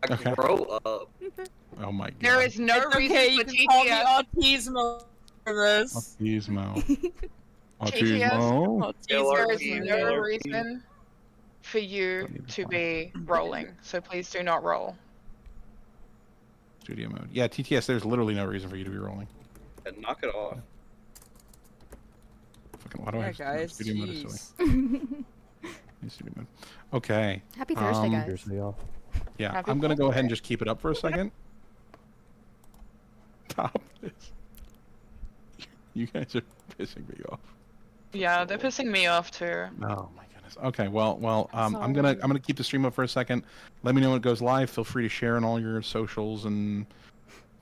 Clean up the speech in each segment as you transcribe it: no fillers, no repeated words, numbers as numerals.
Okay. Grow up. Oh my god. There is no It's reason okay, you for can call me TTS. Autismo for this. Autismo. TTS. There is Autismo. no reason for you to be rolling, so please do not roll. Studio mode. Yeah, TTS, there's literally no reason for you to be rolling. And knock it off. Fucking, why do I Yeah, have guys, studio mode is silly. jeez. Studio mode. Okay. Happy Thursday, guys. Thursday off. Yeah, Happy I'm gonna go ahead and Thursday. just keep it up for a second. Stop this. You guys are pissing me off. Yeah, they're pissing me off too. Oh my goodness. Okay, well, I'm gonna keep the stream up for a second. Let me know when it goes live. Feel free to share on all your socials and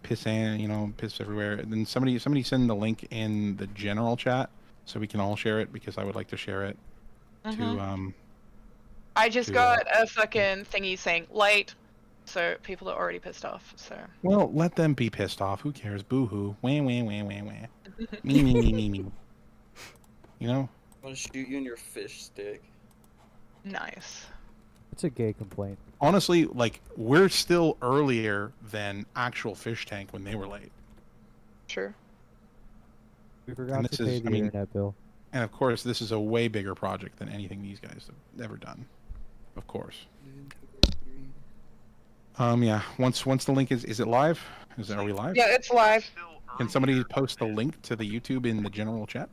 piss everywhere. And then somebody send the link in the general chat so we can all share it, because I would like to share it to I just to, got a fucking thingy saying late, so people are already pissed off. So. Well, let them be pissed off. Who cares? Boo hoo. Wah wah wah wah wah. Me. You know? I'm gonna shoot you in your fish stick. Nice. It's a gay complaint. Honestly, like, we're still earlier than actual Fish Tank when they were late. True. We forgot to pay the internet bill. And of course, this is a way bigger project than anything these guys have ever done. Of course. Yeah. Once the link is it live? Are we live? Yeah, it's live. Can somebody post the link to the YouTube in the general chat?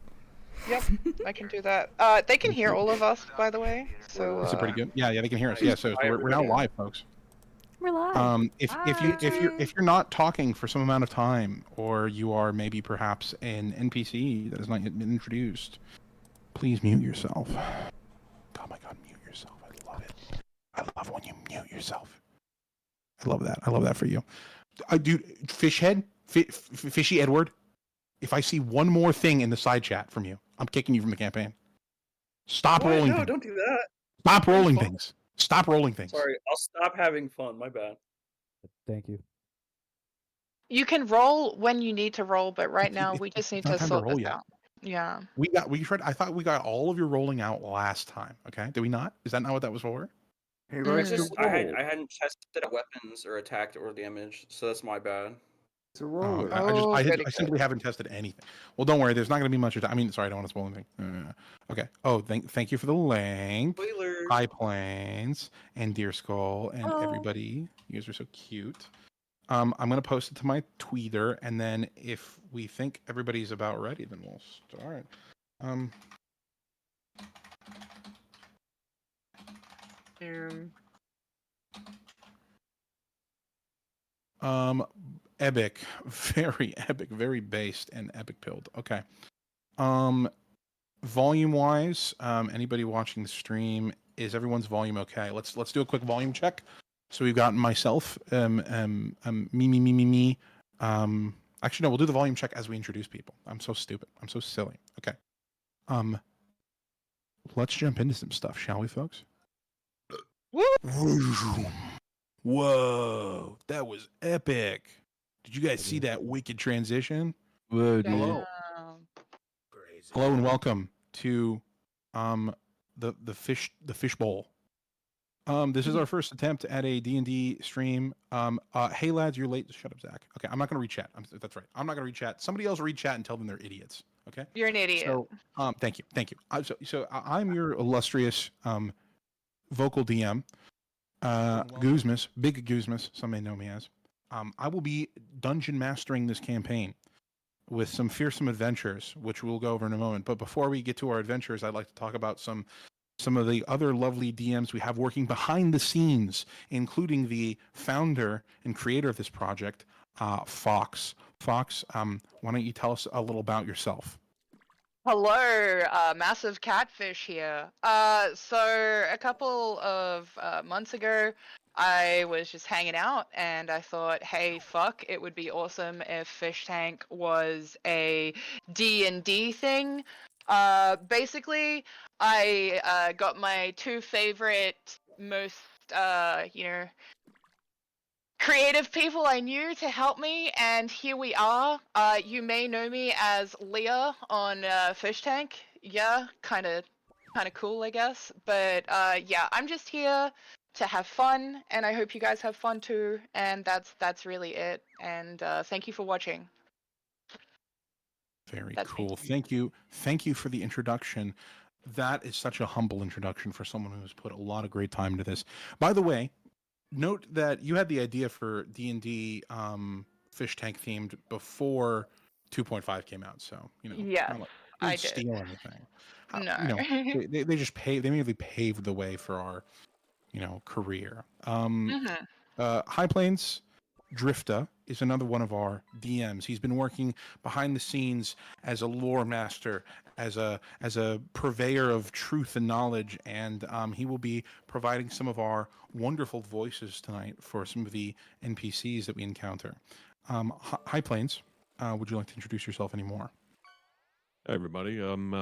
Yep, I can do that. They can hear all of us, by the way. So. Is it pretty good? Yeah, they can hear us. Yeah, so we're now live, folks. We're live. If you're not talking for some amount of time, or you are maybe perhaps an NPC that has not yet been introduced, please mute yourself. Oh my god, mute yourself. I love it. I love when you mute yourself. I love that. I love that for you. Dude, Fishhead, Fishy Edward, if I see one more thing in the side chat from you, I'm kicking you from the campaign. Stop rolling things. Don't do that. Stop rolling things. Stop rolling things. Sorry, I'll stop having fun. My bad. Thank you. You can roll when you need to roll, but right now we just need to sort this out. Yeah. We tried. I thought we got all of your rolling out last time. Okay, did we not? Is that not what that was for? Hey, I hadn't tested out weapons or attacked or damage, so that's my bad. It's a roller. I simply haven't tested anything. Well, don't worry. There's not going to be much. I mean, sorry, I don't want to spoil anything. Okay. Oh, thank you for the link. Spoilers. High Plains and Deer Skull and everybody. You guys are so cute. I'm going to post it to my Tweeter, and then if we think everybody's about ready, then we'll start. Epic, very epic, very based and epic build. Okay. Volume wise, anybody watching the stream, is everyone's volume okay? Let's do a quick volume check. So we've got myself, me. Actually, no, we'll do the volume check as we introduce people. I'm so stupid. I'm so silly. Okay. Let's jump into some stuff, shall we, folks? Whoa, that was epic. Did you guys see that wicked transition? Whoa, dude. Hello. Hello and welcome to the fish bowl. This is our first attempt at a D&D stream. Hey lads, you're late. Shut up, Zach. Okay, I'm not gonna read chat. That's right. I'm not gonna read chat. Somebody else read chat and tell them they're idiots. Okay. You're an idiot. So, thank you. So I'm your illustrious vocal DM, Guzmas, Big Guzmas. Some may know me as. I will be dungeon mastering this campaign with some fearsome adventures, which we'll go over in a moment. But before we get to our adventures, I'd like to talk about some of the other lovely DMs we have working behind the scenes, including the founder and creator of this project, Fox. Fox, why don't you tell us a little about yourself? Hello, Massive Catfish here. So a couple of months ago, I was just hanging out and I thought, hey, fuck, it would be awesome if Fish Tank was a D&D thing. Basically, I got my two favorite, most, creative people I knew to help me, and here we are. You may know me as Leah on Fish Tank. Yeah, kind of cool, I guess. But yeah, I'm just here to have fun, and I hope you guys have fun too. And that's really it. And thank you for watching. Very That's me. cool. Thank you for the introduction. That is such a humble introduction for someone who's put a lot of great time into this. By the way, note that you had the idea for D&D fish tank themed before 2.5 came out, so Yes, not like, I didn't did. steal anything. No. They just they merely paved the way for our career. High Plains Drifta is another one of our DMs. He's been working behind the scenes as a lore master, as a purveyor of truth and knowledge, and he will be providing some of our wonderful voices tonight for some of the NPCs that we encounter. High Plains, would you like to introduce yourself anymore? Hi, everybody. I'm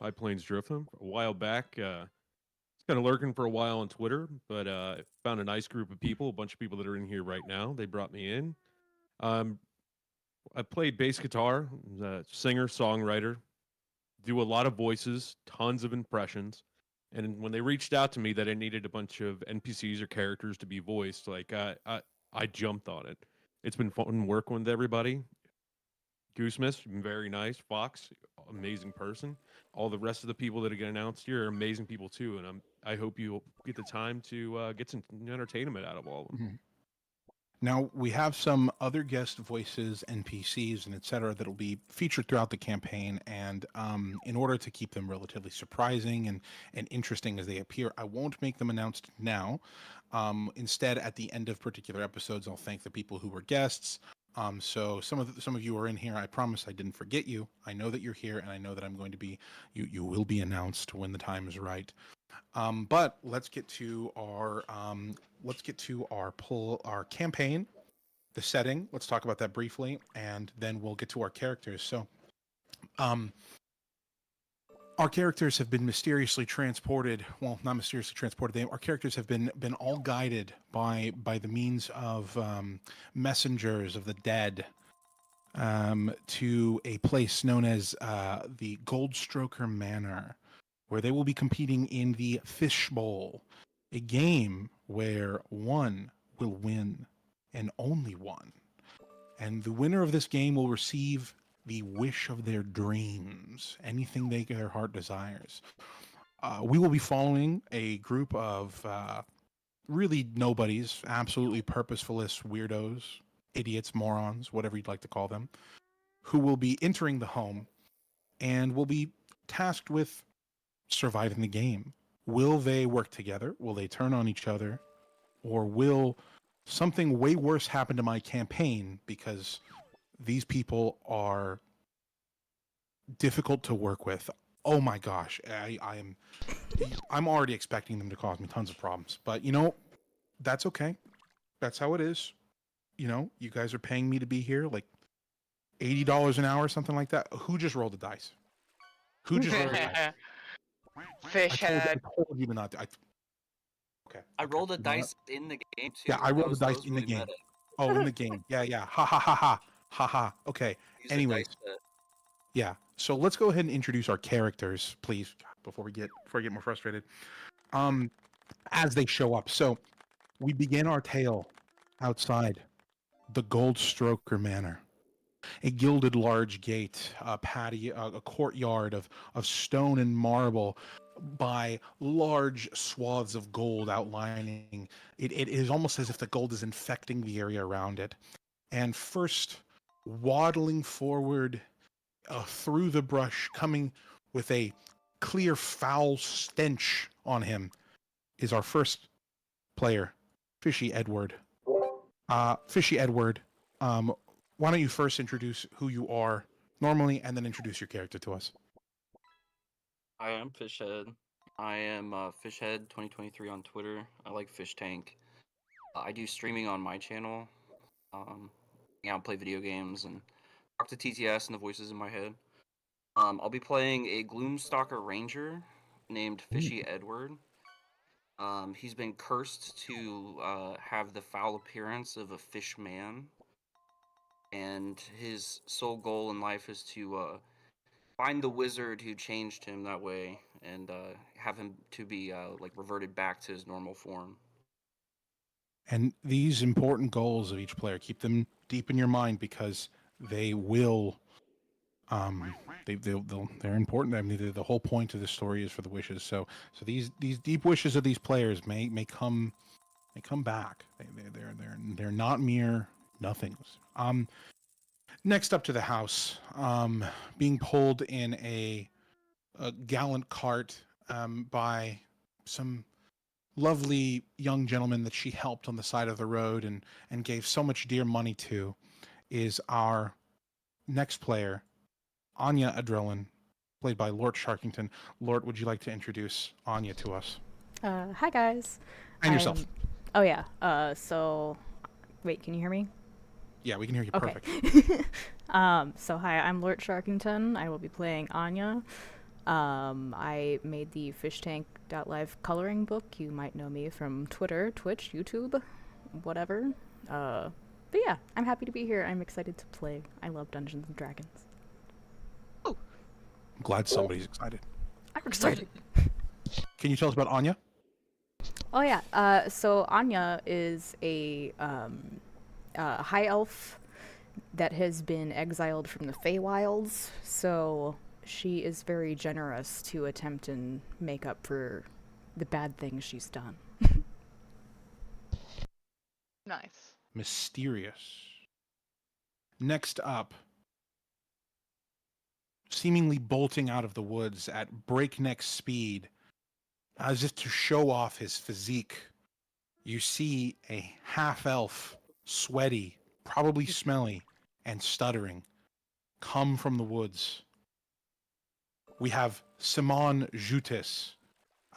High Plains Drifting. A while back, kind of lurking for a while on Twitter, but found a nice group of people, a bunch of people that are in here right now. They brought me in. I played bass guitar, singer, songwriter, do a lot of voices, tons of impressions. And when they reached out to me that I needed a bunch of NPCs or characters to be voiced, like I jumped on it. It's been fun working with everybody. Goosemas, very nice. Fox, amazing person. All the rest of the people that get announced here are amazing people too, and I hope you get the time to get some entertainment out of all of them. Mm-hmm. Now, we have some other guest voices, NPCs, and etc. that will be featured throughout the campaign. And in order to keep them relatively surprising and interesting as they appear, I won't make them announced now. Instead, at the end of particular episodes, I'll thank the people who were guests. So some of you are in here. I promise I didn't forget you. I know that you're here, and I know that I'm going to be. You will be announced when the time is right. But let's get to our our campaign, the setting. Let's talk about that briefly, and then we'll get to our characters. So, our characters have been mysteriously transported. Well, not mysteriously transported. Our characters have been all guided by the means of messengers of the dead to a place known as the Goldstroker Manor, where they will be competing in the Fish Bowl, a game where one will win and only one. And the winner of this game will receive the wish of their dreams, anything their heart desires. We will be following a group of really nobodies, absolutely purposefulist weirdos, idiots, morons, whatever you'd like to call them, who will be entering the home and will be tasked with surviving the game. Will they work together? Will they turn on each other? Or will something way worse happen to my campaign because these people are difficult to work with? Oh my gosh, I'm already expecting them to cause me tons of problems. But that's okay. That's how it is. You guys are paying me to be here, like $80 an hour, something like that. Who just rolled the dice? Who just rolled the dice? Fish head. I told you to not. Okay. I rolled a You know what? dice in the game too. Yeah, I rolled the That dice was in the really game. meta. Oh, in the game. Yeah. Ha ha ha ha. Ha ha. Okay. Use the Anyways, dice set. yeah. So let's go ahead and introduce our characters, please, before I get more frustrated. As they show up. So we begin our tale outside the Goldstroker Manor. A gilded large gate, a patio, a courtyard of stone and marble by large swaths of gold outlining. It is almost as if the gold is infecting the area around it. And first, waddling forward through the brush, coming with a clear foul stench on him, is our first player, Fishy Edward. Fishy Edward, why don't you first introduce who you are normally and then introduce your character to us? I am Fishhead. I am Fishhead 2023 on Twitter. I like Fish Tank. I do streaming on my channel. Play video games and talk to TTS and the voices in my head. I'll be playing a Gloomstalker Ranger named Fishy Edward. He's been cursed to have the foul appearance of a fish man, and his sole goal in life is to find the wizard who changed him that way and have him to be reverted back to his normal form. And these important goals of each player, keep them deep in your mind because they will. They're important. I mean, the whole point of the story is for the wishes. So these deep wishes of these players may come back. They're not mere nothings. Next up to the house, being pulled in a gallant cart by some lovely young gentleman that she helped on the side of the road and gave so much dear money to, is our next player, Anya Adrelin, played by Lort Sharkington. Lort, would you like to introduce Anya to us? Hi guys. And yourself. Oh yeah. So, wait, can you hear me? Yeah, we can hear you Okay. perfect. So hi, I'm Lort Sharkington. I will be playing Anya. I made the fishtank.live coloring book. You might know me from Twitter, Twitch, YouTube, whatever. But yeah, I'm happy to be here. I'm excited to play. I love Dungeons and Dragons. I'm glad somebody's excited. I'm excited. Can you tell us about Anya? Oh yeah. So Anya is a high elf that has been exiled from the Feywilds. So she is very generous to attempt and make up for the bad things she's done. Nice. Mysterious. Next up, seemingly bolting out of the woods at breakneck speed, as if to show off his physique, you see a half-elf, sweaty, probably smelly, and stuttering, come from the woods. We have Simon Jutis,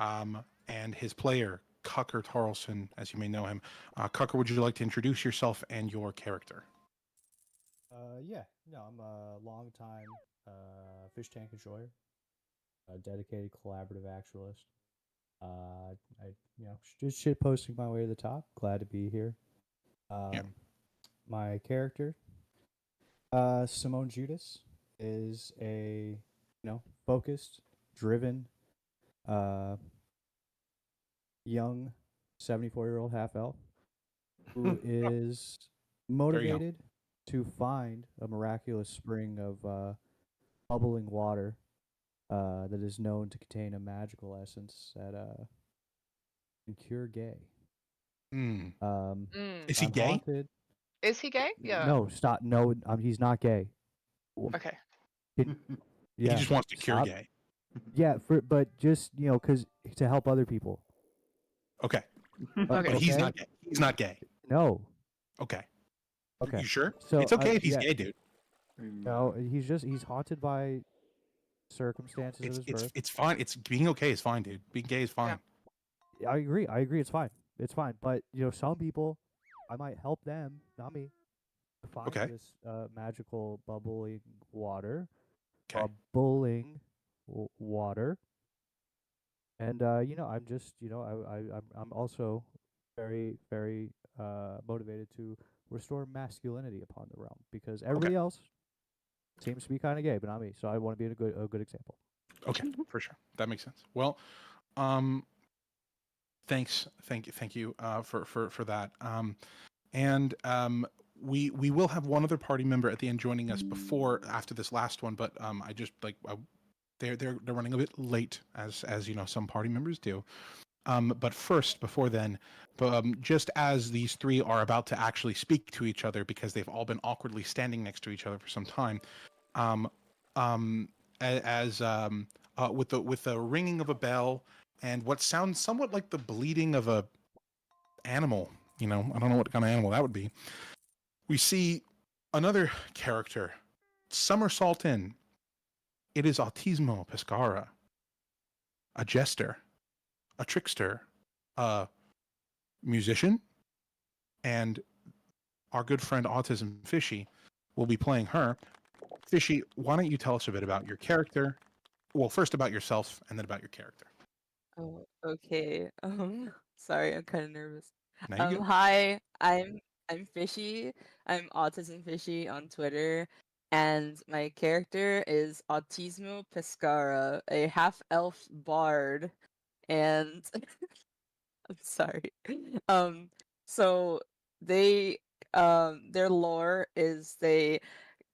and his player, Cucker Tarlson, as you may know him. Cucker, would you like to introduce yourself and your character? Yeah, no, I'm a long-time fish tank enjoyer, a dedicated collaborative actualist. I, just shit posting my way to the top. Glad to be here. Yeah. My character, Simone Judas, is a focused, driven, young 74-year-old half elf who is motivated to find a miraculous spring of bubbling water that is known to contain a magical essence that can cure gay. Mm. Is he I'm gay? haunted. Is he gay? Yeah. No, stop. No, he's not gay. Okay. Yeah, He just wants to cure stop. gay. Yeah, but just because to help other people. Okay. Okay. But he's not gay. He's not gay. No. Okay. Okay. You sure? So It's okay if he's yeah. gay, dude. No, he's haunted by circumstances of his birth. It's fine. It's being okay is fine, dude. Being gay is fine. I agree. It's fine. It's fine. But some people, I might help them, not me, to find this magical bubbling water. Okay. Bubbling water. And I'm just I'm also very very motivated to restore masculinity upon the realm because everybody else seems to be kind of gay, but not me. So I want to be a good example. Okay, for sure. That makes sense. Well, thank you for that. And we will have one other party member at the end joining us after this last one, but I just they're running a bit late as some party members do. But first, before then, just as these three are about to actually speak to each other because they've all been awkwardly standing next to each other for some time, with the ringing of a bell and what sounds somewhat like the bleating of a animal, I don't know what kind of animal that would be. We see another character somersault in. It is Autismo Pescara, a jester, a trickster, a musician, and our good friend Autism Fishy will be playing her. Fishy, why don't you tell us a bit about your character? Well, first about yourself, and then about your character. Oh, okay. Sorry, I'm kind of nervous. Now you go. Hi, I'm Fishy. I'm Autism Fishy on Twitter, and my character is Autismo Pescara, a half-elf bard, and I'm sorry. So they their lore is they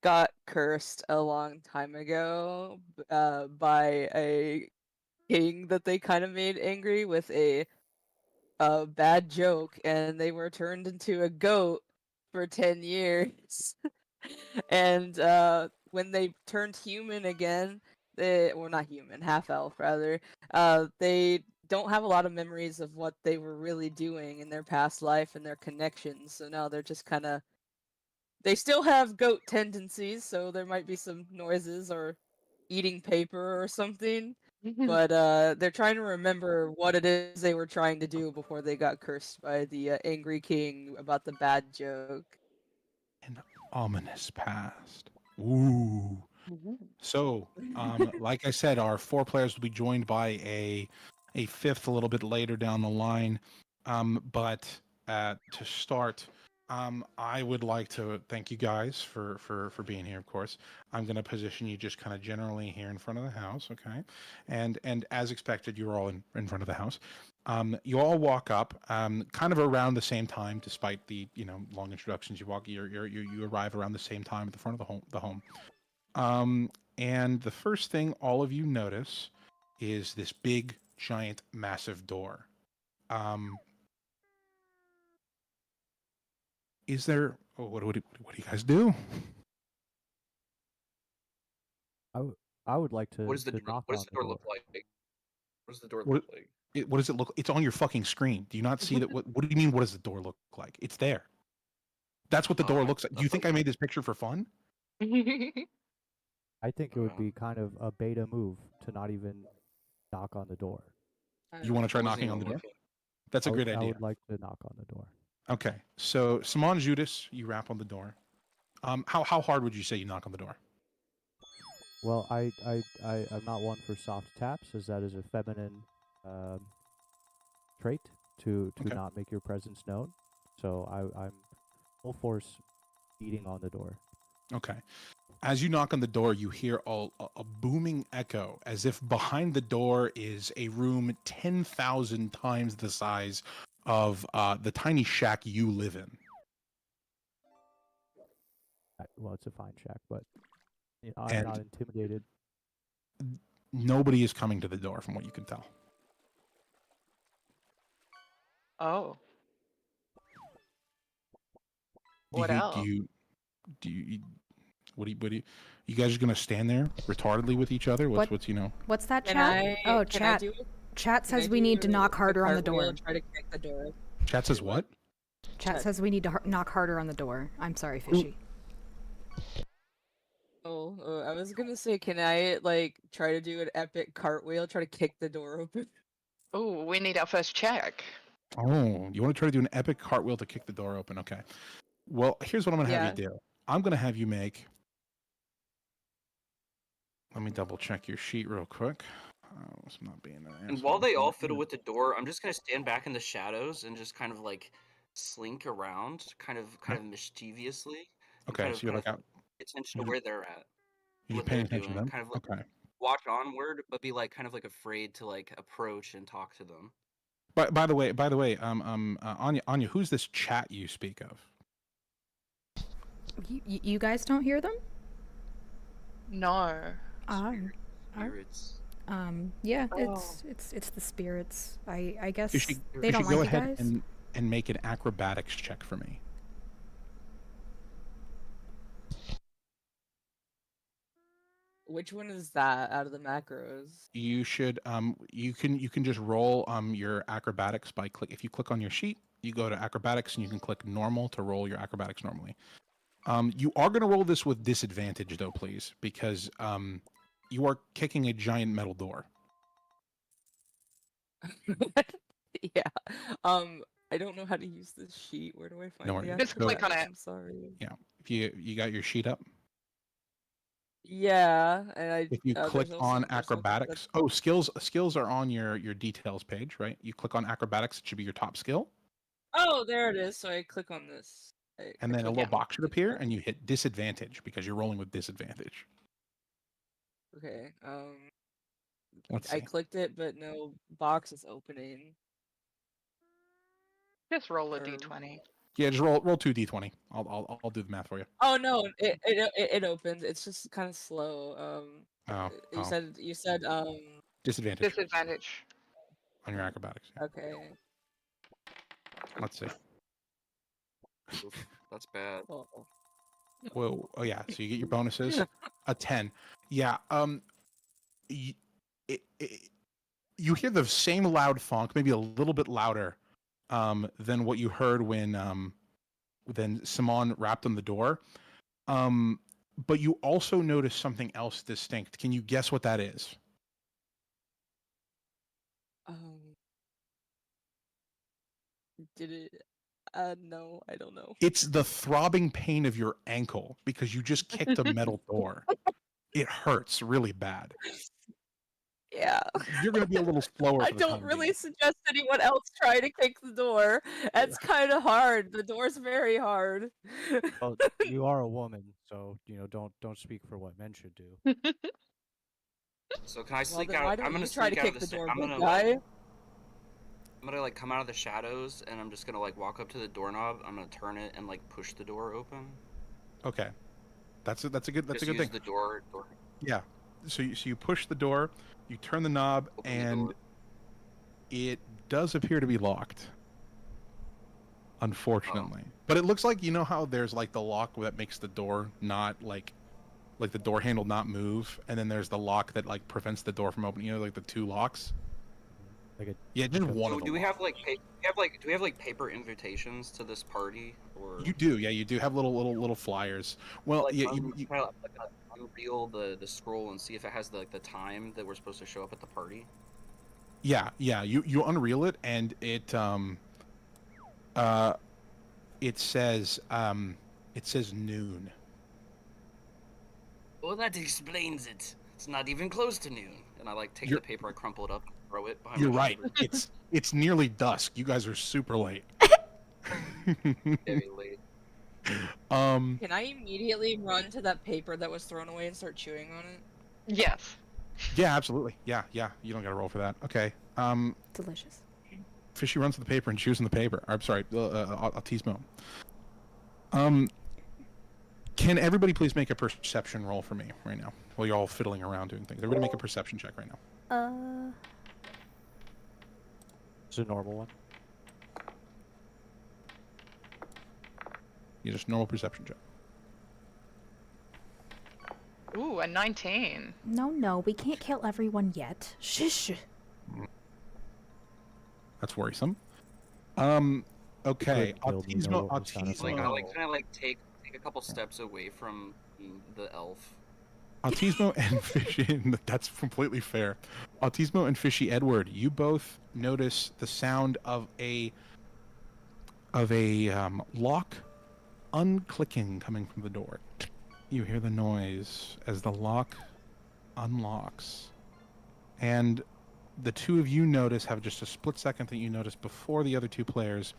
got cursed a long time ago by a king that they kind of made angry with a bad joke, and they were turned into a goat for 10 years. And when they turned human again, well, not human, half elf rather, they don't have a lot of memories of what they were really doing in their past life and their connections. So now they're just kind of, they still have goat tendencies, so there might be some noises or eating paper or something. But they're trying to remember what it is they were trying to do before they got cursed by the angry king about the bad joke. An ominous past. Ooh. So, like I said, our 4 players will be joined by a fifth a little bit later down the line. But to start, I would like to thank you guys for being here. Of course, I'm going to position you just kind of generally here in front of the house, okay? And as expected, you're all in front of the house. You all walk up, kind of around the same time, despite the long introductions. You arrive around the same time at the front of the home. And the first thing all of you notice is this big, giant, massive door. Is there? Oh, what do you guys do? I would like to What does the knock what on does the the door door. look like? What does the door What- look like? What does it look? It's on your fucking screen. Do you not see that? What do you mean? What does the door look like? It's there. That's what the door looks like. Do you think I made this picture for fun? I think it would be kind of a beta move to not even knock on the door. You want to try I wasn't knocking on the even door? looking. That's a great I idea. would like to knock on the door. Okay, so Simon Judas, you rap on the door. How hard would you say you knock on the door? Well, I'm not one for soft taps, as that is a feminine trait to Okay. not make your presence known. So I'm full force beating on the door. Okay. As you knock on the door, you hear a booming echo as if behind the door is a room 10,000 times the size of the tiny shack you live in. Well, it's a fine shack, but I'm And not intimidated. nobody is coming to the door from what you can tell. Oh, Do what you, else? do you, what do you, you guys are going to stand there retardedly with each other? What's What's that, Can chat? I? Oh, can I chat. do Chat can I says we need to do knock a harder on the cartwheel door. and try to kick the door. Chat says what? Chat Chat. says we need to knock harder on the door. I'm sorry, Fishy. Oh, I was gonna say, can I like try to do an epic cartwheel, try to kick the door open? Oh, we need our first check. Oh, you want to try to do an epic cartwheel to kick the door open? Okay. Well, here's what I'm going to have you do. I'm going to have you make. Let me double check your sheet real quick. It's not being an And asshole. while they all fiddle with the door, I'm just gonna stand back in the shadows and just kind of like slink around, kind of mischievously, and Okay, so you're like out. pay attention to You're, where they're at, you're what paying they're attention to doing, them. kind of like Okay. watch onward, but be like kind of like afraid to like approach and talk to them. By the way, Anya, who's this chat you speak of? You guys don't hear them? No. Spirits. Yeah, Oh. it's the spirits. I guess You should, they you don't should go like you ahead guys. and make an acrobatics check for me. Which one is that out of the macros? You should you can just roll your acrobatics by if you click on your sheet, you go to acrobatics and you can click normal to roll your acrobatics normally. You are going to roll this with disadvantage though, please, because you are kicking a giant metal door. Yeah. I don't know how to use this sheet. Where do I find No the worries. Just click on acrobatics? it. I'm sorry. Yeah. If you got your sheet up, Yeah, and I. if you click there's on there's something acrobatics, skills are on your details page, right? You click on acrobatics, it should be your top skill, Oh, there it is. So I click on this. and then a click little on box should the appear, chart. and you hit disadvantage because you're rolling with disadvantage. Okay. Let's I see. clicked it, but no box is opening. Just roll a Or- d20. Yeah, just roll 2d20. I'll do the math for you. Oh no, it opens. It's just kind of slow. Oh, You said disadvantage Disadvantage. on your acrobatics. Yeah. okay. Let's see. Oof, that's bad. Well, Whoa. Oh yeah. So you get your bonuses. A 10. Yeah. y- you hear the same loud thunk, maybe a little bit louder, than what you heard when Simon rapped on the door. But you also notice something else distinct. Can you guess what that is? did it? No, I don't know. It's the throbbing pain of your ankle because you just kicked a metal door. It hurts really bad. Yeah. You're going to be a little slower. I For the don't time really being. suggest anyone else try to kick the door. It's kind of hard. The door's very hard. Well, you are a woman, so don't speak for what men should do. So can I Well, sneak then out? why don't I'm gonna you try to sneak out of kick the. the door, I'm big gonna guy? I'm gonna like come out of the shadows, and I'm just gonna like walk up to the doorknob. I'm gonna turn it and like push the door open. Okay, that's a good Just thing. use the door. Yeah. So you push the door, you turn the knob, Open the and door. it does appear to be locked. Unfortunately, but it looks like how there's like the lock that makes the door not like the door handle not move, and then there's the lock that like prevents the door from opening. Like the two locks. Like a Yeah, just one So of them. do we have like do we have like paper invitations to this party or You do, yeah, you do have little flyers. Well, like yeah, try to like, unreel the scroll and see if it has the time that we're supposed to show up at the party? yeah. You unreel it, and it says noon. Well, that explains it. It's not even close to noon. And I like take You're- the paper, I crumple it up, and throw it behind You're my right. shoulder. It's nearly dusk. You guys are super late. Very late. Can I immediately run to that paper that was thrown away and start chewing on it? Yes. Yeah, absolutely. Yeah. You don't got to roll for that. Okay. Delicious. Fishy runs to the paper and chews on the paper. I'm sorry, Autismo. Can everybody please make a perception roll for me right now while you're all fiddling around doing things? Everybody make a perception check right now. It's a normal one. You just normal perception check. Ooh, a 19. No, we can't kill everyone yet. Shush. That's worrisome. Okay. Couldn't kill me, no, it's not a Autismo. Like, thing. can I like take a couple steps away from the elf? Autismo and Fishy, that's completely fair. Autismo and Fishy Edward, you both notice the sound of a lock unclicking coming from the door. You hear the noise as the lock unlocks. And the two of you have just a split second that you notice before the other two players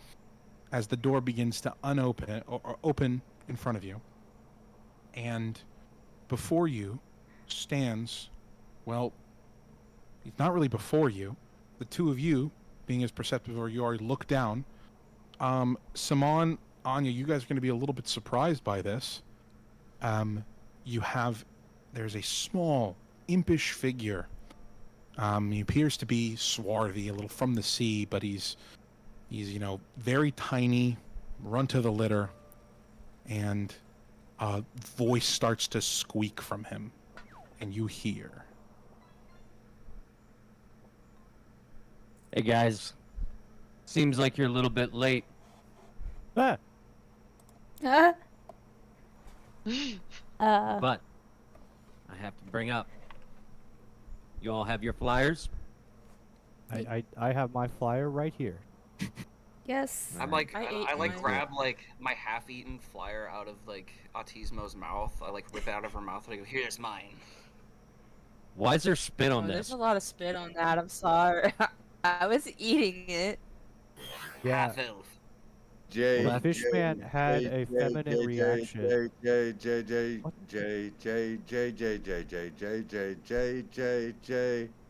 as the door begins to unopen or open in front of you. And before you stands, well, he's not really before you. The two of you, being as perceptive as you are, look down. Simon, Anya, you guys are going to be a little bit surprised by this. There's a small, impish figure. He appears to be swarthy, a little from the sea, but he's very tiny, run to the litter, and a voice starts to squeak from him, and you hear. Hey guys, seems like you're a little bit late. Ah, But I have to bring up. You all have your flyers? I have my flyer right here. Yes. I'm like, I ate I like mine. grab like my half-eaten flyer out of like Autismo's mouth. I like rip it out of her mouth and I go, "Here's mine." Why is there spit on There's this? a lot of spit on that. I'm sorry. I was eating it. Yeah, Half elf. J. the Fishman had a feminine reaction. J.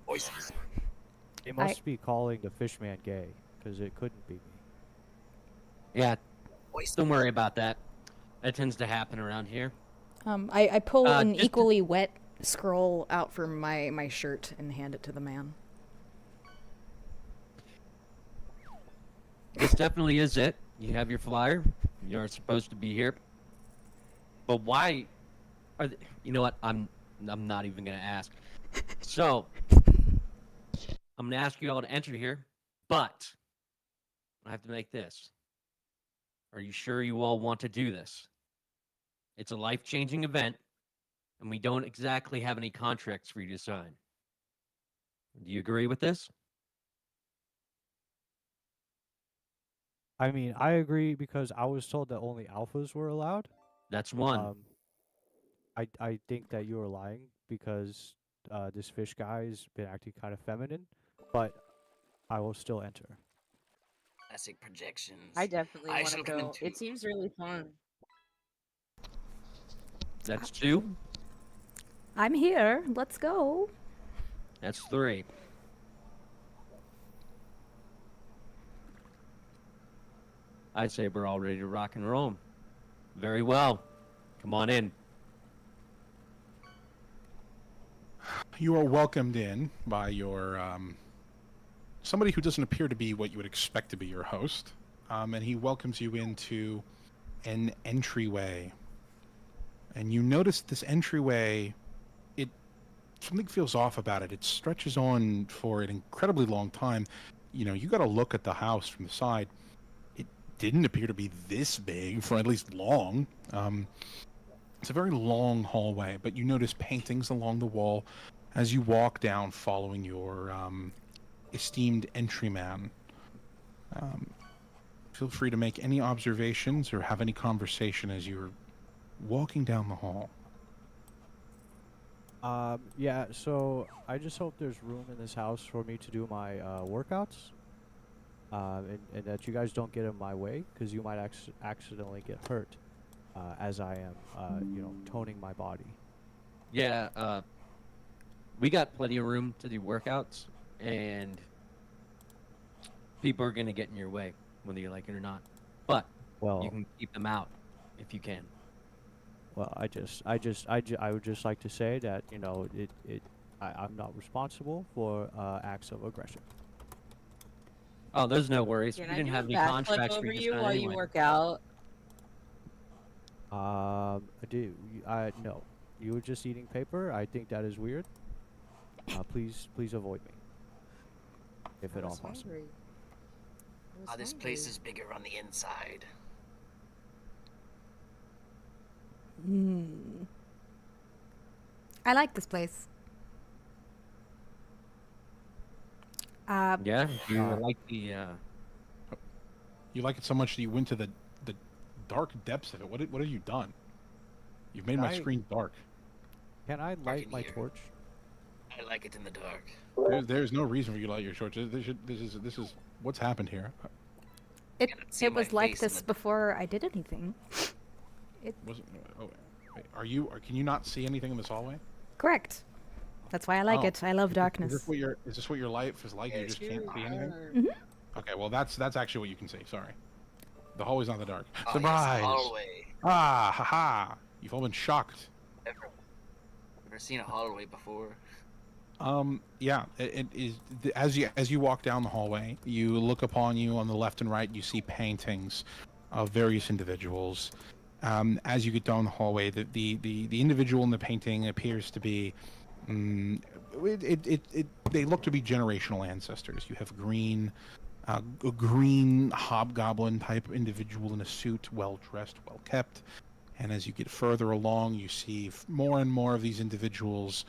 Voices. They must be calling the Fishman gay, because it couldn't be me. Yeah, don't worry about that. That tends to happen around here. I pull an just to- equally wet scroll out from my shirt and hand it to the man. This definitely is it. You have your flyer. You're supposed to be here. But why are they, you know what? I'm not even gonna ask. So I'm gonna ask you all to enter here, but I have to make this. Are you sure you all want to do this? It's a life-changing event, and we don't exactly have any contracts for you to sign. Do you agree with this? I mean, I agree because I was told that only alphas were allowed. That's one. I think that you are lying because this fish guy has been acting kind of feminine, but I will still enter. Classic projections. I definitely I want to shall come go. into- It seems really fun. That's two. I'm here. Let's go. That's three. I'd say we're all ready to rock and roll. Very well. Come on in. You are welcomed in by your somebody who doesn't appear to be what you would expect to be your host, and he welcomes you into an entryway. And you notice this entryway, something feels off about it. It stretches on for an incredibly long time. You know, you got to look at the house from the side. It didn't appear to be this big for at least long. It's a very long hallway, but you notice paintings along the wall as you walk down following your esteemed entryman. Feel free to make any observations or have any conversation as you're walking down the hall. Yeah, so I just hope there's room in this house for me to do my workouts. And that you guys don't get in my way, because you might accidentally get hurt as I am, toning my body. Yeah, we got plenty of room to do workouts, and people are going to get in your way, whether you like it or not. But Well, you can keep them out if you can. well, I would just like to say that I'm not responsible for acts of aggression. Oh, there's no worries. Can We I didn't do have a any backflip contracts for over you to you sign while anyway. you work out? No. You were just eating paper. I think that is weird. Please avoid me, if at all possible. This place is bigger on the inside. I like this place. Yeah, you like the You like it so much that you went to the dark depths of it. What have you done? You've made my screen dark. Can I light in my here. torch? I like it in the dark. There's no reason for you to light your torch. This is what's happened here. It cannot see it my was like face in this the- before I did anything. Wasn't oh, wait, can you not see anything in this hallway? Correct. That's why I like Oh. it. I love Is darkness. this what your life is like? You just can't see anything? Mhm. Okay, well that's actually what you can see. Sorry. The hallway's not in the dark. Oh, Surprise! Yes, hallway. Ah, haha! You've all been shocked. Never seen a hallway before. Yeah, it is. As you walk down the hallway, you look upon you on the left and right. You see paintings of various individuals. As you get down the hallway, the individual in the painting appears to be. They look to be generational ancestors. You have a green hobgoblin type individual in a suit, well dressed, well kept. And as you get further along, you see more and more of these individuals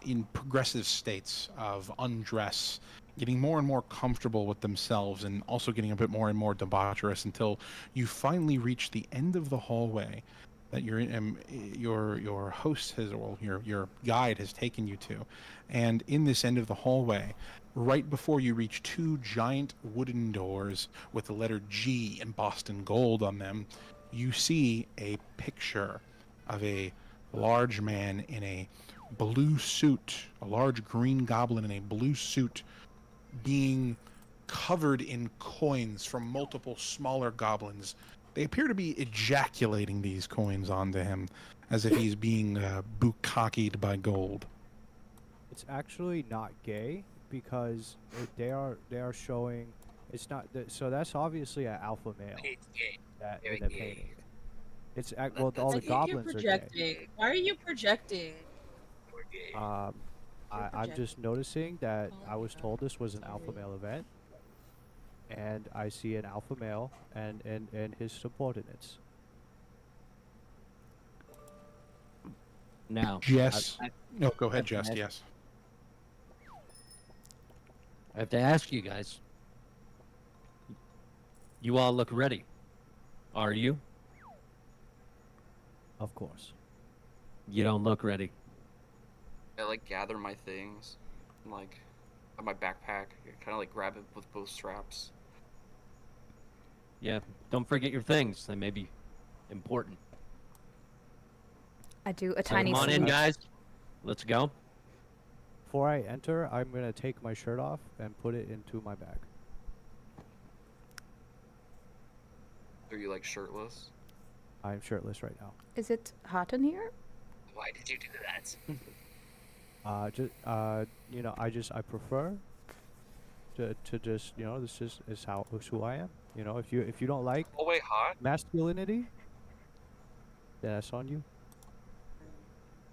in progressive states of undress, getting more and more comfortable with themselves, and also getting a bit more and more debaucherous until you finally reach the end of the hallway that your host has, or your guide has taken you to. And in this end of the hallway, right before you reach two giant wooden doors with the letter G embossed in gold on them, you see a picture of a large man in a blue suit, a large green goblin in a blue suit, being covered in coins from multiple smaller goblins. They appear to be ejaculating these coins onto him as if he's being bukkakied by gold. It's actually not gay because they are showing it's not so that's obviously an alpha male It's gay. that Very in the gay. painting. It's well all I the think you're goblins are gay. projecting. Why are you projecting? We're gay. I'm projecting. just noticing that Oh I my was God, told this was an alpha sorry. male event, and I see an alpha male and his subordinates. Now, Jess. I No, go ahead, Okay. Jess. Yes. have to ask you guys. You all look ready. Are you? Of course. You don't look ready. I like gather my things, and, like, my backpack. Kind of like grab it with both straps. Yeah. Don't forget your things. They may be important. I do a So tiny come on in, salute. guys. Let's go. Before I enter, I'm gonna take my shirt off and put it into my bag. Are you like shirtless? I'm shirtless right now. Is it hot in here? Why did you do that? You know, I prefer to just, you know, this is who I am. You know, if you don't like Oh wait, hot? masculinity, then that's on you.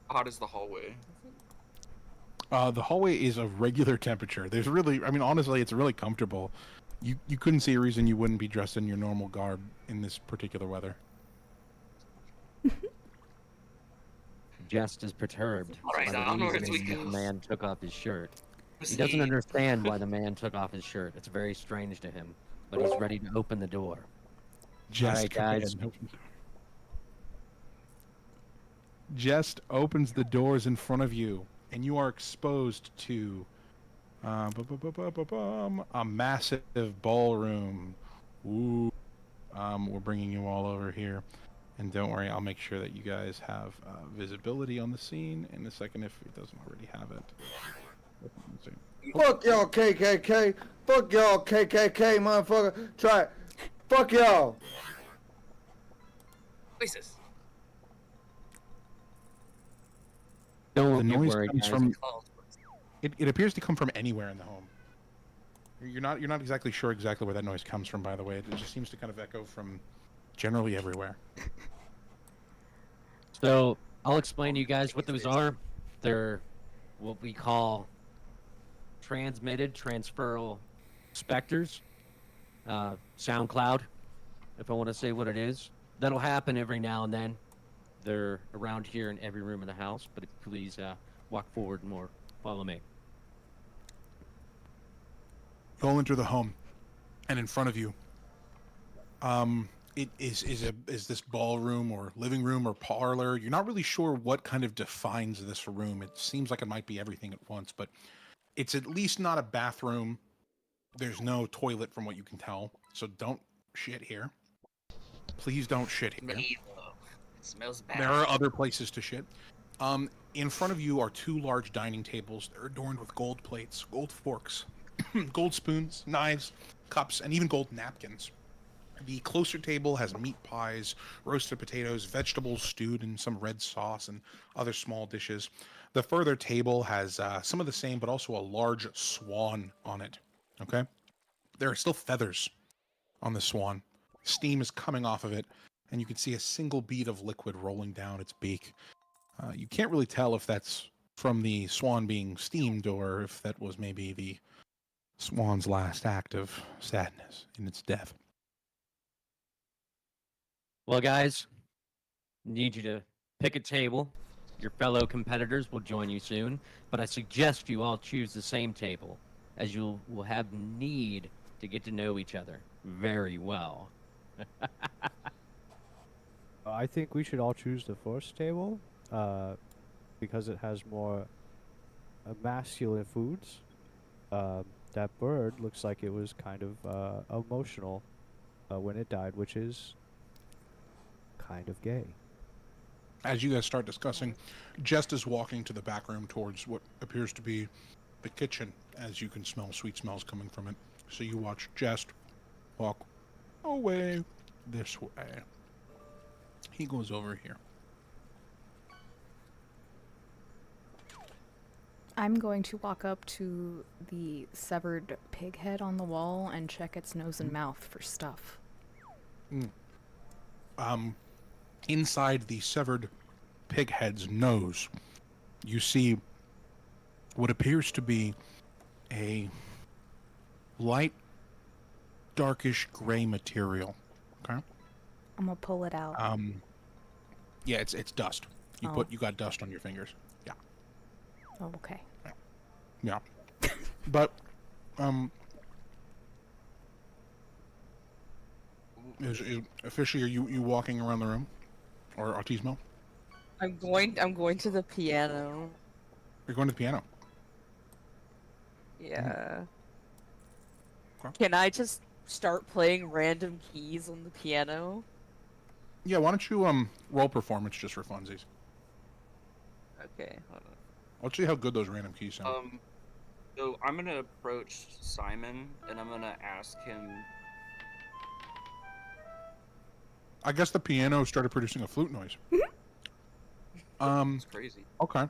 How hot is the hallway? The hallway is a regular temperature. There's really, I mean, honestly, it's really comfortable. You couldn't see a reason you wouldn't be dressed in your normal garb in this particular weather. Just as perturbed. All right, by the onwards we reason go. the man took off his shirt. He Proceed. doesn't understand why the man took off his shirt. It's very strange to him, but he's ready to open the door. Just right, guys. Just opens the doors in front of you, and you are exposed to a massive ballroom. Ooh. We're bringing you all over here. And don't worry, I'll make sure that you guys have visibility on the scene in a second if it doesn't already have it. Fuck y'all KKK. Fuck y'all KKK, motherfucker. Try it. Fuck y'all. Places. Don't The noise worry, comes guys. from. It appears to come from anywhere in the home. You're not exactly sure exactly where that noise comes from. By the way, it just seems to kind of echo from generally everywhere. So I'll explain to you guys what those are. They're what we call transmitted transferal specters. SoundCloud, if I want to say what it is. That'll happen every now and then. They're around here in every room in the house, but please walk forward more. Follow me. You all enter the home, and in front of you, it is this ballroom or living room or parlor. You're not really sure what kind of defines this room. It seems like it might be everything at once, but it's at least not a bathroom. There's no toilet from what you can tell, so don't shit here. Please don't shit here. Evil. It smells bad. There are other places to shit. In front of you are two large dining tables. They're adorned with gold plates, gold forks, gold spoons, knives, cups, and even gold napkins. The closer table has meat pies, roasted potatoes, vegetables stewed in some red sauce, and other small dishes. The further table has some of the same, but also a large swan on it. Okay? There are still feathers on the swan. Steam is coming off of it, and you can see a single bead of liquid rolling down its beak. You can't really tell if that's from the swan being steamed or if that was maybe the swan's last act of sadness in its death. Well, guys, need you to pick a table. Your fellow competitors will join you soon, but I suggest you all choose the same table, as you will have need to get to know each other very well. I think we should all choose the first table, because it has more masculine foods. That bird looks like it was kind of emotional when it died, which is kind of gay. As you guys start discussing, Jest is walking to the back room towards what appears to be the kitchen, as you can smell sweet smells coming from it. So you watch Jest walk away this way. He goes over here. I'm going to walk up to the severed pig head on the wall and check its nose and mouth for stuff. Inside the severed pig head's nose, you see what appears to be a light, darkish gray material. Okay. I'm gonna pull it out. Yeah, it's dust. You got dust on your fingers. Yeah. Oh, okay. Yeah. But is Fishy, are you walking around the room? Or Autismo? I'm going to the piano. You're going to the piano. Yeah. Okay. Can I just start playing random keys on the piano? Yeah, why don't you roll performance just for funsies? Okay, hold on. Let's see how good those random keys sound. So I'm gonna approach Simon and I'm gonna ask him. I guess the piano started producing a flute noise. It's crazy. Okay.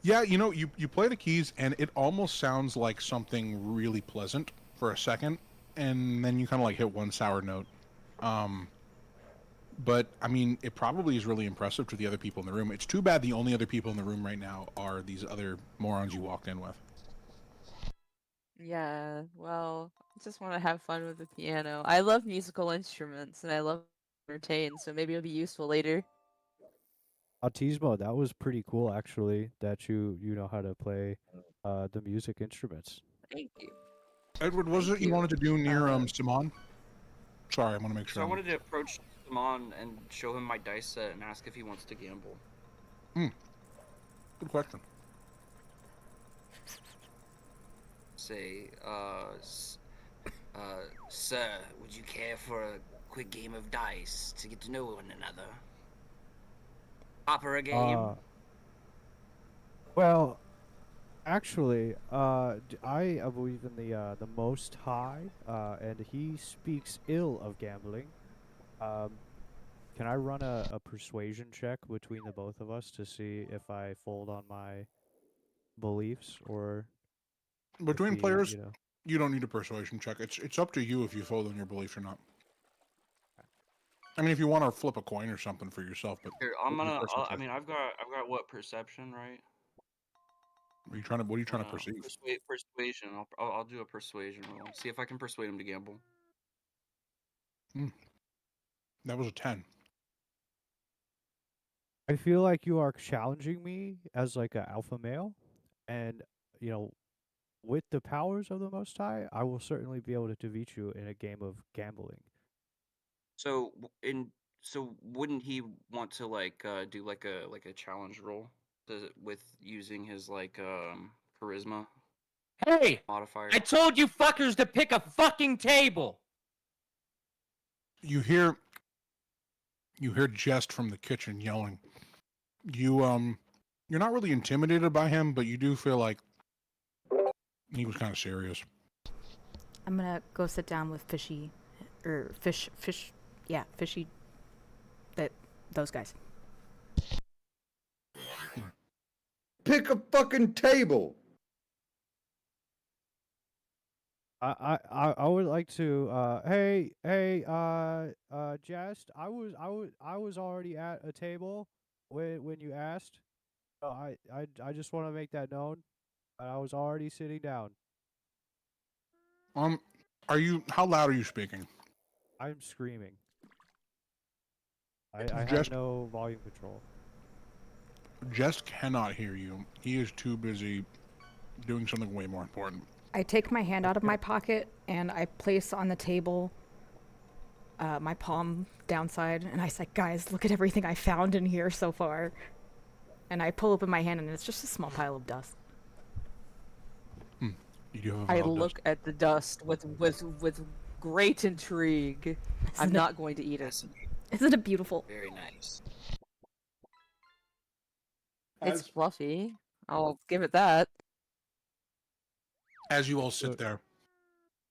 Yeah, you play the keys and it almost sounds like something really pleasant for a second, and then you kind of like hit one sour note. But I mean, it probably is really impressive to the other people in the room. It's too bad the only other people in the room right now are these other morons you walked in with. Yeah, well, I just want to have fun with the piano. I love musical instruments and I love to entertain, so maybe it'll be useful later. Autismo, that was pretty cool actually. That you know how to play the music instruments. Thank you. Edward, was Thank it you wanted to do near Uh, Simon? Sorry, I want to make So sure. I wanted to approach Simon and show him my dice set and ask if he wants to gamble. Good question. Say, sir, would you care for a quick game of dice to get to know one another? Opera game? Well, actually, I believe in the Most High, and he speaks ill of gambling. Can I run a persuasion check between the both of us to see if I fold on my beliefs or Between if we, players, you know? you don't need a persuasion check. It's up to you if you fold on your beliefs or not. I mean, if you want to flip a coin or something for yourself, but Here, what are your personal I choice? mean, I've got what, perception, right? What are you trying to perceive? Persuasion. I'll do a persuasion roll. See if I can persuade him to gamble. That was a 10. I feel like you are challenging me as like an alpha male, and you know, with the powers of the Most High, I will certainly be able to defeat you in a game of gambling. So so wouldn't he want to do like a challenge roll with using his charisma Hey! modifier? I told you fuckers to pick a fucking table! You hear Jest from the kitchen yelling. You're not really intimidated by him, but you do feel like he was kind of serious. I'm gonna go sit down with Fishy, or Fishy, those guys. Pick a fucking table. I would like to hey Jest, I was already at a table when you asked. I just want to make that known. I was already sitting down. How loud are you speaking? I'm screaming. I have Just no volume control. Jest cannot hear you. He is too busy doing something way more important. I take my hand out of my pocket and I place on the table my palm downside, and I say, guys, look at everything I found in here so far. And I pull open my hand and it's just a small pile of dust. You do have a I pile of look dust. at the dust with great intrigue. I'm not going to eat it. Isn't it beautiful? Very nice. It's fluffy. I'll give it that. As you all sit there,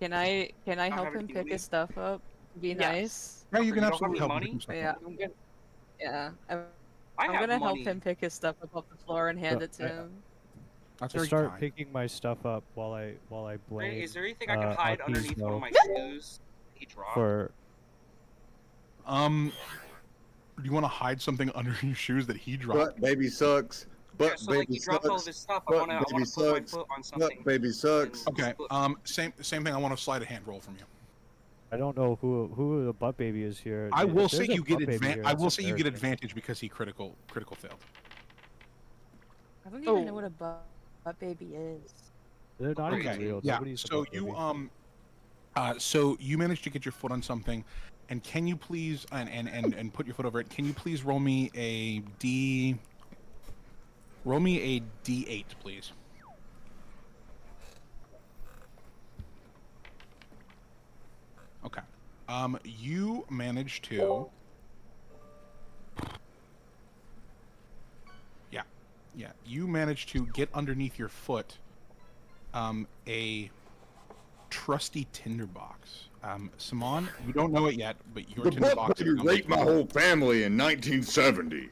Can I don't help have him anything pick to his leave. stuff up? Be Yes. nice. Yeah, you You can don't have absolutely any help him money? pick some stuff Yeah, up. I'm gonna. Yeah, I I'm have gonna money. help him pick his stuff up off the floor and hand it to him. That's I very start kind. picking my stuff up while I blame. Is there anything I can hide underneath one of my shoes? He dropped. For Do you want to hide something under your shoes that he dropped? But baby sucks. Yeah, But so like baby he dropped all of sucks. his stuff. I But wanna baby put my sucks. foot on But something. baby sucks. and Okay. slip. Same thing. I want to slide a hand roll from you. I don't know who the butt baby is here. I If will there's say a you get butt baby here, I that's will say you get embarrassing. advantage because he critical failed. I don't even know Oh. what a butt baby is. They're not Okay, even real. Yeah. Nobody's a So butt you baby. so you managed to get your foot on something, and can you please and put your foot over it? Can you please roll me a D8, please? Okay. You managed to. Yeah. You managed to get underneath your foot, a trusty tinderbox. Simon, you don't know it yet, but your The tinderbox. butt baby raped my whole family in 1970.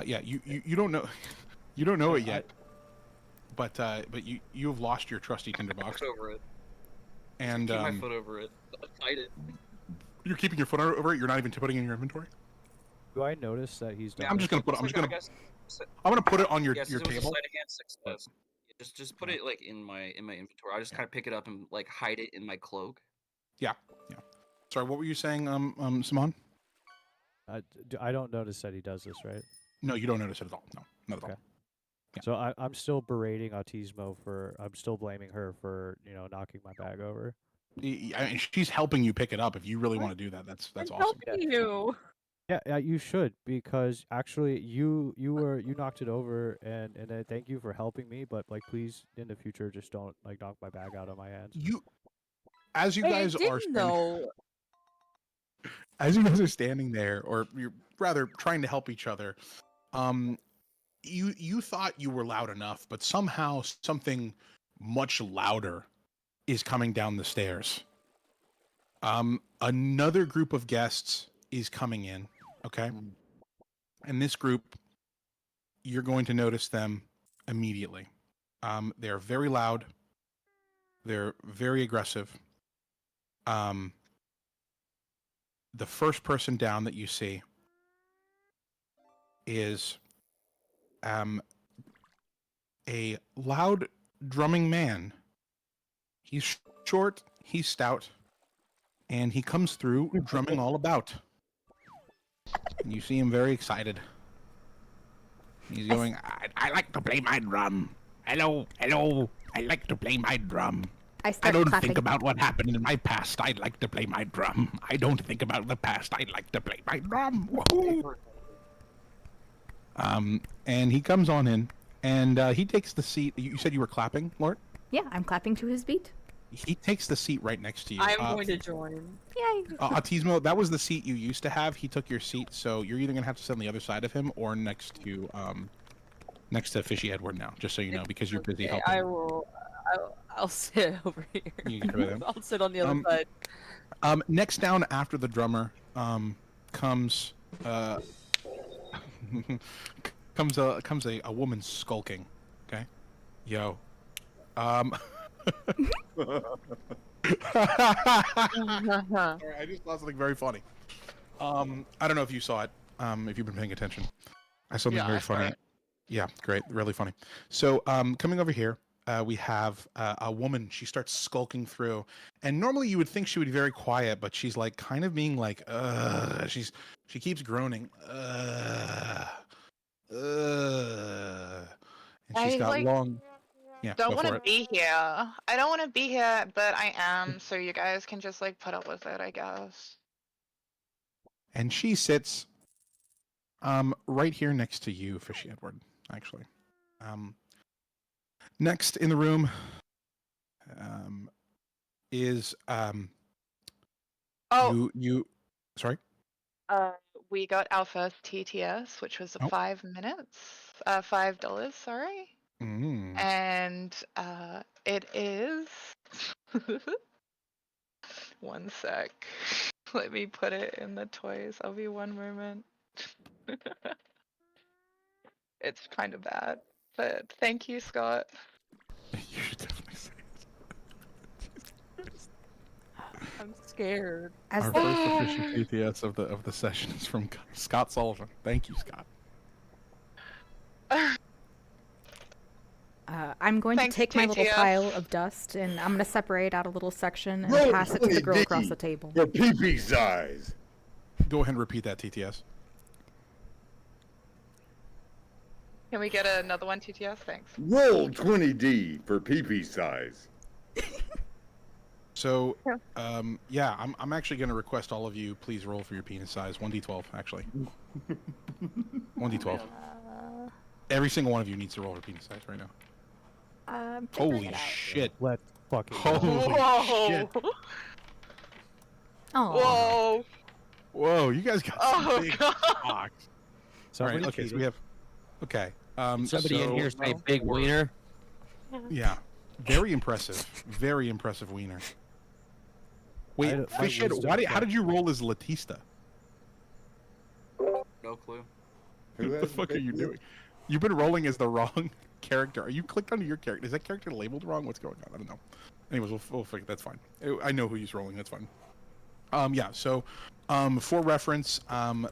Yeah, you don't know, you don't know it yet, but you have lost your trusty tinderbox, Foot over it. and Keep my foot over it. Hide it. you're keeping your foot over it. You're not even putting it in your inventory. Do I notice that he's done? I'm just gonna put. I'm It's just like, gonna. I guess, I'm gonna put it on your yes, your it was a table. sleight of hand success. Just put it like in my inventory. I just kind of pick it up and like hide it in my cloak. Yeah. Sorry, what were you saying, Simon? I don't notice that he does this, right? No, you don't notice it at all. No, not at all. Okay. Yeah. So I'm still berating Autismo for. I'm still blaming her for knocking my bag over. I mean, she's helping you pick it up. If you really want to do that, that's I'm awesome. helping you. Yeah, you should, because actually you knocked it over, and thank you for helping me, but like please in the future just don't like knock my bag out of my hands. As you guys are standing there, or you're rather trying to help each other, you thought you were loud enough, but somehow something much louder is coming down the stairs. Another group of guests is coming in, okay? And this group, you're going to notice them immediately. They're very loud. They're very aggressive. The first person down that you see is a loud drumming man. He's short, he's stout, and he comes through drumming all about. And you see him very excited. He's going, I like to play my drum. Hello, I like to play my drum. I I don't clapping. think about what happened in my past. I'd like to play my drum. I don't think about the past. I'd like to play my drum. Woohoo! And he comes on in, and he takes the seat. You said you were clapping, Lord? Yeah, I'm clapping to his beat. He takes the seat right next to you. I'm going to join. Yay! Autismo, that was the seat you used to have. He took your seat, so you're either gonna have to sit on the other side of him or next to Fishy Edward now, just so you know, because you're busy helping. I will. I'll sit over here. You can sit with him. I'll sit on the other side. Next down after the drummer comes comes a woman skulking. Okay, yo. Sorry, I just saw something very funny. I don't know if you saw it. If you've been paying attention, I saw something very funny. Yeah, great, really funny. So, coming over here, we have a woman. She starts skulking through, and normally you would think she would be very quiet, but she's like kind of being like, she keeps groaning, and she's got long. Yeah, Don't go want for to it. be here. I don't want to be here, but I am. So you guys can just like put up with it, I guess. And she sits right here next to you, Fishy Edward, actually. Next in the room is Oh, you sorry? we got our first TTS, which was Oh. 5 minutes. $5, sorry. And it is. One sec. Let me put it in the toys. I'll be one moment. It's kind of bad, but thank you, Scott. You should definitely say it. I'm scared. As Our the, first official TTS of the session is from Scott Sullivan. Thank you, Scott. I'm going Thanks, to take my little TTS. pile of dust and I'm going to separate out a little section and Roll pass it to the girl 20D across the table. For pee-pee size. Go ahead and repeat that, TTS. Can we get another one, TTS? Thanks. Roll 20D for pee-pee size. So, yeah, I'm actually going to request all of you please roll for your penis size. 1d12, actually. 1d12. Every single one of you needs to roll for penis size right now. Holy shit. Let's fucking Holy Whoa! shit. Oh. Whoa! Whoa, you guys got some Oh big god! cocks. Somebody Right, okay, so cheated. we have... Okay. Somebody in so- here say big wiener. Yeah. Very impressive. Very impressive wiener. Wait, my Fishhead, wisdom how did you roll as Latista? No clue. What the fuck are you doing? You've been rolling as the wrong character. Are you clicked onto your character? Is that character labeled wrong? What's going on? I don't know. Anyways, we'll figure. That's fine. I know who he's rolling. That's fine. Yeah. So, for reference,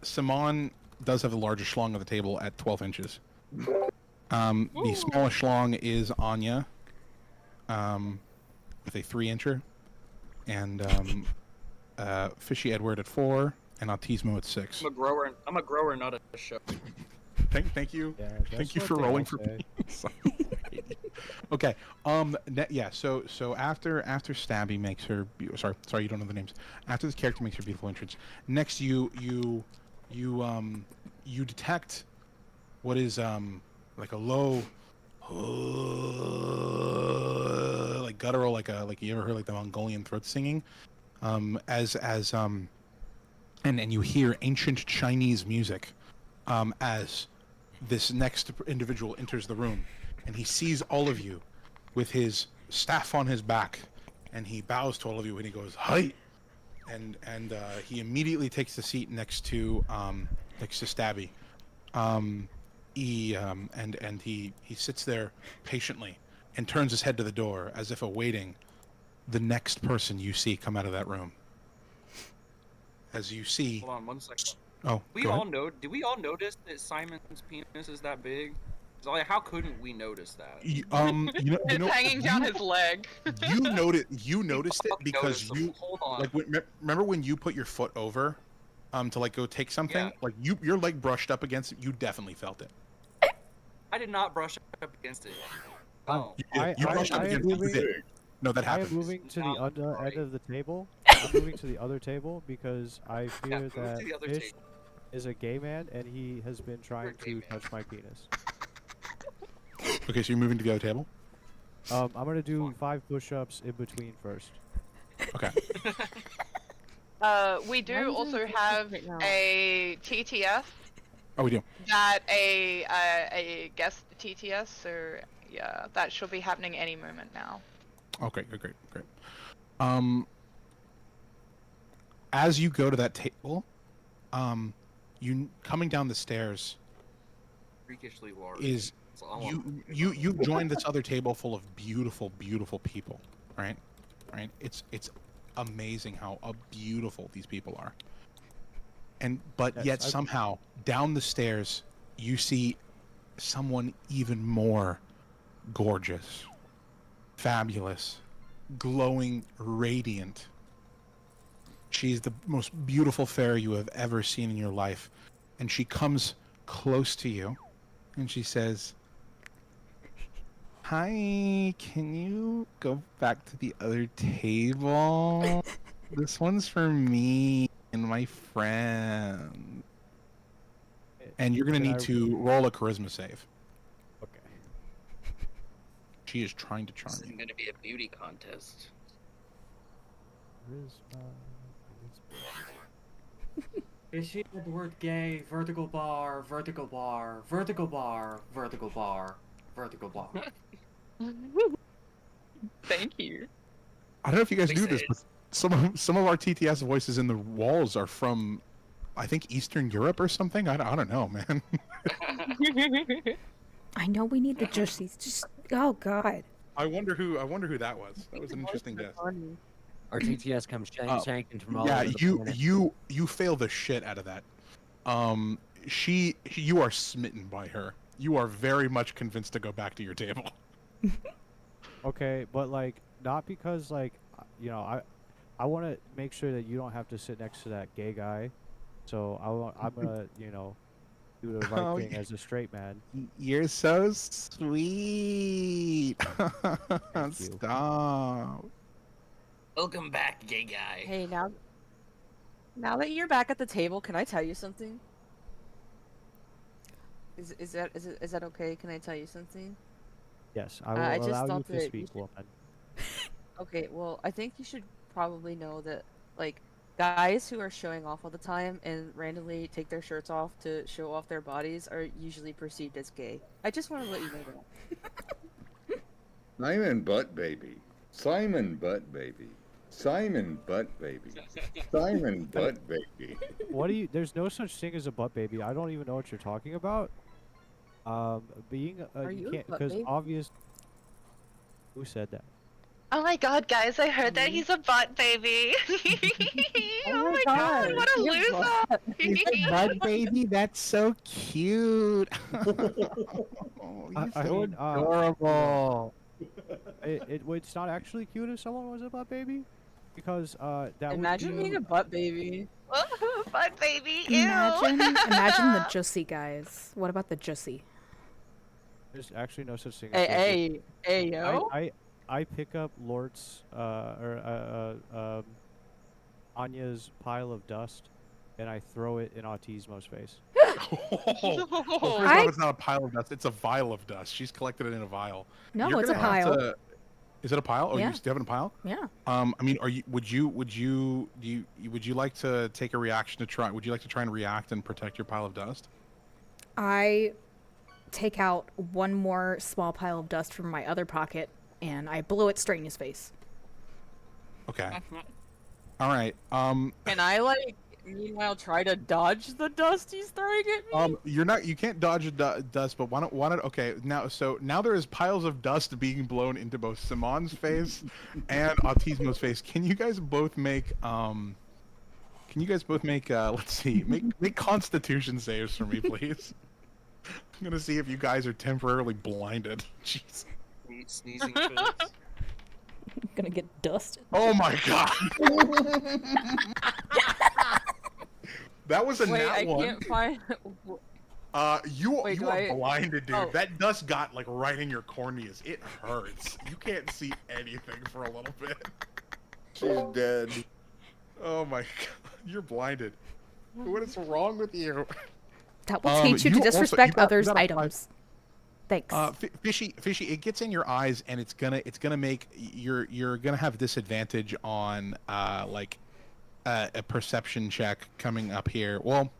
Simon does have the largest schlong of the table at 12 inches. The smallest schlong is Anya, with a 3-incher, and Fishy Edward at 4, and Autismo at 6. I'm a grower, not a show. Thank you. Yeah, Thank you that's for what they rolling all for say. me. Okay. Yeah. So after Stabby makes her sorry, you don't know the names. After this character makes her beautiful entrance, next you detect what is like a low, like guttural, like you ever heard like the Mongolian throat singing, and you hear ancient Chinese music, as this next individual enters the room, and he sees all of you with his staff on his back, and he bows to all of you and he goes, "Hi!" and he immediately takes the seat next to Stabby. He sits there patiently and turns his head to the door as if awaiting the next person you see come out of that room. As you see, Hold on 1 second. oh, Do we all notice that Simon's penis is that big? Like, how couldn't we notice that? It's hanging down his leg. You noticed it because Notice them. Hold on. like remember when you put your foot over to like go take something, Yeah. like your leg brushed up against it, you definitely felt it. I did not brush up against it. Oh. You brushed up I am against it, you moving- did. No, that I am happened. moving to the Not other right. end of the table. I'm moving to the other table because I fear move to that the other Fish table. is a gay man and he has been trying a gay to man. touch my penis. Okay, so you're moving to the other table. I'm gonna do 5 push-ups in between first. Okay. We Why are do you also doing have right now? a TTS Oh, we do. that a guest TTS, so yeah, that should be happening any moment now. Okay, great. As you go to that table, you coming down the stairs Freakishly large. is That's all I'm- you've joined this other table full of beautiful people, right? It's amazing how beautiful these people are. But Yes, yet I've- somehow down the stairs you see someone even more gorgeous, fabulous, glowing, radiant. She's the most beautiful fairy you have ever seen in your life, and she comes close to you and she says, "Hi, can you go back to the other table? This one's for me and my friend." And you're gonna Can need I- to roll a charisma save. Okay. She is trying to This charm isn't you. gonna be a beauty contest. Fishy Edward gay, vertical bar, vertical bar, vertical bar, vertical bar, vertical block. Thank you. I don't know if you guys Please do this, say but some of our TTS voices in the walls are from, I think, Eastern Europe or something. I don't know, man. I know we need the Jussies. Just oh god. I wonder who that was. That was an interesting guess. Our TTS comes shanking from all Yeah, over the planet. you fail the shit out of that. You are smitten by her. You are very much convinced to go back to your table. Okay, but like not because like you know I want to make sure that you don't have to sit next to that gay guy. So I'm gonna do the right Oh, thing as a straight man. You're so sweet. Thank you. Stop. Welcome back, gay guy. Hey, now that you're back at the table, can I tell you something? Is that okay? Can I tell you something? Yes, I will I just allow you thought to that speak, woman. Okay, well, I think you should probably know that, like, guys who are showing off all the time and randomly take their shirts off to show off their bodies are usually perceived as gay. I just want to let you know that. Simon Butt Baby. Simon Butt Baby. Simon Butt Baby. Simon Butt Baby. What do you? There's no such thing as a butt baby. I don't even know what you're talking about. Being Are you you a can't butt because baby? obvious. Who said that? Oh my god, guys, I heard that Me? he's a butt baby. Oh my god, what a you're loser. butt. Bud baby, that's so cute. I would. Adorable. It's not actually cute if someone was a butt baby, because that Imagine would be being a butt baby. Butt baby, ew. Imagine the Jussie guys. What about the Jussie? There's actually no such thing. As Hey, yo. I pick up Lort's Anya's pile of dust, and I throw it in Autismo's face. Well, first off, it's not a pile of dust; it's a vial of dust. She's collected it in a vial. No, You're it's a gonna have pile. to- Is it a pile? Oh, Yeah. you still have a pile? Yeah. I mean, would you like to take a reaction to try? Would you like to try and react and protect your pile of dust? I take out one more small pile of dust from my other pocket and I blow it straight in his face. Okay. All right. Can I, like, meanwhile try to dodge the dust he's throwing at me? You can't dodge dust, but why don't? Okay, now there is piles of dust being blown into both Simon's face and Autismo's face. Can you guys both make let's see, make Constitution saves for me, please? I'm gonna see if you guys are temporarily blinded. Jeez. Sneezing fits. I'm gonna get dusted. Oh my god. That was a Wait, nat I one. can't find... You Wait, are blinded, dude. Oh. That dust got like right in your corneas. It hurts. You can't see anything for a little bit. She's dead. Oh my god, you're blinded. What is wrong with you? That will teach you to you also- disrespect you got- you others' got a items. Thanks. Fishy, it gets in your eyes, and it's gonna make you're gonna have disadvantage on a perception check coming up here. Well,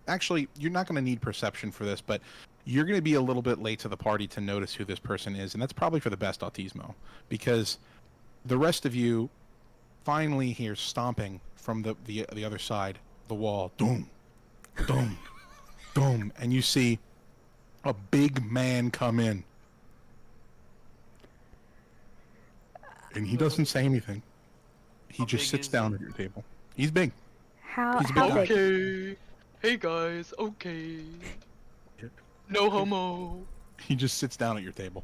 actually, you're not gonna need perception for this, but you're gonna be a little bit late to the party to notice who this person is, and that's probably for the best, Autismo, because the rest of you finally hear stomping from the other side of the wall. Doom, doom, doom, and you see a big man come in. And he doesn't say anything. He How just big sits is down he? at your table. He's big. how he's a big how guy. big? Okay. Hey guys, okay. No homo. He just sits down at your table.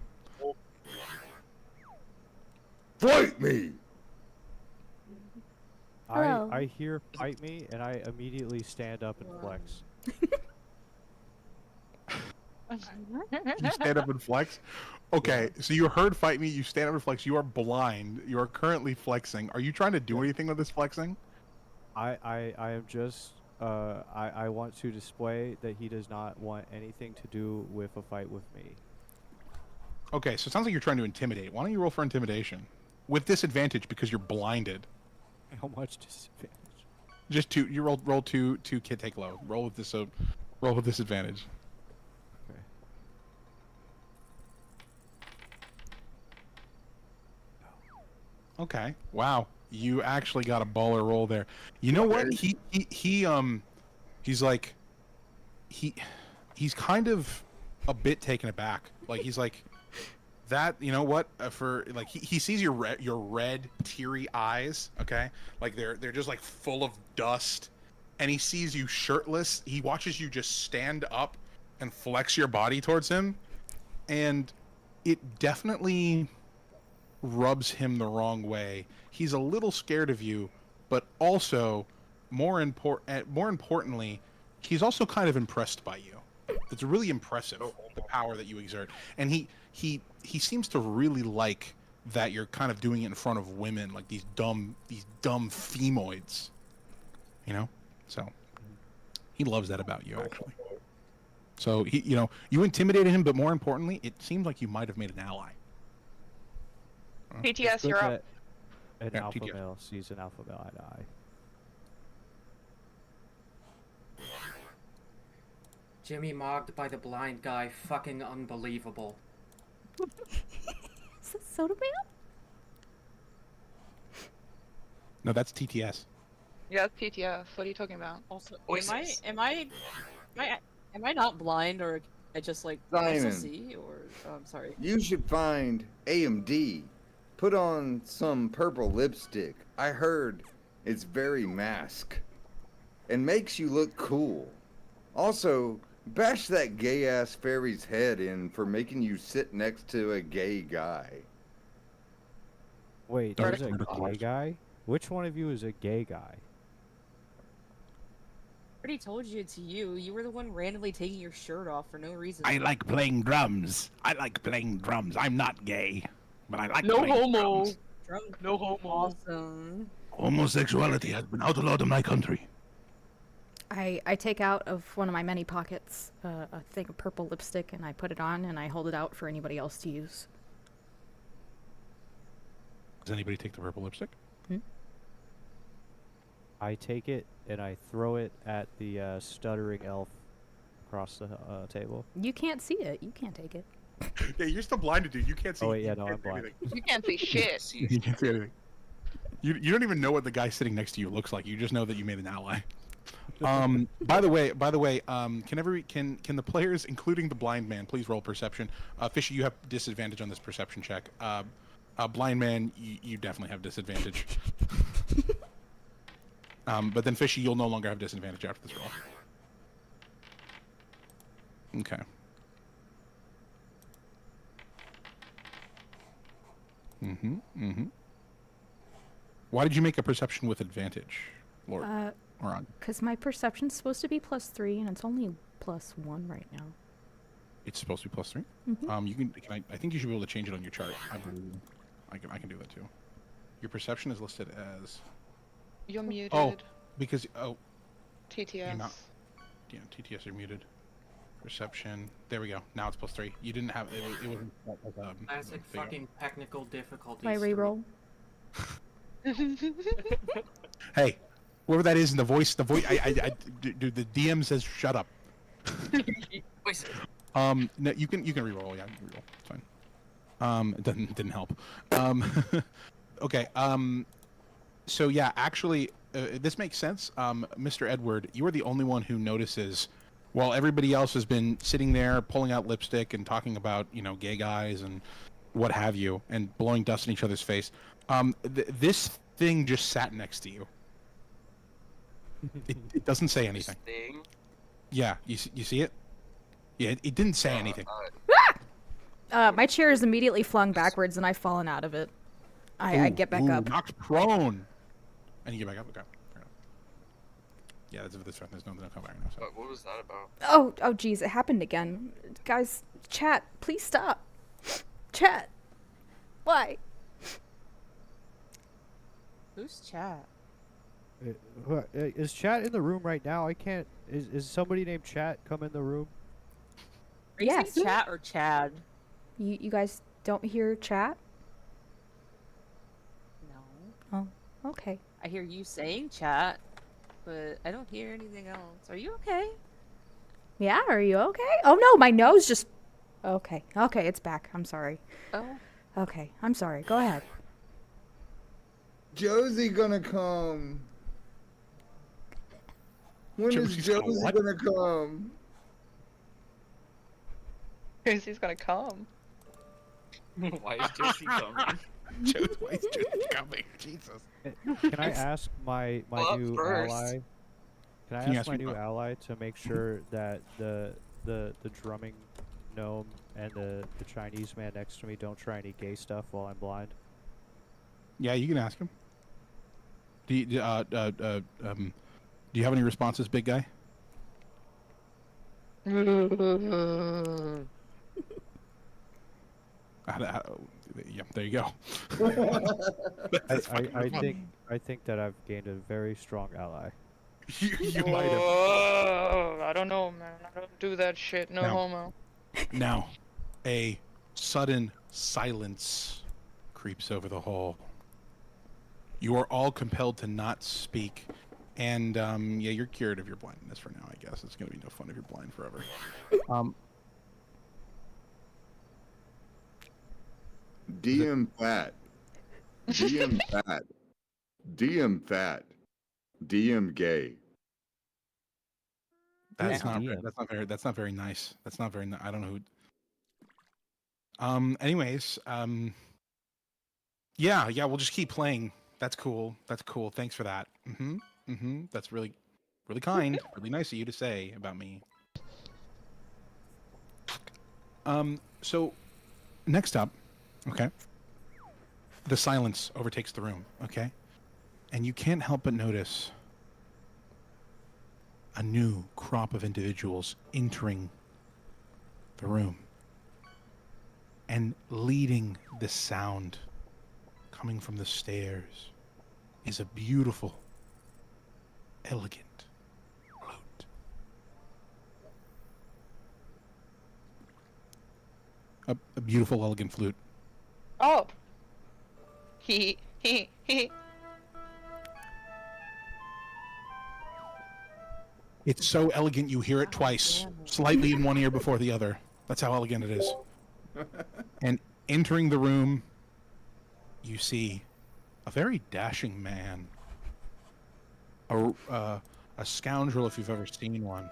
Fight me! Hello. I hear "fight me" and I immediately stand up and flex. You stand up and flex? Okay, so you heard "fight me," you stand up and flex, you are blind, you are currently flexing. Are you trying to do anything with this flexing? I am just I want to display that he does not want anything to do with a fight with me. Okay, so it sounds like you're trying to intimidate. Why don't you roll for intimidation? With disadvantage because you're blinded. How much disadvantage? Just two. You roll two kid take low. Roll with disadvantage. Okay. Okay. Wow. You actually got a baller roll there. You know what? He's like he's kind of a bit taken aback. Like he's like that. You know what? For like he sees your red teary eyes. Okay, like they're just like full of dust, and he sees you shirtless. He watches you just stand up and flex your body towards him, and it definitely rubs him the wrong way. He's a little scared of you, but also more importantly, he's also kind of impressed by you. It's really impressive, the power that you exert, and he seems to really like that you're kind of doing it in front of women, like these dumb femoids, you know. So he loves that about you, actually. So you intimidated him, but more importantly, it seemed like you might have made an ally. PTS, you're up. An Yeah, alpha TTS. male sees an alpha male eye to eye. Jimmy mogged by the blind guy. Fucking unbelievable. Is this Soda Man? No, that's TTS. Yeah, that's PTS. What are you talking about? Also, Voices. am I not blind, or I just like Simon. see, or I'm sorry. You should find AMD. Put on some purple lipstick. I heard it's very mask. And makes you look cool. Also, bash that gay-ass fairy's head in for making you sit next to a gay guy. Wait, there's a gay guy? Which one of you is a gay guy? I already told you it's you. You were the one randomly taking your shirt off for no reason. I like playing drums. I'm not gay, but I like No playing homo. drums. No homo. Awesome. Homosexuality has been outlawed in my country. I take out of one of my many pockets a thing of purple lipstick, and I put it on, and I hold it out for anybody else to use. Does anybody take the purple lipstick? I take it and I throw it at the stuttering elf across the table. You can't see it. You can't take it. Yeah, you're still blinded, dude. You can't see. Oh wait, yeah, you no, can't I'm see blind. anything. You can't see shit. You can't see anything. You don't even know what the guy sitting next to you looks like. You just know that you made an ally. By the way, can the players, including the blind man, please roll perception? Fishy, you have disadvantage on this perception check. Blind man, you definitely have disadvantage. But then Fishy, you'll no longer have disadvantage after this roll. Okay. Why did you make a perception with advantage, Lord? Or on? Because my perception's supposed to be +3, and it's only +1 right now. It's supposed to be +3. I think you should be able to change it on your chart. I believe. I can do that too. Your perception is listed as You're muted. Oh, because TTS. you're not. Yeah, TTS are muted. Perception. There we go. Now it's +3. You didn't have it. It wasn't Classic thing. fucking technical difficulties. My reroll. Hey, whoever that is in the voice. Dude, the DM says shut up. Voices. No, you can reroll. Yeah, you can reroll. It's fine. It didn't help. Okay. So yeah, actually, this makes sense. Mr. Edward, you are the only one who notices, while everybody else has been sitting there pulling out lipstick and talking about, gay guys and what have you, and blowing dust in each other's face. This thing just sat next to you. It doesn't say anything. Thing. Yeah, you see it? Yeah, it didn't say anything. My chair is immediately flung backwards, and I've fallen out of it. I get back up. Knocked prone. And you get back up. Okay. Fair enough. Yeah, that's this one. There's no come back now. So. What was that about? Oh, geez, it happened again. Guys, chat, please stop. Chat. Why? Who's chat? Is chat in the room right now? I can't. Is somebody named Chat come in the room? Are you Yes. saying chat or Chad? You guys don't hear chat? No. Oh, okay. I hear you saying chat, but I don't hear anything else. Are you okay? Yeah, are you okay? Oh no, my nose just... Okay, it's back. I'm sorry. Oh. Okay, I'm sorry. Go ahead. Josie gonna come? When is Josie's gonna Josie what? gonna come? Josie's gonna come. Why is Josie coming? Why is Josie coming? Jesus. Can I ask my Well, up new first. ally? Can I Can you ask ask my me new what? ally to make sure that the drumming gnome and the Chinese man next to me don't try any gay stuff while I'm blind? Yeah, you can ask him. Do you have any responses, big guy? Yeah, there you go. That's fucking fun. I think that I've gained a very strong ally. You might have. Whoa, I don't know, man. I don't do that shit. No No. homo. Now, a sudden silence creeps over the hall. You are all compelled to not speak. And, yeah, you're cured of your blindness for now, I guess. It's going to be no fun if you're blind forever. DM fat. DM fat. DM fat. DM gay. That's Yeah. not very nice. That's not very I don't know who. Anyways, yeah, we'll just keep playing. That's cool. Thanks for that. That's really kind. Really nice of you to say about me. So next up, okay. The silence overtakes the room, okay? And you can't help but notice a new crop of individuals entering the room and leading the sound coming from the stairs is a beautiful, elegant flute. A beautiful, elegant flute. Oh. He. It's so elegant you hear it twice, slightly in one ear before the other. That's how elegant it is. And entering the room, you see a very dashing man. A scoundrel if you've ever seen one.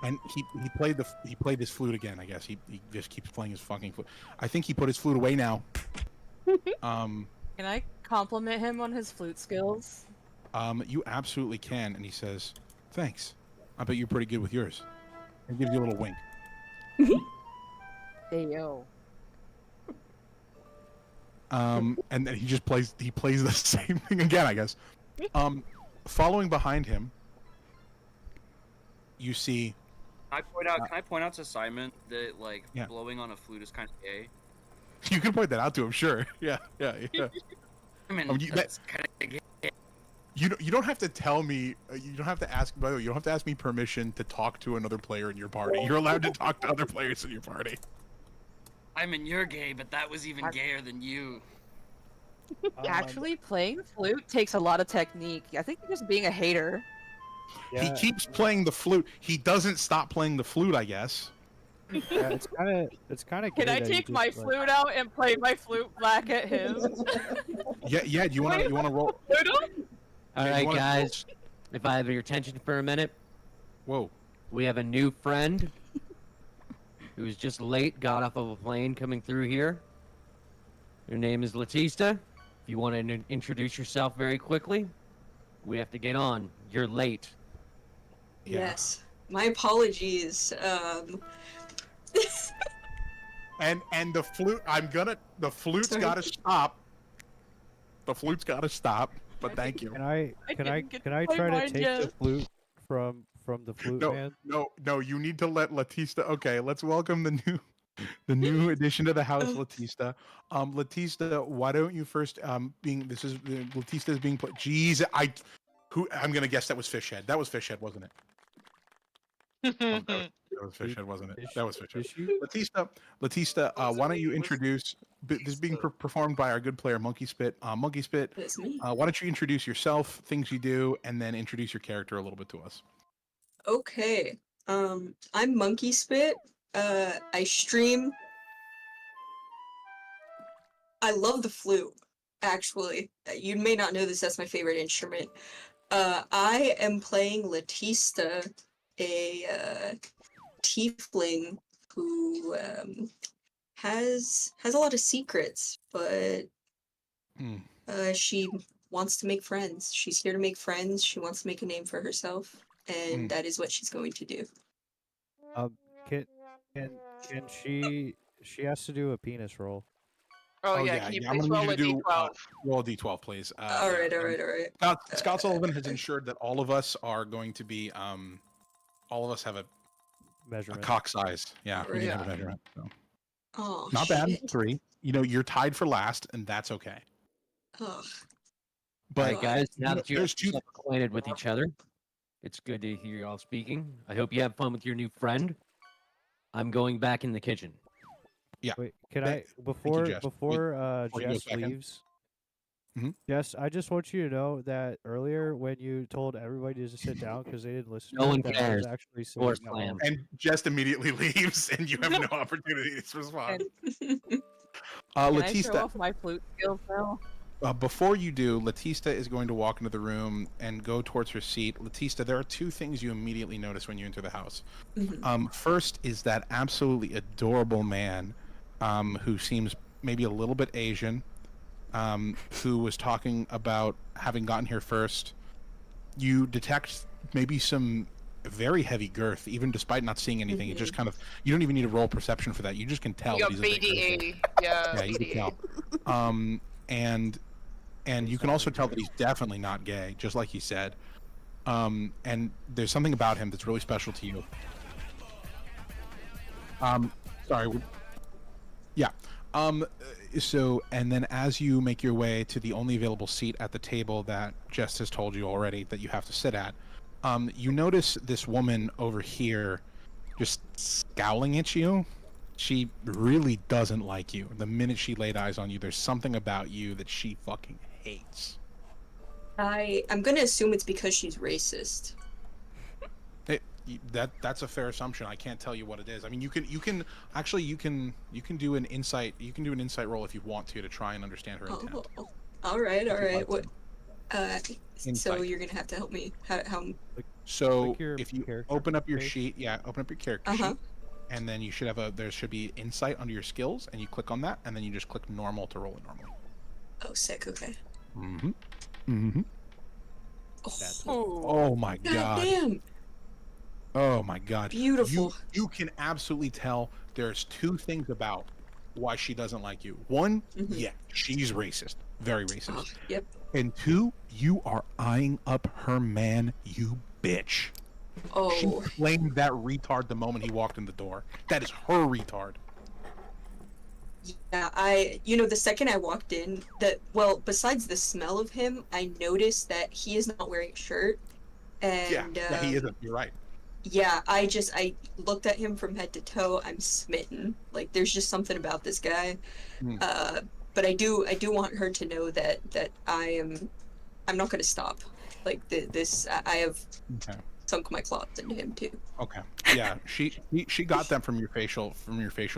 And he played his flute again, I guess. He just keeps playing his fucking flute. I think he put his flute away now. Can I compliment him on his flute skills? You absolutely can. And he says, "Thanks. I bet you're pretty good with yours." And gives you a little wink. Hey yo. And then he plays the same thing again, I guess. Following behind him, you see. Can I point out to Simon that Yeah. blowing on a flute is kind of gay? You can point that out to him, sure. Yeah. I mean, that's kind of gay. You don't have to tell me. You don't have to ask. By the way, you don't have to ask me permission to talk to another player in your party. You're allowed to talk to other players in your party. I mean, you're gay, but that was even gayer than you. Actually, playing the flute takes a lot of technique. I think you're just being a hater. Yeah, He keeps playing the flute. He doesn't stop playing the flute, I guess. yeah, it's kind of. Can I take my flute out and play my flute back at him? Yeah. Do you want to roll? All you right, wanna- guys. If I have your attention for a minute, Whoa. we have a new friend who was just late, got off of a plane coming through here. Her name is Latista. If you want to introduce yourself very quickly, we have to get on. You're late. Yeah. Yes. My apologies. And the flute. The flute's Sorry. got to stop. The flute's got to stop. But thank you. Can I didn't get try play to mine take yet. the flute from the flute man? No. You need to let Latista. Okay, let's welcome the new addition to the house, Latista. Latista, why don't you first Latista is being played. Jeez, I'm gonna guess that was Fishhead. That was Fishhead, wasn't it? That was Fishhead, wasn't it? That was Fishhead. Latista, why don't you introduce? This is being performed by our good player Monkey Spit. Monkey Spit, That's me. why don't you introduce yourself, things you do, and then introduce your character a little bit to us? Okay. I'm Monkey Spit. I stream. I love the flute. actually, you may not know this. That's my favorite instrument. I am playing Latista, a tiefling who has a lot of secrets, but she wants to make friends. She's here to make friends. She wants to make a name for herself, and that is what she's going to do. Can can she has to do a penis roll? Oh, yeah, can you I'm please gonna need roll you a to do d12? roll a d12, please. All right. Scott Sullivan has ensured that all of us are going to be all of us have a Measurement. cock size. Yeah, we need to have a Yeah. measurement. So. Oh, Not bad. shit. 3. You know, you're tied for last, and that's okay. Ugh. But Alright, guys, now that you're there's two. acquainted with each other, it's good to hear you all speaking. I hope you have fun with your new friend. I'm going back in the kitchen. Yeah. Wait, can Thank I before Jess. before Before you go Jess second. leaves? Mhm. Jess, I just want you to know that earlier when you told everybody to sit down because they didn't listen, No to one it, that I cares. was actually Force sitting plan. down. And just immediately leaves, and you have no opportunity to respond. Can I show Latista, off my flute skills now? before you do, Latista is going to walk into the room and go towards her seat. Latista, there are 2 things you immediately notice when you enter the house. First is that absolutely adorable man who seems maybe a little bit Asian, who was talking about having gotten here first. You detect maybe some very heavy girth, even despite not seeing anything. It just kind of, you don't even need to roll perception for that. You just can tell You that got he's a bit girthy. BDE. Yeah, You can BDE. tell. And you can also tell that he's definitely not gay, just like he said. And there's something about him that's really special to you. Sorry. Yeah. So, and then as you make your way to the only available seat at the table that Jess has told you already that you have to sit at, you notice this woman over here just scowling at you. She really doesn't like you. The minute she laid eyes on you, there's something about you that she fucking hates. I'm gonna assume it's because she's racist. That's a fair assumption. I can't tell you what it is. I mean, you can do an insight. You can do an insight roll if you want to try and understand her intent. Oh, all right. like What? So Insight. you're gonna have to help me. How? So Like your if you character open up your page? sheet, open up your character sheet, and then you should have there should be insight under your skills, and you click on that, and then you just click normal to roll it normally. Oh, sick. Okay. Oh my god. Damn. Oh my god. Beautiful. You can absolutely tell there's 2 things about why she doesn't like you. One, yeah, she's racist. Very racist. Oh, yep. And 2, you are eyeing up her man, you bitch. She Oh. flamed that retard the moment he walked in the door. That is her retard. Yeah, the second I walked in, besides the smell of him, I noticed that he is not wearing a shirt. And Yeah, he isn't. You're right. yeah, I looked at him from head to toe. I'm smitten. Like, there's just something about this guy. But I do want her to know that I'm not gonna stop. Like I have sunk my claws into him too. Okay. Yeah, she got that from your facial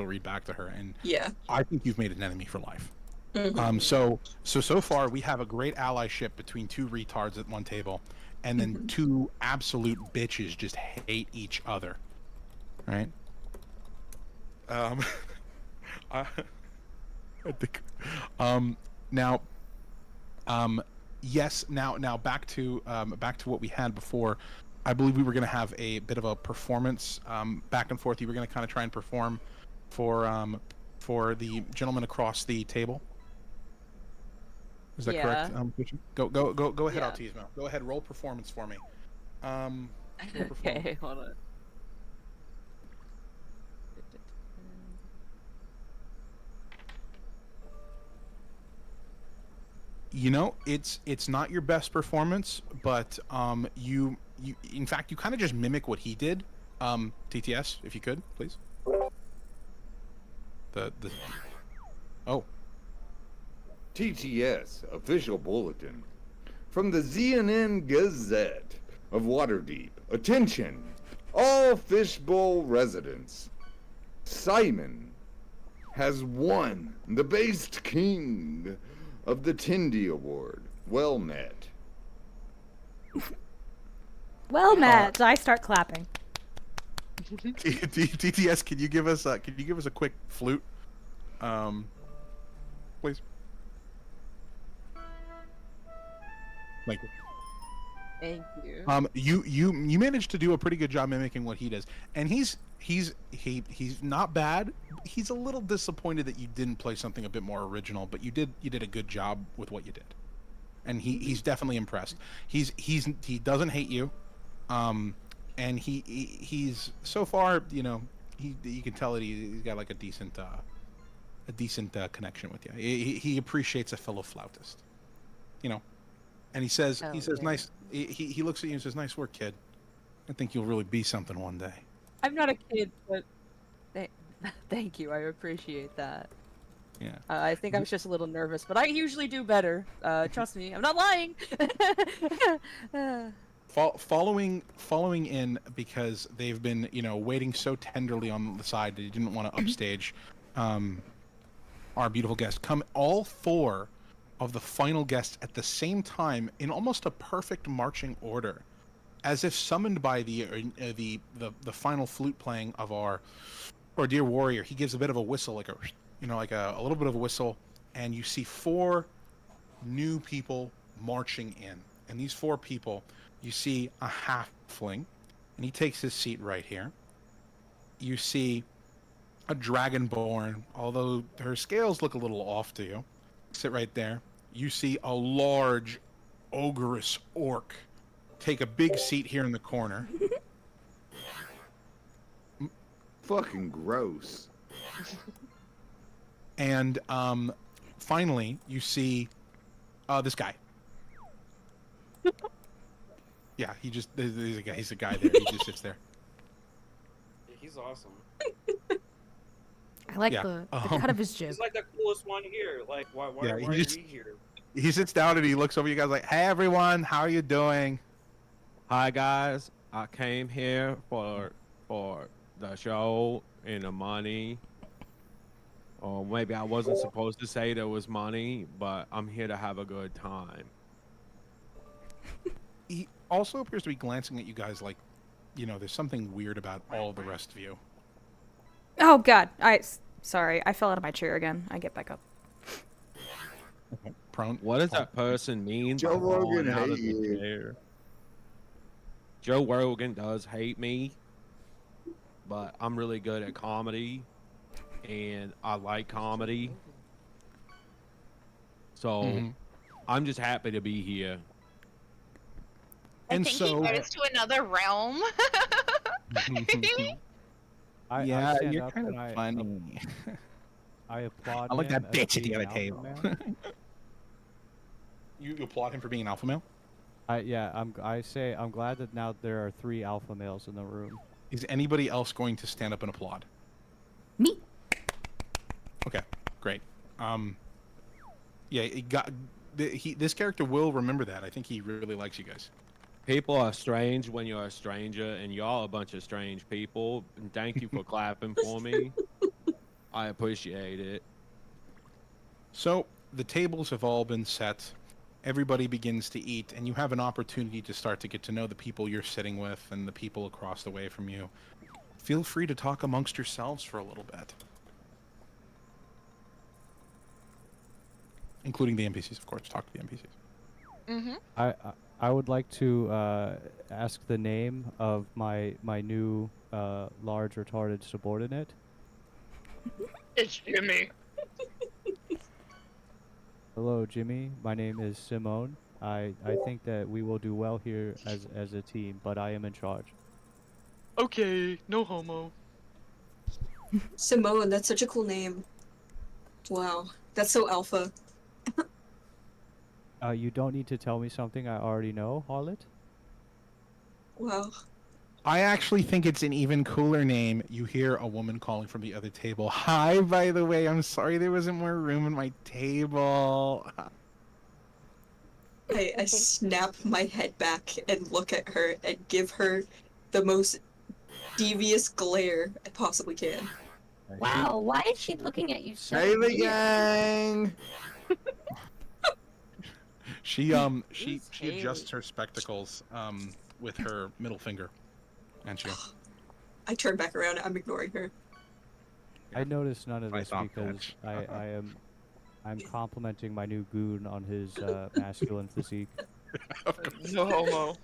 read back to her, and Yeah. I think you've made an enemy for life. Mhm. So far we have a great allyship between 2 retards at one table, and then 2 absolute bitches just hate each other. Right? I think. Yes. Now back to what we had before. I believe we were going to have a bit of a performance back and forth. You were going to kind of try and perform for the gentleman across the table. Is that correct? Christian? Go ahead, Yeah. Autismo. Go ahead, roll performance for me. Okay, hold on. You know, it's not your best performance, but you in fact you kind of just mimic what he did. TTS, if you could, please. Oh. TTS official bulletin from the ZNN Gazette of Waterdeep. Attention, all Fishbowl residents. Simon has won the Based King of the Tindy Award. Well met. Well, Matt, I start clapping. TTS, can you give us a quick flute, please? Thank you. Thank you. You managed to do a pretty good job mimicking what he does, and he's not bad. He's a little disappointed that you didn't play something a bit more original, but you did a good job with what you did, and he's definitely impressed. He doesn't hate you, and he's so far, you know, you can tell that he's got like a decent connection with you. He appreciates a fellow flautist, you know. And he says, Oh, yeah. nice. He looks at you and says, "Nice work, kid. I think you'll really be something one day." I'm not a kid, but thank you. I appreciate that. Yeah. I think I was just a little nervous, but I usually do better. Trust me, I'm not lying. Following in, because they've been, you know, waiting so tenderly on the side that he didn't want to upstage our beautiful guest. Come all four of the final guests at the same time in almost a perfect marching order, as if summoned by the final flute playing of our dear warrior. He gives a bit of a whistle, like a little bit of a whistle, and you see four new people marching in. And these four people, you see a halfling, and he takes his seat right here. You see a dragonborn, although her scales look a little off to you, sit right there. You see a large ogreous orc take a big seat here in the corner. Fucking gross. And finally, you see this guy. Yeah, he's a guy there. He just sits there. He's awesome. I like the cut of his jib. He's like the coolest one here. Like, why are we here? He sits down and he looks over you guys like, "Hey everyone, how are you doing?" Hi guys, I came here for the show and the money. Or maybe I wasn't supposed to say there was money, but I'm here to have a good time. He also appears to be glancing at you guys like, you know, there's something weird about all of the rest of you. Oh God, sorry, I fell out of my chair again. I get back up. Prone. What does that person mean? Joe by falling Rogan out of hate the you. chair? Joe Rogan does hate me, but I'm really good at comedy, and I like comedy. So I'm just happy to be here. I And think so, he goes to another realm. I yeah, stand you're up kind and of funny. I applaud I like him that as bitch at the being other alpha table. male. You applaud him for being an alpha male? I say I'm glad that now there are 3 alpha males in the room. Is anybody else going to stand up and applaud? Me. Okay, great. Yeah, this character will remember that. I think he really likes you guys. People are strange when you're a stranger, and y'all a bunch of strange people. And thank you for clapping for me. I appreciate it. So the tables have all been set. Everybody begins to eat, and you have an opportunity to start to get to know the people you're sitting with and the people across the way from you. Feel free to talk amongst yourselves for a little bit. Including the NPCs, of course. Talk to the NPCs. I would like to ask the name of my new large retarded subordinate. It's Jimmy. Hello, Jimmy. My name is Simone. I think that we will do well here as a team, but I am in charge. Okay, no homo. Simone, that's such a cool name. Wow, that's so alpha. You don't need to tell me something I already know, Harlot. Wow. I actually think it's an even cooler name. You hear a woman calling from the other table. Hi, by the way, I'm sorry there wasn't more room in my table. I snap my head back and look at her and give her the most devious glare I possibly can. Wow, why is she looking at you so Hey, the weird? gang! She Who's adjusts Haley? her spectacles with her middle finger, and she. I turn back around. I'm ignoring her. I noticed none of I this thought because that. I'm complimenting my new goon on his masculine physique. No homo.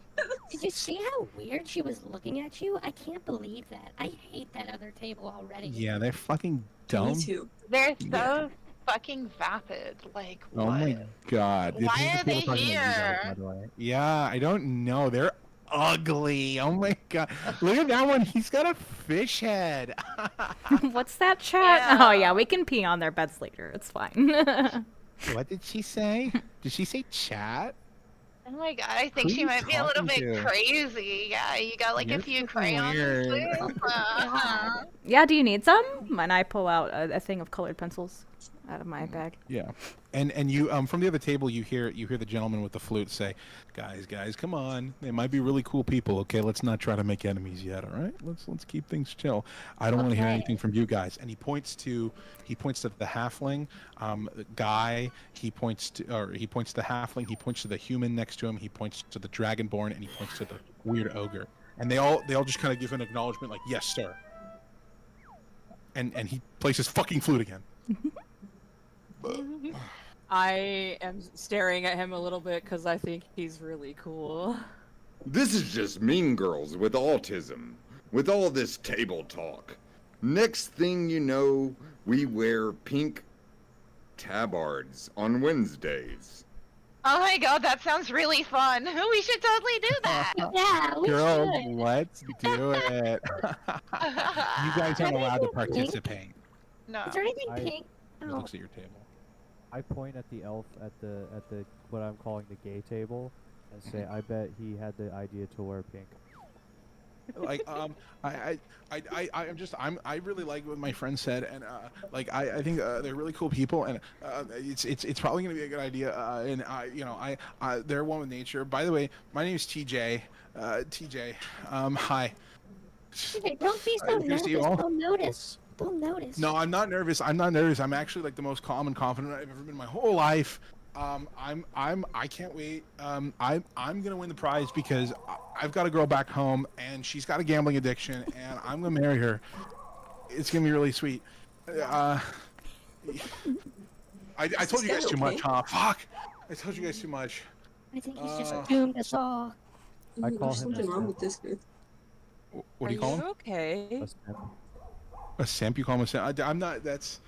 Did you see how weird she was looking at you? I can't believe that. I hate that other table already. Yeah, they're fucking dumb. Me too. They're so Yeah. fucking vapid. Like, Oh what? my god. This Why is the are they people talking about you guys, here? by the way. Yeah, I don't know. They're ugly. Oh my god. Look at that one. He's got a fish head. What's that chat? Oh yeah, we can pee on their beds later. It's fine. What did she say? Did she say chat? Oh my god, I think Who she you might be a little bit talking to? crazy. Yeah, you got like You're a few fucking crayons. weird. Too? Uh-huh. Yeah, do you need some? And I pull out a thing of colored pencils out of my bag. Yeah. And you from the other table you hear the gentleman with the flute say, guys, come on. They might be really cool people, okay? Let's not try to make enemies yet, all right? Let's keep things chill. I don't want to hear Okay. anything from you guys. And he points to the halfling guy, he points to the halfling, he points to the human next to him, he points to the dragonborn, and he points to the weird ogre. And they all just kind of give an acknowledgement like, "Yes, sir." And he plays his fucking flute again. I am staring at him a little bit because I think he's really cool. This is just mean girls with autism, with all this table talk. Next thing you know, we wear pink tabards on Wednesdays. Oh my god, that sounds really fun. We should totally do that. Yeah, we Girls, should. let's do it. You guys aren't allowed to participate. No. Is there anything I- pink? He Oh, looks at your table. I point at the elf at the what I'm calling the gay table and say, I bet he had the idea to wear pink. Like I really like what my friend said, and I think they're really cool people, and it's probably gonna be a good idea, and they're one with nature. By the way, my name is TJ. TJ. Hi. okay, don't be so Good to see you nervous. all. Don't notice. Don't notice. No, I'm not nervous. I'm actually like the most calm and confident I've ever been in my whole life. I can't wait. I'm gonna win the prize because I've got a girl back home and she's got a gambling addiction, and I'm gonna marry her. It's gonna be really sweet. I told you guys too much, huh? Fuck! I told you guys too much. I think he's just doomed us all. I call There's him something a wrong simp. with this guy. What do you call him? Okay? A simp. A simp? You call him a simp? I'm not. That's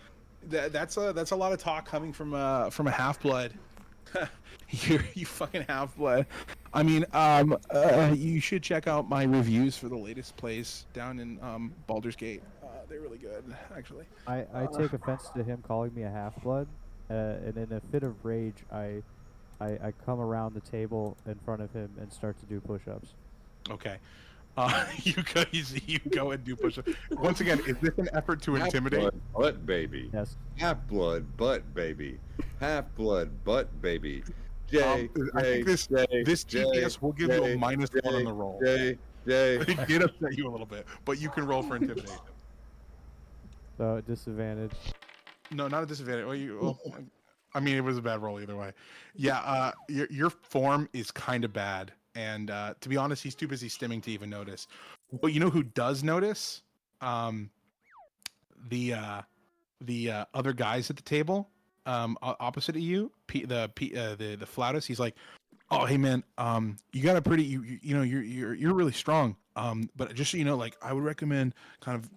a lot of talk coming from a half blood. you fucking half blood. I mean, you should check out my reviews for the latest place down in Baldur's Gate. They're really good, actually. I take offense to him calling me a half-blood, and in a fit of rage, I come around the table in front of him and start to do push-ups. Okay. You go and do push-ups. Once again, is this an effort to intimidate? Half-blood butt baby. Yes. Half-blood butt baby. Half-blood butt baby. J, I think this DPS will give you a -1 on the roll. J. It did upset you a little bit, but you can roll for intimidation. So disadvantage. No, not a disadvantage. I mean, it was a bad roll either way. Yeah, your form is kind of bad, and to be honest, he's too busy stimming to even notice. But you know who does notice? The other guys at the table, opposite of you, the flautist. He's like, "Oh, hey man, you got a pretty, you're really strong. But just so you know, like I would recommend kind of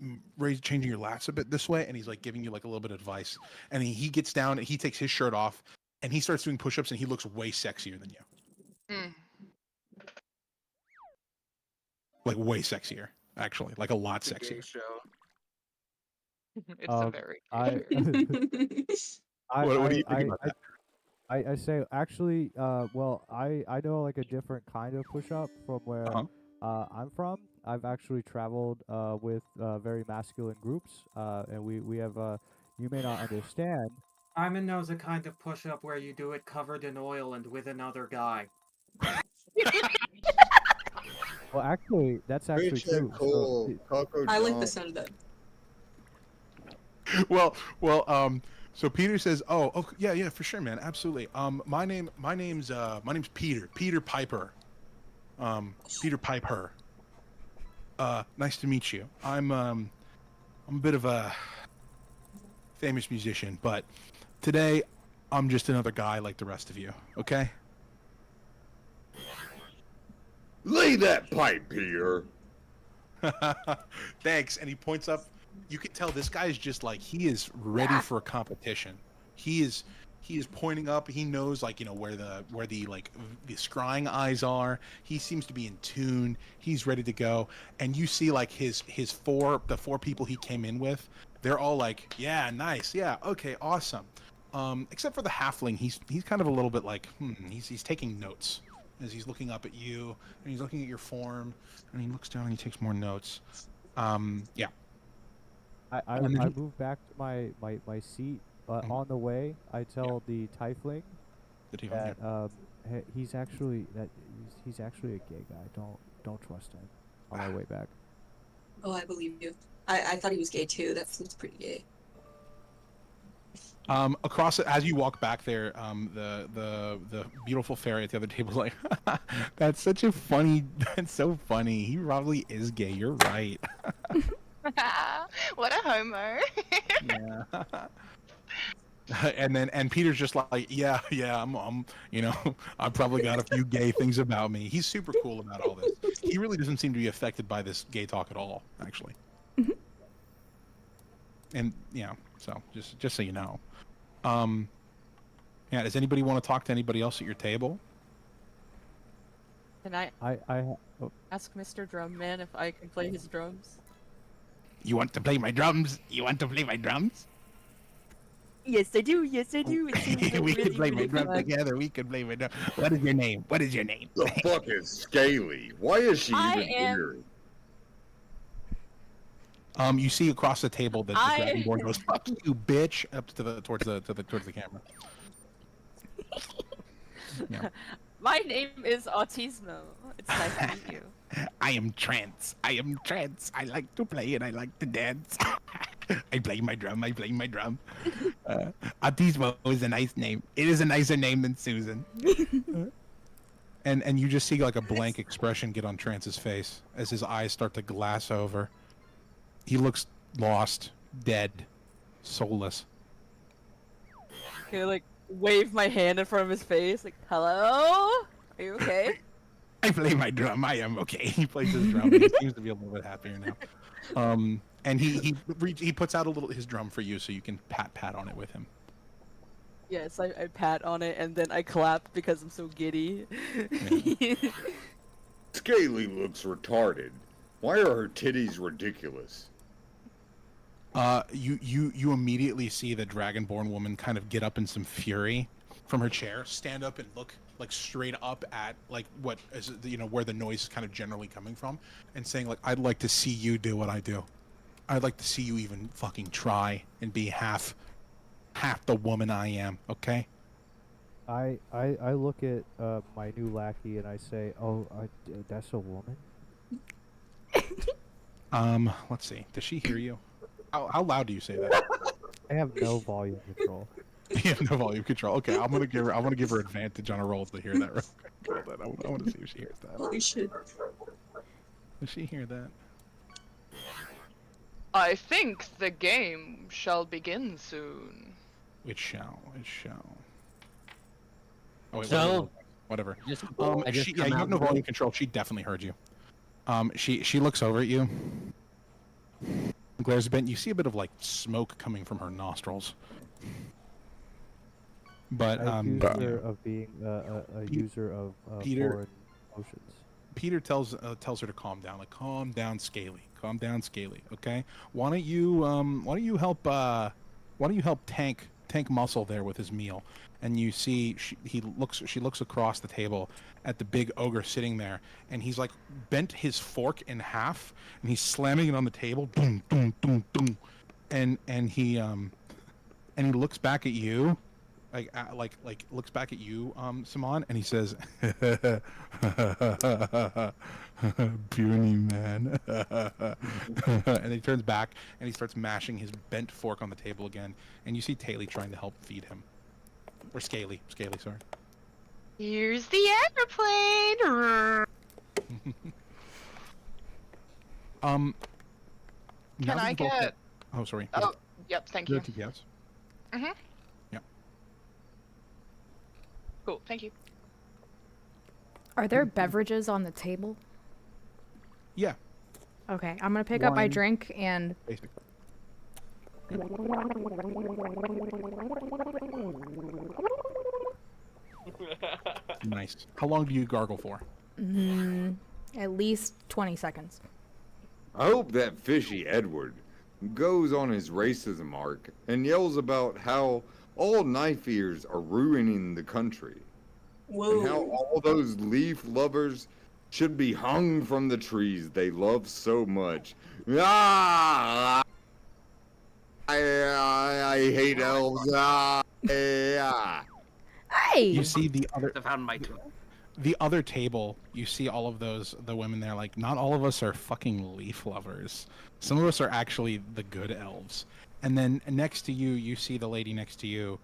changing your lats a bit this way." And he's like giving you like a little bit of advice. And he gets down and he takes his shirt off and he starts doing push-ups and he looks way sexier than you. Mm. Like way sexier, actually, like a lot sexier. It's a very I What do you think about that? I say actually, well, I know like a different kind of push-up from where I'm from. I've actually traveled with very masculine groups, and we have you may not understand. Simon knows a kind of push-up where you do it covered in oil and with another guy. Well, actually, that's actually true. So, Taco I like John. the sound of that. Well, So Peter says, "Oh, yeah, for sure, man, absolutely. My name's Peter. Peter Piper. Peter Piper. Nice to meet you. I'm a bit of a famous musician, but today I'm just another guy like the rest of you. Okay." Lay that pipe, Peter. Thanks. And he points up. You can tell this guy is just like he is ready for a competition. He is pointing up. He knows like where the like the scrying eyes are. He seems to be in tune. He's ready to go. And you see like the four people he came in with. They're all like, yeah, nice, yeah, okay, awesome. Except for the halfling, he's kind of a little bit like he's taking notes as he's looking up at you and he's looking at your form and he looks down and he takes more notes. Yeah. I move back to my seat. On the way, I tell the tiefling that he's actually a gay guy. Don't trust him. On my way back. Oh, I believe you. I thought he was gay too. That seems pretty gay. Across it, as you walk back there, the beautiful fairy at the other table is like, that's so funny. He probably is gay. You're right. What a homo. Yeah. And Peter's just like, yeah, I'm I've probably got a few gay things about me. He's super cool about all this. He really doesn't seem to be affected by this gay talk at all, actually. And so just so you know. Yeah, does anybody want to talk to anybody else at your table? Can I ask Mr. Drumman if I can play his drums? You want to play my drums? You want to play my drums? Yes, I do. Yes, I do. It seems like We really, could play my really drums fun. together. We could play my drums. What is your name? What is your name? The fuck is Scaly? Why is she I even am- here? You see across the table that the dragonborn goes, "Fuck you, bitch!" up towards the camera. Yeah. My name is Autismo. It's nice to meet you. I am trance. I like to play and I like to dance. I play my drum. Autismo is a nice name. It is a nicer name than Susan. And you just see like a blank expression get on Trance's face as his eyes start to glass over. He looks lost, dead, soulless. Can I wave my hand in front of his face? Like, hello? Are you okay? I play my drum. I am okay. He plays his drum. And he seems to be a little bit happier now. And he puts out his drum for you, so you can pat on it with him. Yes, I pat on it and then I clap because I'm so giddy. Yeah. Scaly looks retarded. Why are her titties ridiculous? You immediately see the dragonborn woman kind of get up in some fury from her chair, stand up and look like straight up at like what is where the noise is kind of generally coming from, and saying like, "I'd like to see you do what I do. I'd like to see you even fucking try and be half the woman I am." Okay. I look at my new lackey and I say, "Oh, that's a woman." Let's see. Does she hear you? How loud do you say that? I have no volume control. You have no volume control. Okay, I want to give her advantage on a roll to hear that real quick. Hold on, I want to see if she hears that. Holy shit. Does she hear that? I think the game shall begin soon. It shall. Oh wait, So- whatever. I just You come have out no with- volume control. She definitely heard you. She looks over at you, glares a bit, and you see a bit of like smoke coming from her nostrils. But I accuse her of being a user of Peter- foreign potions. Peter tells her to calm down. Like, calm down, Scaly. Calm down, Scaly. Okay. Why don't you help Tank Muscle there with his meal? And you see she looks across the table at the big ogre sitting there, and he's like bent his fork in half, and he's slamming it on the table. Boom, boom, boom, boom. And he looks back at you, like looks back at you, Simon, and he says, "Puny man," and he turns back and he starts mashing his bent fork on the table again, and you see Taylor trying to help feed him, or Scaly, sorry. Here's the airplane. Now Can that I you've all get? set- Oh, sorry. Oh, yep. Thank you. TPS. Mhm. Yeah. Cool. Thank you. Are there beverages on the table? Yeah. Okay, I'm gonna pick up my Wine. drink and Basic. Nice. How long do you gargle for? at least 20 seconds. I hope that fishy Edward goes on his racism arc and yells about how all knife ears are ruining the country. And how Whoa. all those leaf lovers should be hung from the trees they love so much. Ah! I hate elves. Ah! Hey! You see the other I found my tool. the other table, you see all of the women there, like, not all of us are fucking leaf lovers. Some of us are actually the good elves. And then next to you, you see the lady next to you,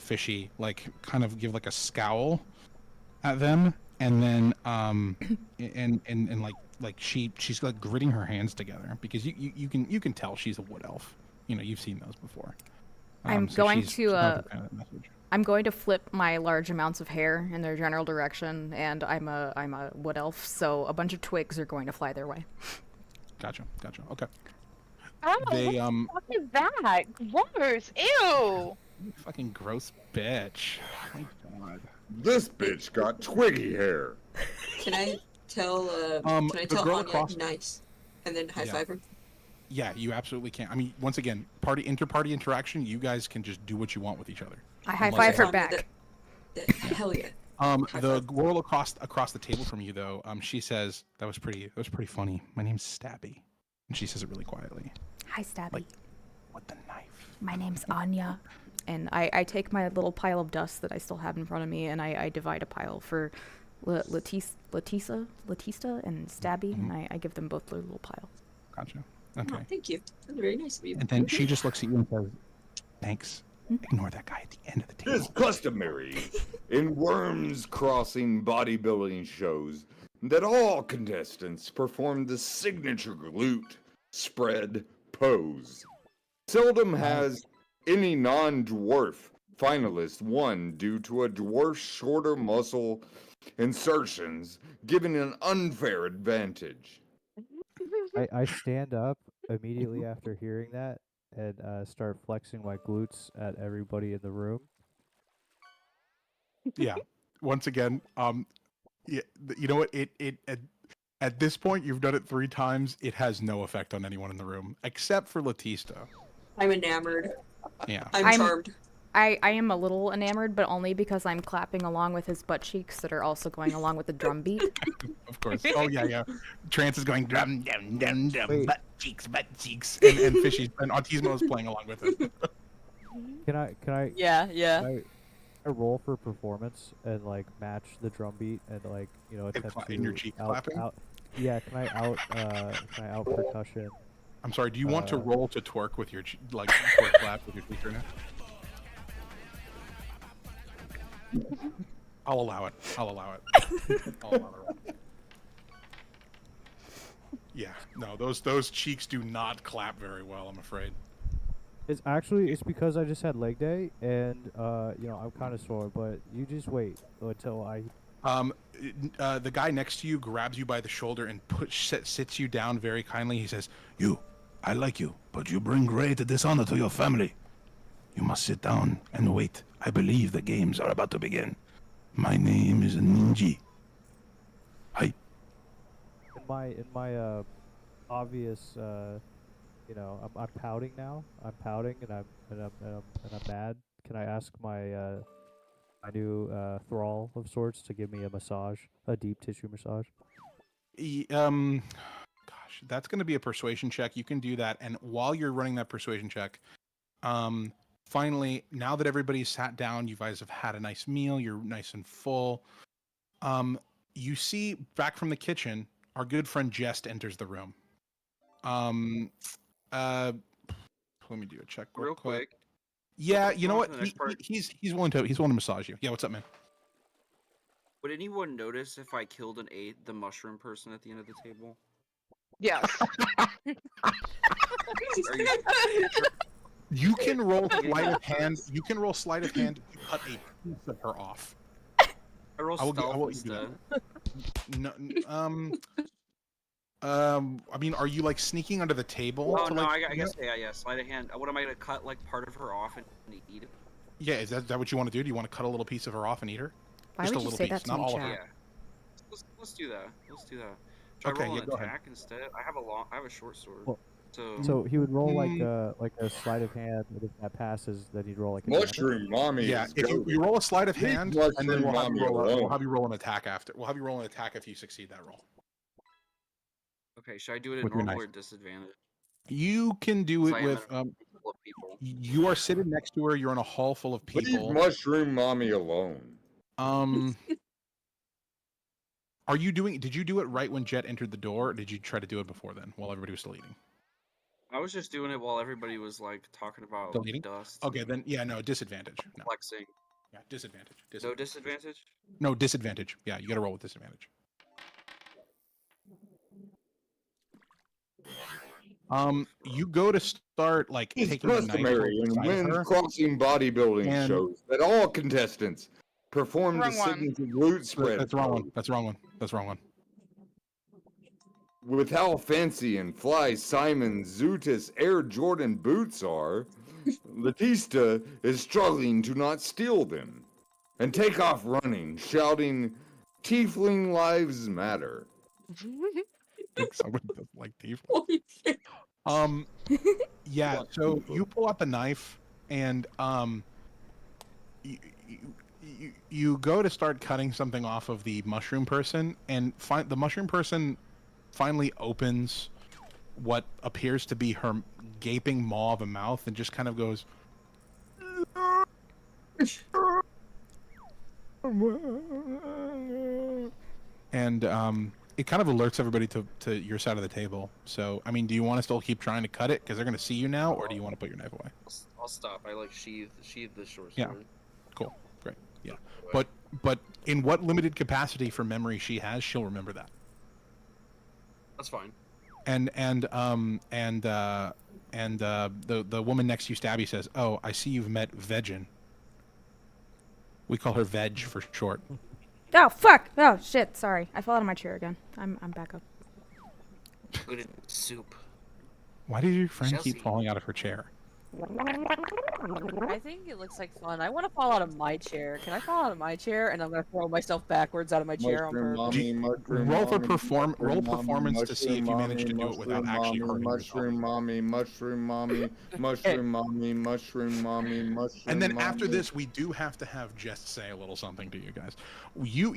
Fishy, like, kind of give like a scowl at them, and then and like she's like gritting her hands together because you can tell she's a wood elf. You know, you've seen those before. I'm So going she's to not the kind of message. I'm going to flip my large amounts of hair in their general direction, and I'm a wood elf, so a bunch of twigs are going to fly their way. Gotcha. Okay. Oh, They what the fuck is that? Gross. Ew. fucking gross bitch. My God. This bitch got twiggy hair. Can I tell? The Can I tell girl Anya across- nice, and then high Yeah. five her? Yeah, you absolutely can. I mean, once again, inter-party interaction. You guys can just do what you want with each other. I high Unless- five her Anya, back. Hell yeah. High The five. girl across the table from you, though, she says that was pretty funny. My name's Stabby, and she says it really quietly. Hi, Stabby. Like, with the knife. My name's Anya. And I take my little pile of dust that I still have in front of me, and I divide a pile for Latista and Stabby, and I give them both their little pile. Gotcha. Okay. Oh, thank you. That's very nice of you. And then she just looks at you and says, "Thanks. Ignore that guy at the end of the It is table." customary in Worms Crossing bodybuilding shows that all contestants perform the signature glute spread pose. Seldom has any non-dwarf finalist won due to a dwarf's shorter muscle insertions giving an unfair advantage. I stand up immediately after hearing that and start flexing my glutes at everybody in the room. Yeah. Once again, yeah, you know what? It at this point you've done it 3 times. It has no effect on anyone in the room except for Latista. I'm enamored. Yeah. I'm charmed. I am a little enamored, but only because I'm clapping along with his butt cheeks that are also going along with the drum beat. Of course. Oh yeah. Trance is going dum dum dum dum Wait. butt cheeks, and Fishy and Autismo is playing along with it. Can I Yeah. Can I roll for performance and like match the drum beat and like attempt to in your cheek clapping? Yeah, can I out percussion? I'm sorry. Do you want to roll to twerk with your twerk clap with your cheek right now? I'll allow it. I'll allow the roll. Yeah. No, those cheeks do not clap very well, I'm afraid. It's because I just had leg day and I'm kind of sore, but you just wait until I. The guy next to you grabs you by the shoulder and sits you down very kindly. He says, "You, I like you, but you bring great dishonor to your family. You must sit down and wait. I believe the games are about to begin. My name is Ninji." Hi. In my obvious I'm pouting now. I'm pouting and I'm mad. Can I ask my my new thrall of sorts to give me a massage, a deep tissue massage? Gosh, that's going to be a persuasion check. You can do that, and while you're running that persuasion check, finally, now that everybody's sat down, you guys have had a nice meal. You're nice and full. You see back from the kitchen, our good friend Jest enters the room. Let me do a check Real quick. Yeah, Let's you go know on to what? the next part. He's willing to massage you. Yeah, what's up, man? Would anyone notice if I killed and ate the mushroom person at the end of the table? Yes. Are you You can roll sleight of hand. You can roll sleight of hand to cut a piece of her off. I roll I will stealth let you do instead. No, I mean, are you like sneaking under the table? Oh to, no, like, I guess yeah. Sleight of hand. What am I gonna cut like part of her off and eat it? Yeah, is that what you want to do? Do you want to cut a little piece of her off and eat her? Why Just would a you little say piece, that to not me, all of chat? her. Yeah. Let's do that. Let's do that. Should Okay, I roll yeah, an go ahead. attack instead? I have a short sword. Well, So So he would roll like a sleight of hand, and if that passes, then he'd roll like advantage. Mushroom mommy Yeah, is if you goated. roll a sleight of Leave hand, mushroom and then we'll have mommy you alone. roll an attack after. We'll have you roll an attack if you succeed that roll. okay, should I do it at With your normal knife. or disadvantage? You can do 'Cause it I am with in a room full of people. you are sitting next to her. You're in a hall full of Leave people. mushroom mommy alone. Are you doing? Did you do it right when Jet entered the door, or did you try to do it before then, while everybody was still eating? I was just doing it while everybody was like talking about Still eating? dust. Okay, then yeah, no disadvantage. No, Flexing. yeah, disadvantage. No disadvantage? No disadvantage. Yeah, you got to roll with disadvantage. You go to start like It's taking the knife customary towards the in side of Wind her. Crossing bodybuilding and- shows that all contestants perform the Wrong one. signature glute spread That's the wrong one. pose. That's the wrong one. That's the wrong one. With how fancy and fly Simon Zutis Air Jordan boots are, Latista is struggling to not steal them and take off running, shouting, "Tiefling lives matter." Somebody does like tiefling. Yeah. So you pull out the knife and you go to start cutting something off of the mushroom person, and the mushroom person finally opens what appears to be her gaping maw of a mouth and just kind of goes. And it kind of alerts everybody to your side of the table. So, I mean, do you want to still keep trying to cut it because they're going to see you now, or do you want to put your knife away? I'll stop. I like sheathe the short sword. Yeah. Cool. Great. Yeah. But in what limited capacity for memory she has, she'll remember that. That's fine. And the woman next to you, Stabby, says, "Oh, I see you've met Vegin. We call her Veg for short." Oh fuck! Oh shit! Sorry, I fell out of my chair again. I'm back up. Good at soup. Why did your friend Chelsea. keep falling out of her chair? I think it looks like fun. I want to fall out of my chair. Can I fall out of my chair? And I'm gonna throw myself backwards out of my chair on Mushroom purpose. mommy, mushroom Roll for mommy, roll mushroom performance mommy, to see if you manage to do it without actually hurting mushroom yourself. mommy, mushroom mommy, mushroom mommy, mushroom mommy, mushroom. And then after mommy. this, we do have to have Jess say a little something to you guys. You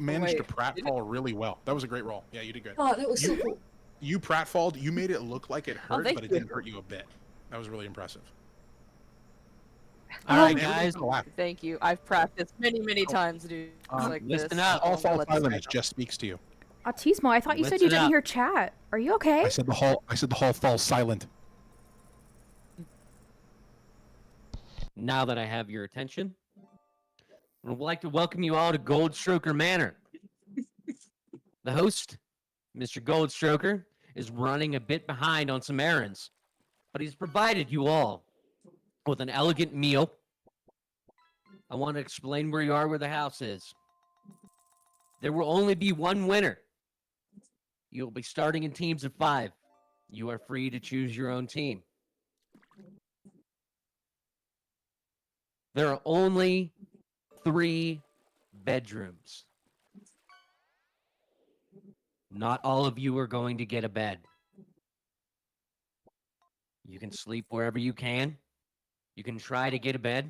managed to Wait, pratfall really well. That was a great roll. Yeah, you did good. Oh, that was so cool. You pratfalled. You made it look like it hurt, thank but it you. didn't hurt you a bit. That was really impressive. All right, And guys. everybody's gonna laugh. Thank you. I've practiced many times, dude. Like listen this. up. All Don't fall let this silent guy as know. Jess speaks to you. Autismo, I thought you said you Listen didn't up. hear chat. Are you okay? I said the hall falls silent. Now that I have your attention, I would like to welcome you all to Goldstroker Manor. The host, Mr. Goldstroker, is running a bit behind on some errands, but he's provided you all with an elegant meal. I want to explain where you are, where the house is. There will only be one winner. You'll be starting in teams of 5. You are free to choose your own team. There are only 3 bedrooms. Not all of you are going to get a bed. You can sleep wherever you can. You can try to get a bed.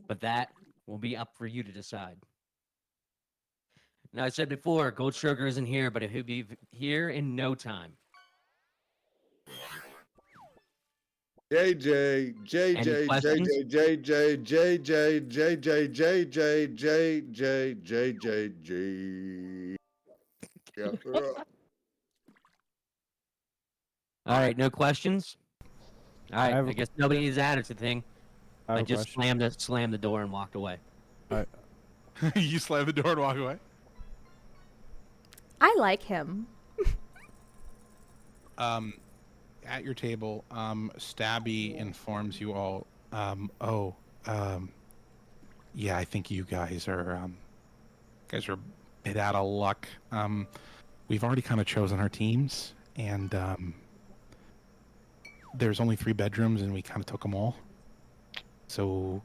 But that will be up for you to decide. Now, I said before, Goldstroker isn't here, but he'll be here in no time. JJ, JJ, questions? JJ, JJ, JJ, JJ, JJ, JJ. Yeah. All right, no questions. All right, have I a- guess nobody needs to add anything. I have I a just question. slammed the door and walked away. You slam the door and walk away. I like him. At your table, Stabby informs you all. Yeah, I think you guys are a bit out of luck. We've already kind of chosen our teams, and there's only 3 bedrooms, and we kind of took them all. So,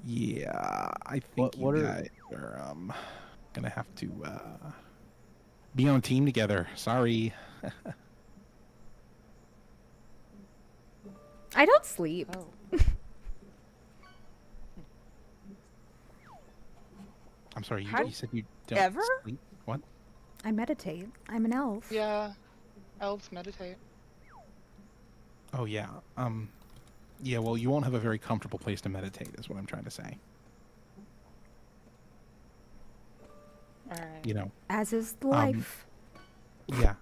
yeah, I think What you are- guys are gonna have to be on a team together. Sorry. I don't sleep. Oh. I'm sorry. How- You said you don't Ever? sleep. What? I meditate. I'm an elf. Yeah, elves meditate. Oh yeah. Yeah. Well, you won't have a very comfortable place to meditate, is what I'm trying to say. All right. You know. As is the life. Yeah.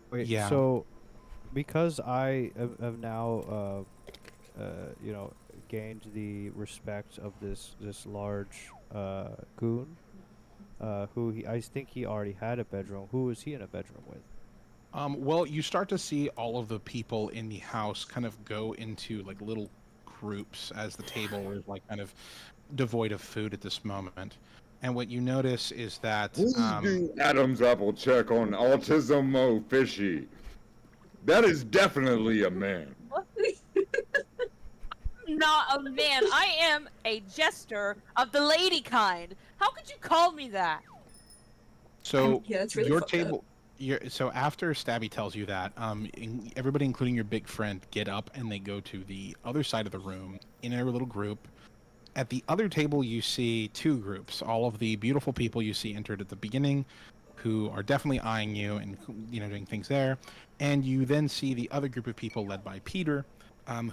Wait, yeah. so because I have now, gained the respect of this large goon, I think he already had a bedroom. Who was he in a bedroom with? Well, you start to see all of the people in the house kind of go into like little groups as the table is like kind of devoid of food at this moment. And what you notice is that Please do Adam's apple check on autism fishy. That is definitely a man. Not a man. I am a jester of the lady kind. How could you call me that? so Yeah, it's really your fucked up. table. So after Stabby tells you that, everybody, including your big friend, get up and they go to the other side of the room in a little group. At the other table, you see 2 groups. All of the beautiful people you see entered at the beginning, who are definitely eyeing you and doing things there. And you then see the other group of people led by Peter,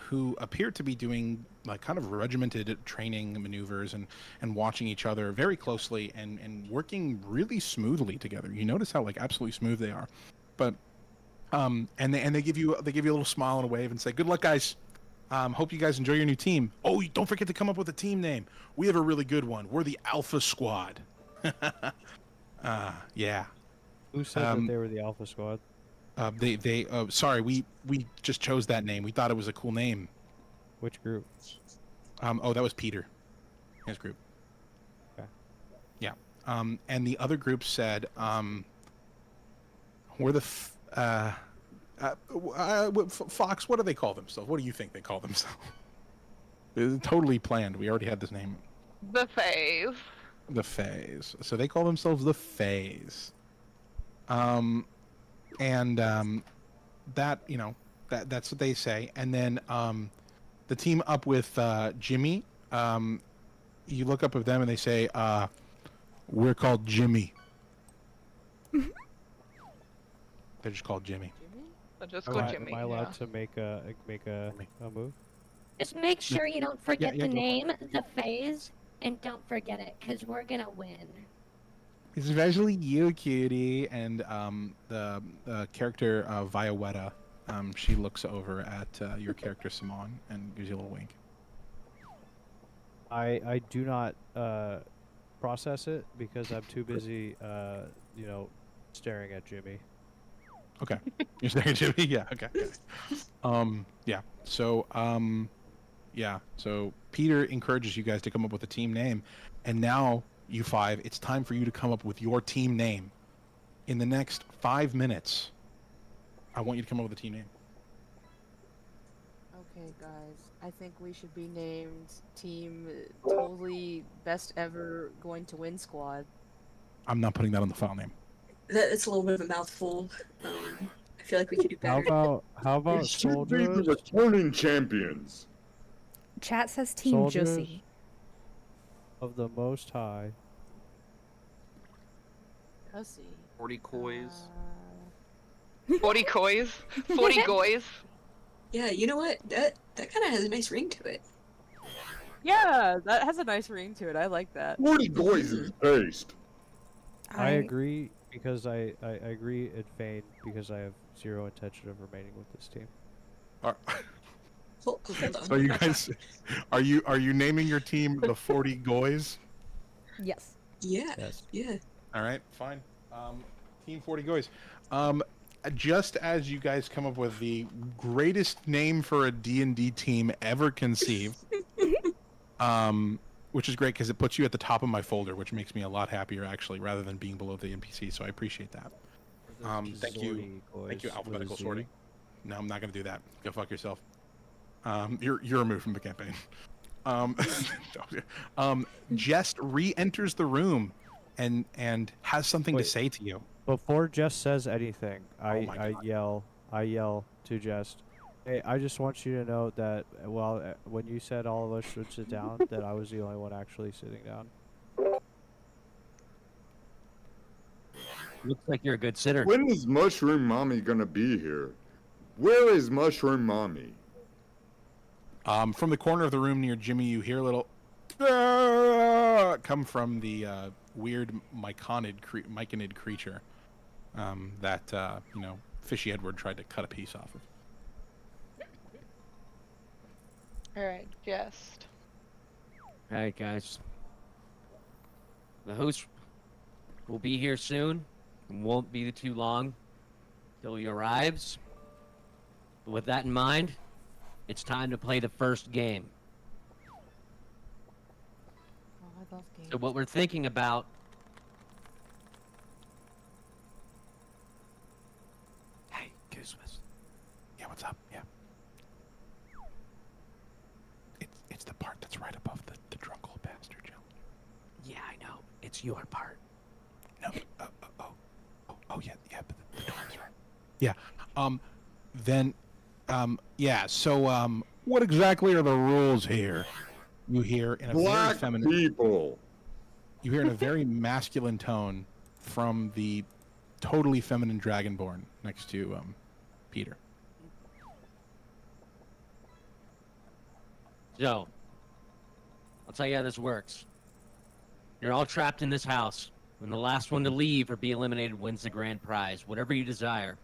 who appear to be doing like kind of regimented training maneuvers and watching each other very closely and working really smoothly together. You notice how like absolutely smooth they are, but and they give you a little smile and a wave and say, "Good luck, guys. Hope you guys enjoy your new team. Oh, don't forget to come up with a team name. We have a really good one. We're the Alpha Squad." Yeah. Who said that they were the Alpha Squad? Sorry, we just chose that name. We thought it was a cool name. Which group? That was Peter, his group. Okay. Yeah. And the other group said, we're the Fox. What do they call themselves? What do you think they call themselves? It's totally planned. We already had this name. The phase. The Fays. So they call themselves the Fays. That that's what they say. And then the team up with Jimmy, you look up at them and they say, we're called Jimmy. They're just called Jimmy. So just Am go I, Jimmy. am I allowed Yeah. to make a move? Just make sure you don't forget yeah, the go. name, the phase, and don't forget it, because we're gonna win. Especially you, cutie. And the character Violetta, she looks over at your character Simon and gives you a little wink. I do not process it because I'm too busy, staring at Jimmy. Okay. You're staring at Jimmy? Yeah, okay. Yeah. So Peter encourages you guys to come up with a team name. And now, you 5, it's time for you to come up with your team name. In the next 5 minutes, I want you to come up with a team name. Okay, guys. I think we should be named Team Totally Best Ever Going to Win Squad. I'm not putting that on the file name. That's a little bit of a mouthful. I feel like we could do How better. about It should be the soldiers? returning champions. Chat says Team Soldiers Jussie. of the Most High. Pussy. 40 coys. 40 coys. 40 goys. Yeah, you know what? That kind of has a nice ring to it. Yeah, that has a nice ring to it. I like that. 40 goys is based. I agree because I agree in Fane because I have zero intention of remaining with this team. Hold on. So you guys, are you naming your team the 40 Goys? Yes. Yeah. Yes. Yeah. All right, fine. Team 40 Goys. Just as you guys come up with the greatest name for a D&D team ever conceived, which is great because it puts you at the top of my folder, which makes me a lot happier actually, rather than being below the NPC. So I appreciate that. Thank you, alphabetical sorting. No, I'm not going to do that. Go fuck yourself. You're removed from the campaign. Jest re-enters the room and has something to say to you. Before Jess says anything, my I yell to Jess, "Hey, I just want you to know that when you said all of us should sit down, that I was the only one actually sitting down." Looks like you're a good sitter. When is Mushroom Mommy gonna be here? Where is Mushroom Mommy? From the corner of the room near Jimmy, you hear a little come from the weird myconid creature that Fishy Edward tried to cut a piece off of. Alright, Jest. Alright, guys. The host will be here soon. It won't be too long till he arrives. With that in mind, it's time to play the first game. Oh, I love games. So what we're thinking about... Hey, Guzmas. Yeah, what's up? Yeah. It's the part that's right above the drunk old bastard, Joe. Yeah, I know. It's your part. No. Yeah, but the door's right. Yeah. So, what exactly are the rules here? You hear in a very feminine people. You hear in a very masculine tone from the totally feminine dragonborn next to Peter. So, I'll tell you how this works. You're all trapped in this house, and the last one to leave or be eliminated wins the grand prize, whatever you desire.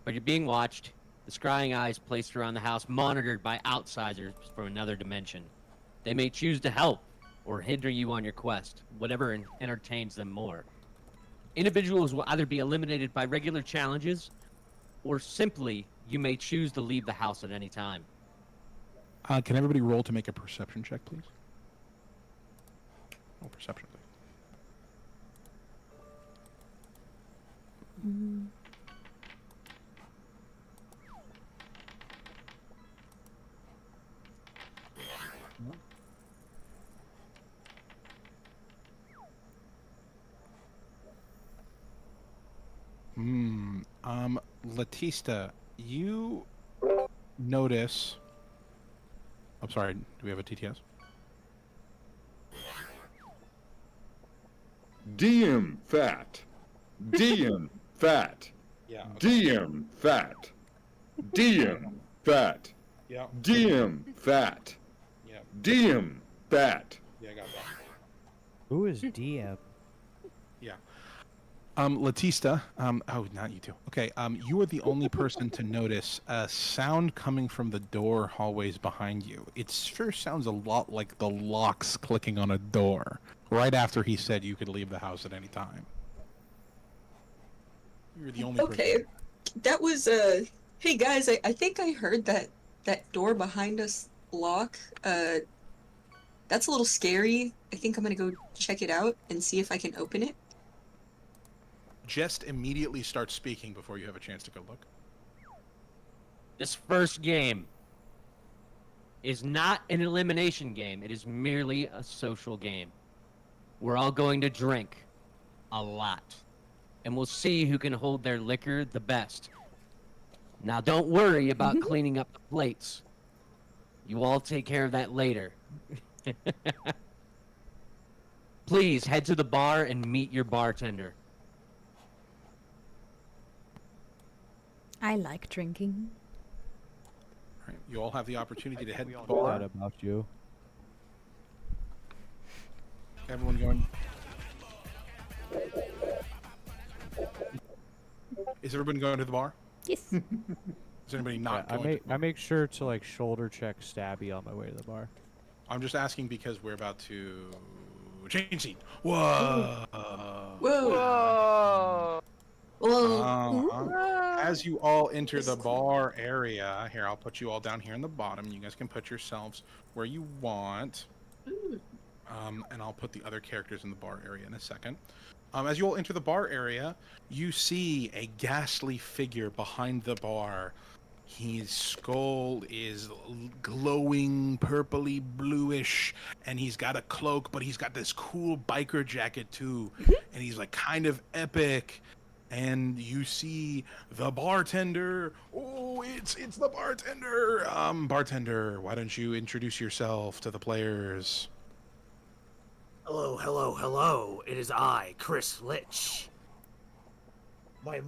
But you're being watched, the scrying eyes placed around the house, monitored by outsiders from another dimension. They may choose to help or hinder you on your quest, whatever entertains them more. Individuals will either be eliminated by regular challenges, or simply, you may choose to leave the house at any time. Can everybody roll to make a perception check, please? Roll perception, please. Latista, you notice... I'm sorry, do we have a TTS? DM fat. DM fat. Yeah. DM fat. DM fat. Yeah. DM fat. Yeah. DM fat. Yeah, I got that. Who is DM? Yeah. Latista, oh, not you two. Okay, you are the only person to notice a sound coming from the door hallways behind you. It sure sounds a lot like the locks clicking on a door, right after he said you could leave the house at any time. You're the only Okay, person. that was Hey guys, I think I heard that door behind us lock. That's a little scary. I think I'm gonna go check it out and see if I can open it. Just immediately start speaking before you have a chance to go look. This first game is not an elimination game. It is merely a social game. We're all going to drink a lot. And we'll see who can hold their liquor the best. Now, don't worry about cleaning up the plates. You all take care of that later. Please head to the bar and meet your bartender. I like drinking. All right, you all have the opportunity to head to the That bar. about you. Everyone going? Is everyone going to the bar? Yes. Is anybody not I going? To the bar? make sure to like shoulder check Stabby on my way to the bar. I'm just asking because we're about to change scene. Whoa! Whoa! As you all enter the bar area, here I'll put you all down here in the bottom. You guys can put yourselves where you want. And I'll put the other characters in the bar area in a second. As you all enter the bar area, you see a ghastly figure behind the bar. His skull is glowing purpley bluish, and he's got a cloak, but he's got this cool biker jacket too, and he's like kind of epic. And you see the bartender. Oh, it's the bartender. Bartender, why don't you introduce yourself to the players? Hello, hello, hello. It is I, Chris Lich. My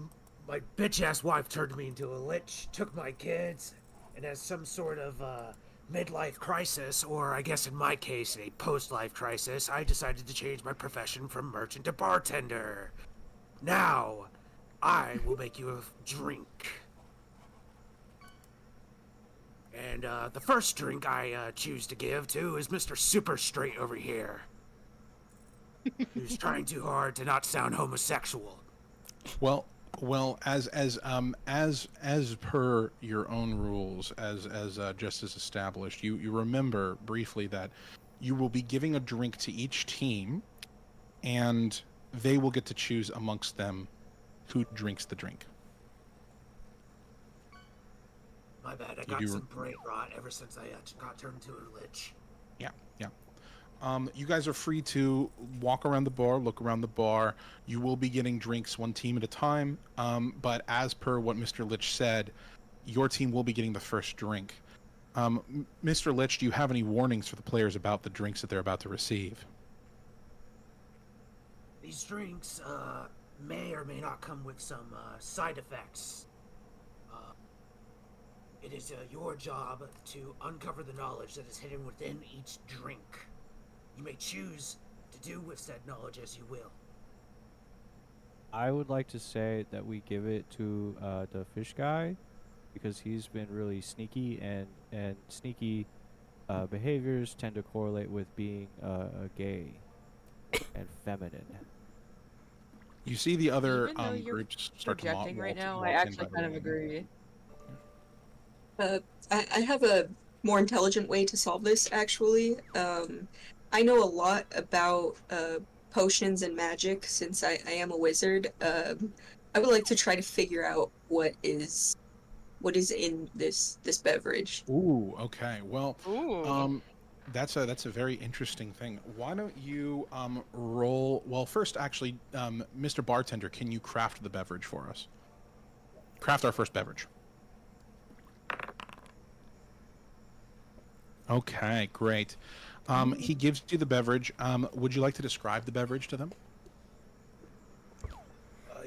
bitch-ass wife turned me into a lich, took my kids, and as some sort of midlife crisis, or I guess in my case, a post-life crisis, I decided to change my profession from merchant to bartender. Now, I will make you a drink. And the first drink I choose to give to is Mr. Super Straight over here. Who's trying too hard to not sound homosexual. Well, as per your own rules, as just as established, you remember briefly that you will be giving a drink to each team, and they will get to choose amongst them who drinks the drink. My bad, I got some brain rot ever since I got turned into a lich. Yeah. You guys are free to walk around the bar, look around the bar. You will be getting drinks one team at a time. But as per what Mr. Lich said, your team will be getting the first drink. Mr. Lich, do you have any warnings for the players about the drinks that they're about to receive? These drinks may or may not come with some side effects. It is your job to uncover the knowledge that is hidden within each drink. You may choose to do with said knowledge as you will. I would like to say that we give it to the fish guy because he's been really sneaky, and sneaky behaviors tend to correlate with being gay and feminine. You see the other Even though you're groups start to projecting right now, I walk in, actually by the kind of way. agree. I have a more intelligent way to solve this, actually. I know a lot about potions and magic since I am a wizard. I would like to try to figure out what is in this beverage. Ooh, okay. Well, Ooh. that's a very interesting thing. Why don't you roll? Well, first, actually, Mr. Bartender, can you craft the beverage for us? Craft our first beverage. Okay, great. He gives you the beverage. Would you like to describe the beverage to them?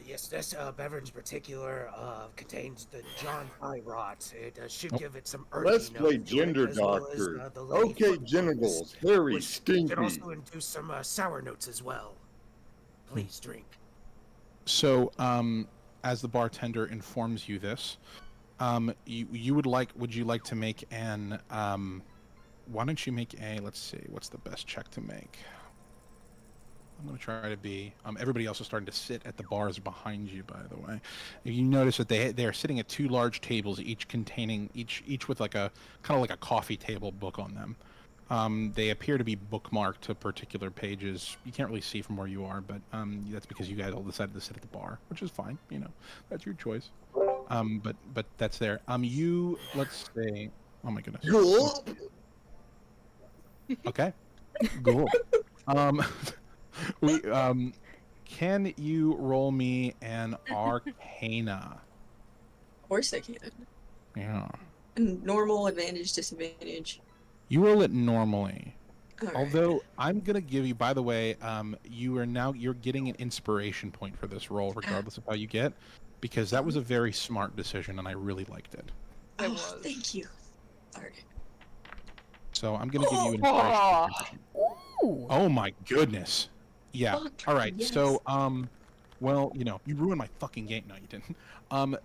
Yes, this beverage in particular contains the John Pye rot. It should give it some earthy Let's play notes to it, gender as well as, doctor. the lady Okay, foot genitals, notes, hairy, which stinky. can also induce some sour notes as well. Please drink. So, as the bartender informs you this, would you like to make an why don't you make a, let's see, what's the best check to make? I'm going to try to be, everybody else is starting to sit at the bars behind you, by the way. You notice that they are sitting at two large tables, each containing, each with like a, kind of like a coffee table book on them. They appear to be bookmarked to particular pages. You can't really see from where you are, but that's because you guys all decided to sit at the bar, which is fine, you know, that's your choice. But that's there. Let's say, oh my goodness. Okay. Cool. Can you roll me an Arcana? Of course I can. Yeah. Normal, advantage, disadvantage. You roll it normally. Although I'm gonna give you, by the way, you're getting an inspiration point for this role, regardless of how you get, because that was a very smart decision, and I really liked it. Oh, thank you. Alright. So I'm gonna give you an inspiration point. Ooh. Oh my goodness. Yeah. Fuck, All right. yes. So well, you ruined my fucking game. No, you didn't.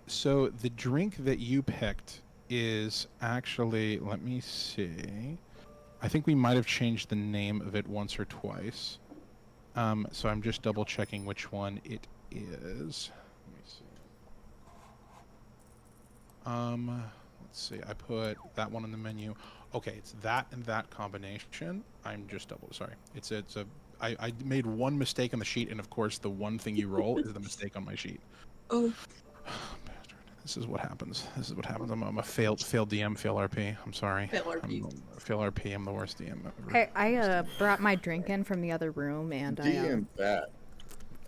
So the drink that you picked is actually, let me see. I think we might have changed the name of it once or twice. So I'm just double checking which one it is. Let me see. Let's see. I put that one in the menu. Okay, it's that and that combination. I'm just sorry. I made one mistake on the sheet, and of course the one thing you roll is the mistake on my sheet. Oh. This is what happens. This is what happens. I'm a failed DM, fail RP. I'm sorry. Fail RP. Fail RP. I'm the worst DM ever. I brought my drink in from the other room, and DM bad.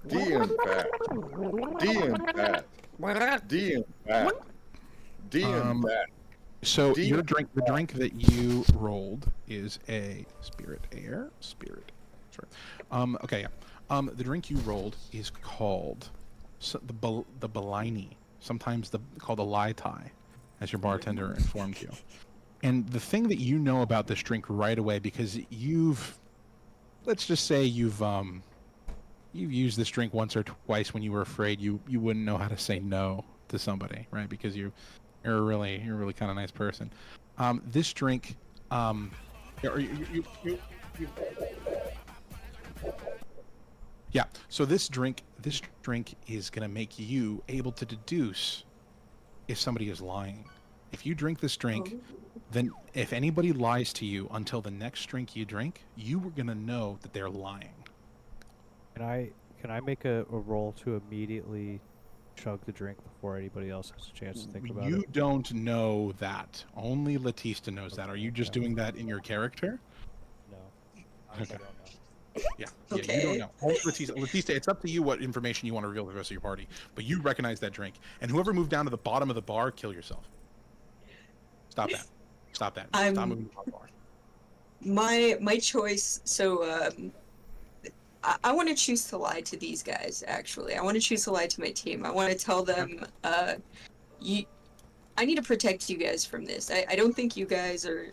DM bad. DM bad. DM bad. DM bad. So your drink, the drink that you rolled is a spirit. Sorry. Okay. Yeah. The drink you rolled is called the Bellini. Sometimes called a Lai Tai, as your bartender informed you. And the thing that you know about this drink right away, because let's just say you've used this drink once or twice when you were afraid you wouldn't know how to say no to somebody, right? Because you're a really kind of nice person. This drink, yeah. So this drink is gonna make you able to deduce if somebody is lying. If you drink this drink, then if anybody lies to you until the next drink you drink, you were gonna know that they're lying. Can I make a roll to immediately chug the drink before anybody else has a chance to think about it? You don't know that. Only Latista knows that. Are you just doing that in your character? No. Okay. Yeah, Okay. you don't know. Only Latista, it's up to you what information you want to reveal to the rest of your party. But you recognize that drink. And whoever moved down to the bottom of the bar, kill yourself. Stop that. Stop that. Stop moving to the bar. My choice, so I want to choose to lie to these guys, actually. I want to choose to lie to my team. I want to tell them, I need to protect you guys from this. I don't think you guys are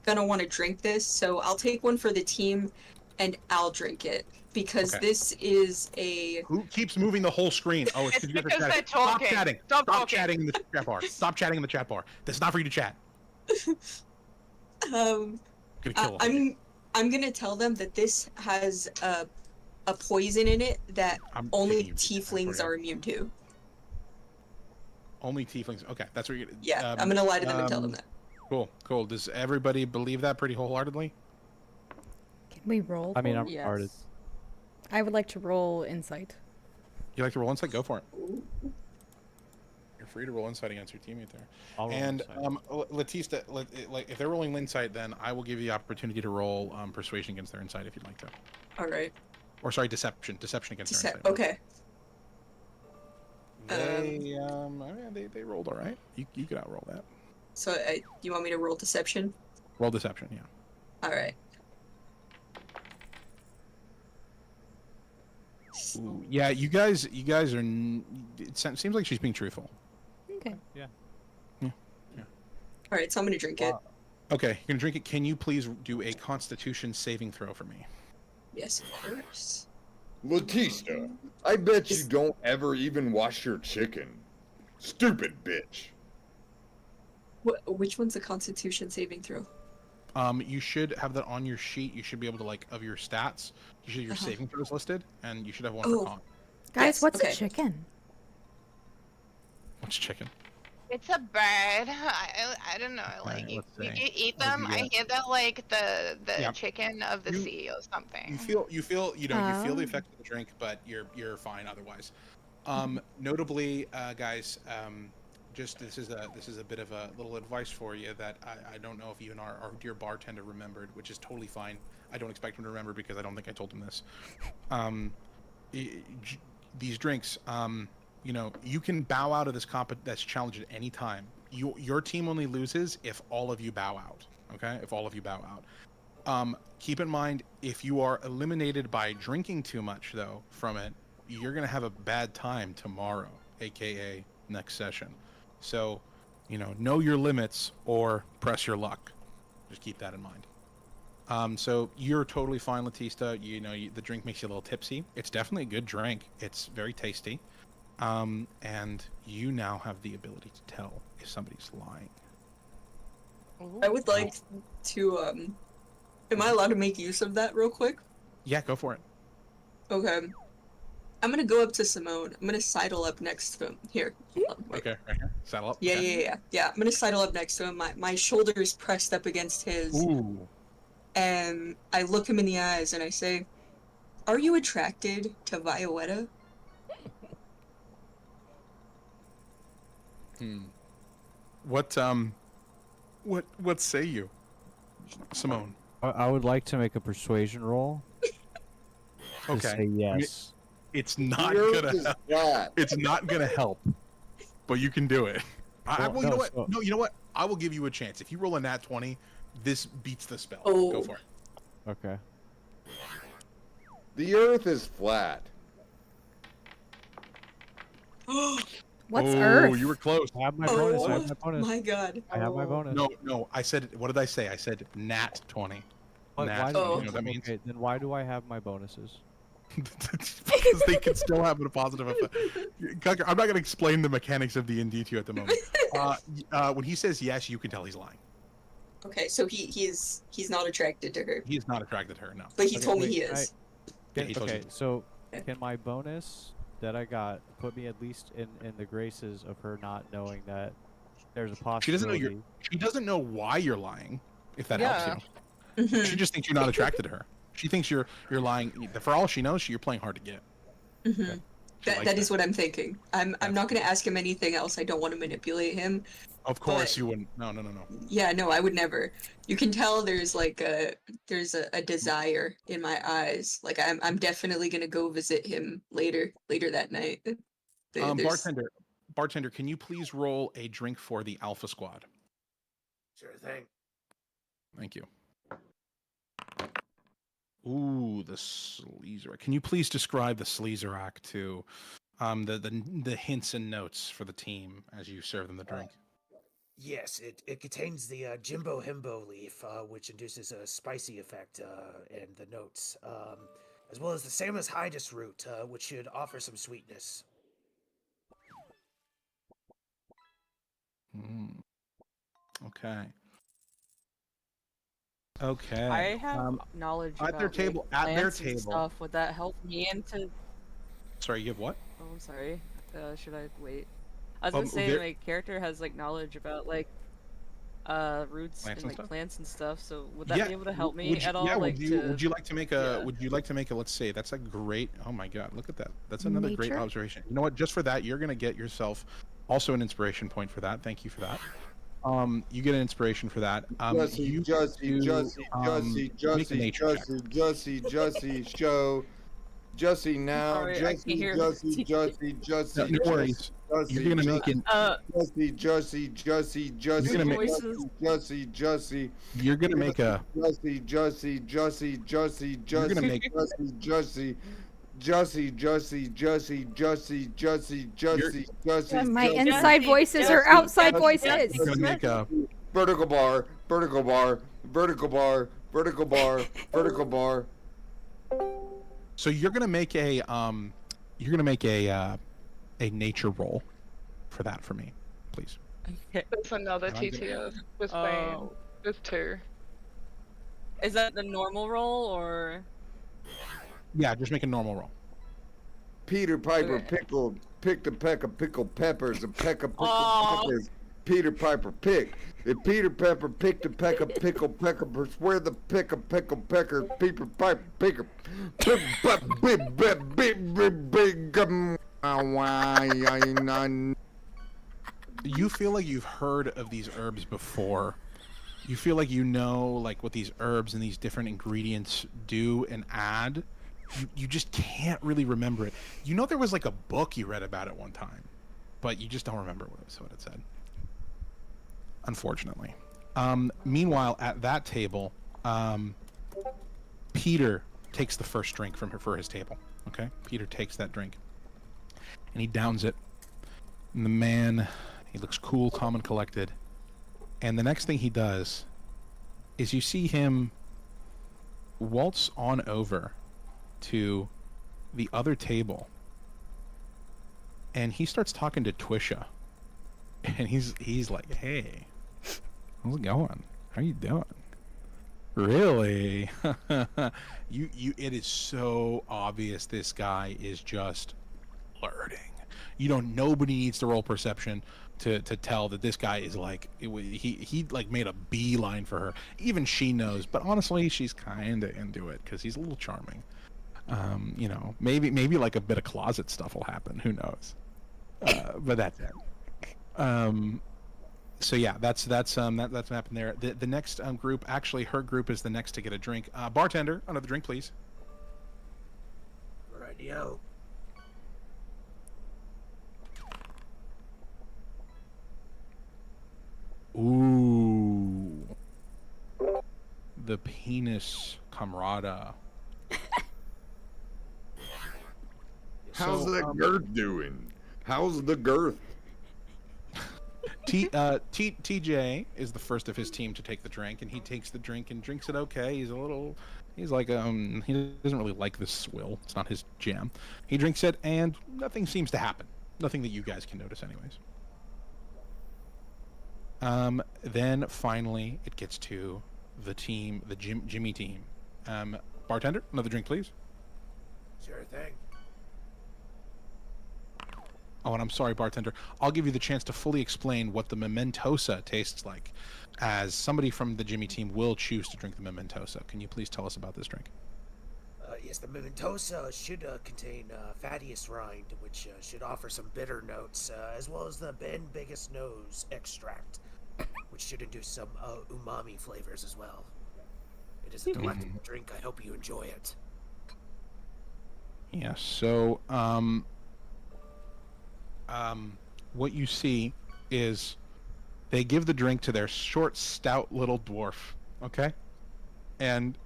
gonna want to drink this, so I'll take one for the team, and I'll drink it. Because this is a... Who keeps moving the whole screen? Oh, it's because chatting. they're talking. Stop chatting. Stop chatting in the chat bar. Stop chatting in the chat bar. This is not for you to chat. I'm gonna tell them that this has a poison in it that only tieflings are immune to. Only tieflings. Okay, that's what you're. Yeah, I'm gonna lie to them and tell them that. Cool. Does everybody believe that pretty wholeheartedly? Can we roll? I mean, for I'm it? retarded. I would like to roll insight. You like to roll insight? Go for it. You're free to roll insight against your teammate there. I'll roll And insight. Latista, like if they're rolling insight, then I will give you the opportunity to roll persuasion against their insight if you'd like to. All right. Or sorry, deception against their insight. Okay. They rolled all right. You could outroll that. So, you want me to roll deception? Roll deception, yeah. All right. Ooh, yeah, you guys are. It seems like she's being truthful. Okay. Yeah. All right, so I'm gonna drink it. Okay, you're gonna drink it. Can you please do a Constitution saving throw for me? Yes, of course. Latista, I bet you don't ever even wash your chicken. Stupid bitch. Which one's a Constitution saving throw? You should have that on your sheet. You should be able to, like, of your stats, you should have your saving throws listed, and you should have one for con. Guys, what's a chicken? What's chicken? It's a bird. I don't know. Like you eat them. I hear they're like the chicken of the sea or something. You feel you feel the effect of the drink, but you're fine otherwise. Notably, guys, just this is a bit of a little advice for you that I don't know if even our dear bartender remembered, which is totally fine. I don't expect him to remember because I don't think I told him this. These drinks, you can bow out of this that's challenge at any time. Your team only loses if all of you bow out. Okay, if all of you bow out. Keep in mind, if you are eliminated by drinking too much, though, from it, you're going to have a bad time tomorrow, aka next session. So, know your limits or press your luck. Just keep that in mind. So you're totally fine, Latista. The drink makes you a little tipsy. It's definitely a good drink. It's very tasty. And you now have the ability to tell if somebody's lying. I would like to, am I allowed to make use of that real quick? Yeah, go for it. Okay. I'm gonna go up to Simone. I'm gonna sidle up next to him. Here. Okay, right here. Saddle up. Yeah, okay. yeah. I'm gonna sidle up next to him. My shoulder is pressed up against his. Ooh. And I look him in the eyes and I say, "Are you attracted to Violetta?" What say you, Simone? I would like to make a persuasion roll. To Okay. say yes. It's not Yours gonna is help. flat. It's not gonna help. But you can do it. Well, you no, know what? so- No, you know what? I will give you a chance. If you roll a nat 20, this beats the spell. Oh. Go for it. Okay. The Earth is flat. What's oh, Earth? you were close. I have my bonus. I Oh have my bonus. my god. I have my bonus. No. I said. What did I say? I said nat 20. But Nat. why Oh. You know what that means? Okay, then why do I have my bonuses? Because they can still have a positive effect. Cucker, I'm not going to explain the mechanics of D&D to you at the moment. When he says yes, you can tell he's lying. Okay, so he's not attracted to her, He is not attracted to her, no. but he Okay, told me wait, he is. Yeah, he told Okay, you. so can my bonus that I got put me at least in the graces of her not knowing that there's a possibility? She doesn't know she doesn't know why you're lying, if that Yeah. helps you. Mhm. She just thinks you're not attracted to her. She thinks you're lying. For all she knows, you're playing hard to get. Mhm. She likes That is what I'm thinking. I'm not gonna ask him anything else. I don't want to manipulate him. Of course But- you wouldn't. No. Yeah, no, I would never. You can tell there's like a desire in my eyes. Like I'm definitely gonna go visit him later that night. There's- Bartender, can you please roll a drink for the Alpha Squad? Sure thing. Thank you. Ooh, the Sleazerak. Can you please describe the Sleazerak to the hints and notes for the team as you serve them the drink? Yes, it contains the Jimbo Himbo leaf, which induces a spicy effect, and the notes, as well as the Samus Hydus root, which should offer some sweetness. Okay. Okay. I have knowledge at about their like, table- at their plants and table. stuff. Would that help me into? Sorry, you have what? Oh, I'm sorry. Should I wait? I was gonna say there- my character has like knowledge about like roots Plants and and like stuff? plants and stuff. So would that be able to help me would you, at all? Yeah, like would you like to make a yeah. would you like to make a let's say that's a great oh my god, look at that. That's another great Nature? observation. You know what? Just for that, you're gonna get yourself also an inspiration point for that. Thank you for that. You get an inspiration for that. You Jussie, make a nature check. show. Jussie now. Sorry, I can't hear Jussie. No worries. You're gonna make an Jussie. You're gonna make- Jussie. you're gonna make a Jussie. You're gonna make- Jussie. My Jussie. inside voices are outside you're voices. gonna make a Vertical bar. so you're gonna make a nature roll for that for me, please. That's another I'm gonna- TTS with Bane. Oh. With 2. Is that the normal roll or? Yeah, just make a normal roll. Peter Piper Okay. picked a peck of pickled peppers, a peck of pickled Aw. peppers. Peter Piper picked. If Peter Pepper picked a peck of pickled peppers, where the pick of pickled peppers? Peter Piper picker. You feel like you've heard of these herbs before. You feel like you know like what these herbs and these different ingredients do and add. You just can't really remember it. You know there was like a book you read about it one time, but you just don't remember what it said. Unfortunately. Meanwhile, at that table, Peter takes the first drink from her for his table. Okay, Peter takes that drink, and he downs it. And the man, he looks cool, calm, and collected. And the next thing he does is you see him waltz on over to the other table, and he starts talking to Twisha. And he's like, "Hey, how's it going? How you doing? Really? It is so obvious this guy is just flirting. Nobody needs to roll perception to tell that this guy is like, he like made a beeline for her. Even she knows, but honestly, she's kind of into it because he's a little charming. Maybe like a bit of closet stuff will happen. Who knows? But that's it. So yeah, that's what happened there. The next group, actually, her group is the next to get a drink. Bartender, another drink, please. Radio. Ooh, the penis camarada. How's the girth doing? How's the girth? TJ is the first of his team to take the drink, and he takes the drink and drinks it okay. He's like, he doesn't really like this swill. It's not his jam. He drinks it, and nothing seems to happen. Nothing that you guys can notice anyways. Then finally it gets to the team, the Jimmy team. Bartender, another drink, please. Sure thing. Oh, and I'm sorry, bartender. I'll give you the chance to fully explain what the Mementosa tastes like, as somebody from the Jimmy team will choose to drink the Mementosa. Can you please tell us about this drink? Yes, the Mementosa should contain fattiest rind, which should offer some bitter notes, as well as the Ben Biggest Nose extract, which should induce some umami flavors as well. It is a delectable drink. I hope you enjoy it. Yeah, so, what you see is they give the drink to their short, stout little dwarf, okay? And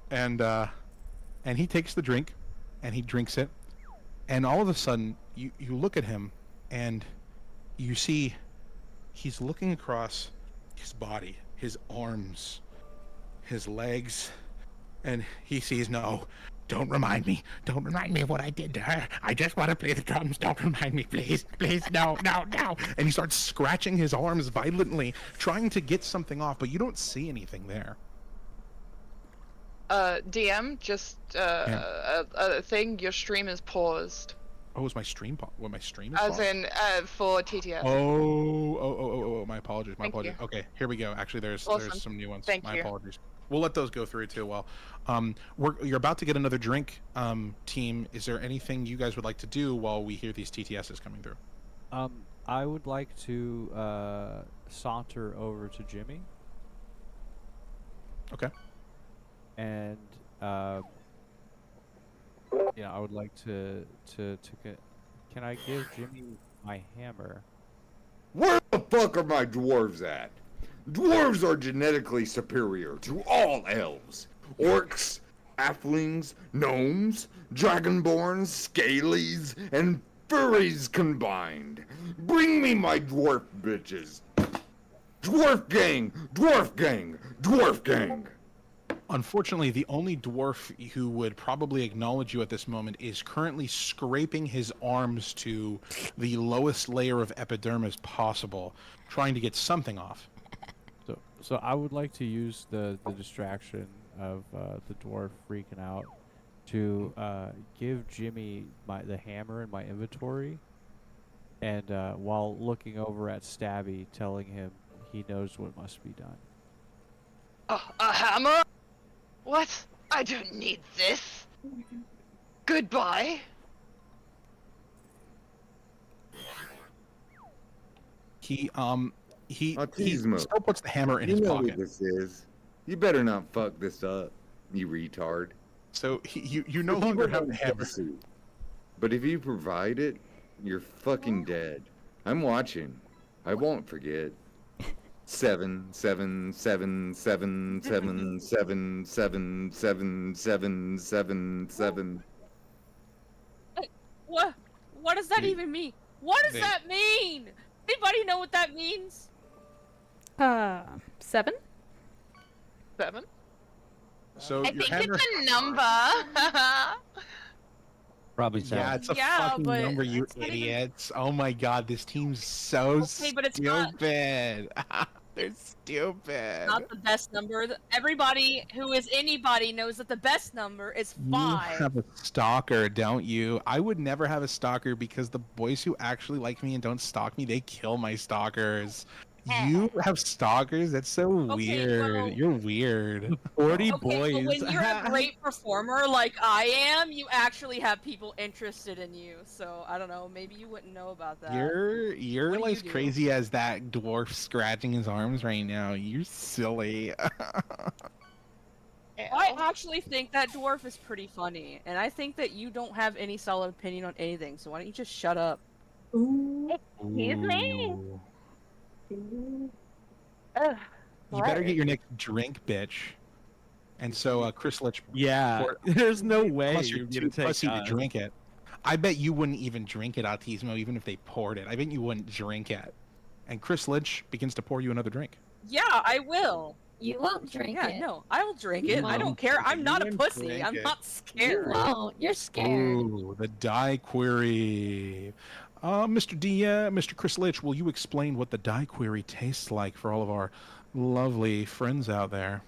he takes the drink, and he drinks it, and all of a sudden, you look at him, and you see he's looking across his body, his arms, his legs, and he sees, no, don't remind me of what I did to her. I just want to play the drums. Don't remind me, please, no. And he starts scratching his arms violently, trying to get something off, but you don't see anything there. DM, just a thing. Your stream is paused. Oh, is my stream my stream is As paused? in, for TTS. Oh, my apologies. Thank you. Okay, here we go. Actually, there's some new ones. Thank my you. apologies. We'll let those go through too. Well, you're about to get another drink, team. Is there anything you guys would like to do while we hear these TTSs coming through? I would like to saunter over to Jimmy. Okay. And I would like to can I give Jimmy my hammer? Where the fuck are my dwarves at? Dwarves are genetically superior to all elves. Orcs, halflings, gnomes, dragonborns, scalies, and furries combined. Bring me my dwarf bitches. Dwarf gang! Dwarf gang! Dwarf gang! Unfortunately, the only dwarf who would probably acknowledge you at this moment is currently scraping his arms to the lowest layer of epidermis possible, trying to get something off. So I would like to use the distraction of the dwarf freaking out to give Jimmy the hammer in my inventory, and while looking over at Stabby, telling him he knows what must be done. A hammer? What? I don't need this. Goodbye. He Autismo. still puts the hammer in his know pocket. What this is. You better not fuck this up, you retard. So you no longer have the hammer. But if you provide it, you're fucking dead. I'm watching. I won't forget. 7, 7, 7, 7, 7, 7, 7, 7, 7, 7, 7. What does that They- even mean? What does they- that mean? Anybody know what that means? 7? 7? So I your think hammer. it's a number. Probably so. Yeah, it's a fucking but number, you it's not even- idiots. Oh my god, this team's so Okay, but it's not- stupid. They're stupid. Not the best number. Everybody who is anybody knows that the best number is You 5. have a stalker, don't you? I would never have a stalker because the boys who actually like me and don't stalk me, they kill my stalkers. You have stalkers? That's so weird. well- You're weird. 40 Okay, boys. but when you're a great performer like I am, you actually have people interested in you. So I don't know. Maybe you wouldn't know about that. You're What do you as do? crazy as that dwarf scratching his arms right now. You're silly. I actually think that dwarf is pretty funny, and I think that you don't have any solid opinion on anything. So why don't you just shut up? Excuse me? You better get your next drink, bitch. And so, Chris Litch. Yeah, for- there's no way Unless you're you're gonna too take pussy to us. drink it. I bet you wouldn't even drink it, Autismo, even if they poured it. I bet you wouldn't drink it. And Chris Lynch begins to pour you another drink. Yeah, I will. You won't drink Yeah, it. no, I will drink You it. I don't won't care. I'm not a drink pussy. I'm it. not scared. You won't. You're scared. Ooh, the die query. Mr. Chris Litch, will you explain what the die query tastes like for all of our lovely friends out there?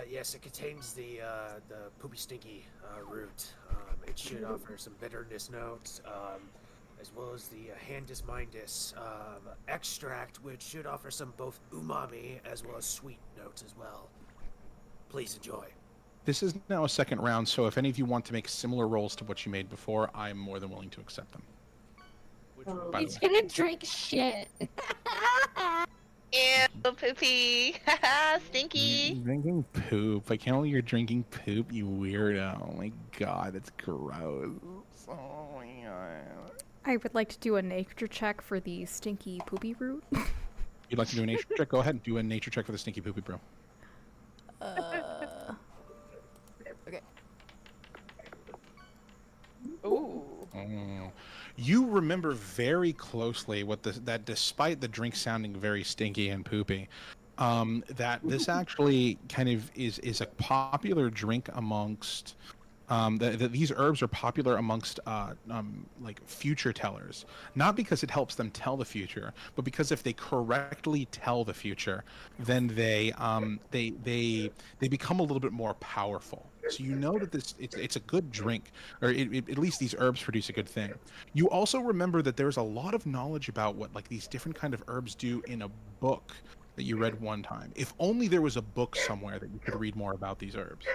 Yes, it contains the poopy stinky root. It should offer some bitterness notes, as well as the handus mindus extract, which should offer some both umami as well as sweet notes as well. Please enjoy. This is now a second round, so if any of you want to make similar rolls to what you made before, I'm more than willing to accept them. By the He's way. gonna drink shit. Ew, poopy. Stinky. Drinking poop. I can't believe you're drinking poop, you weirdo. Oh my god, that's gross. Oh my god. I would like to do a nature check for the stinky poopy root. You'd like to do a nature check? Go ahead and do a nature check for the stinky poopy bro. Okay. Ooh. Mm. You remember very closely that despite the drink sounding very stinky and poopy, that this actually kind of is a popular drink amongst that these herbs are popular amongst like future tellers, not because it helps them tell the future, but because if they correctly tell the future, then they become a little bit more powerful. So you know that it's a good drink, or at least these herbs produce a good thing. You also remember that there's a lot of knowledge about what like these different kind of herbs do in a book that you read one time. If only there was a book somewhere that you could read more about these herbs.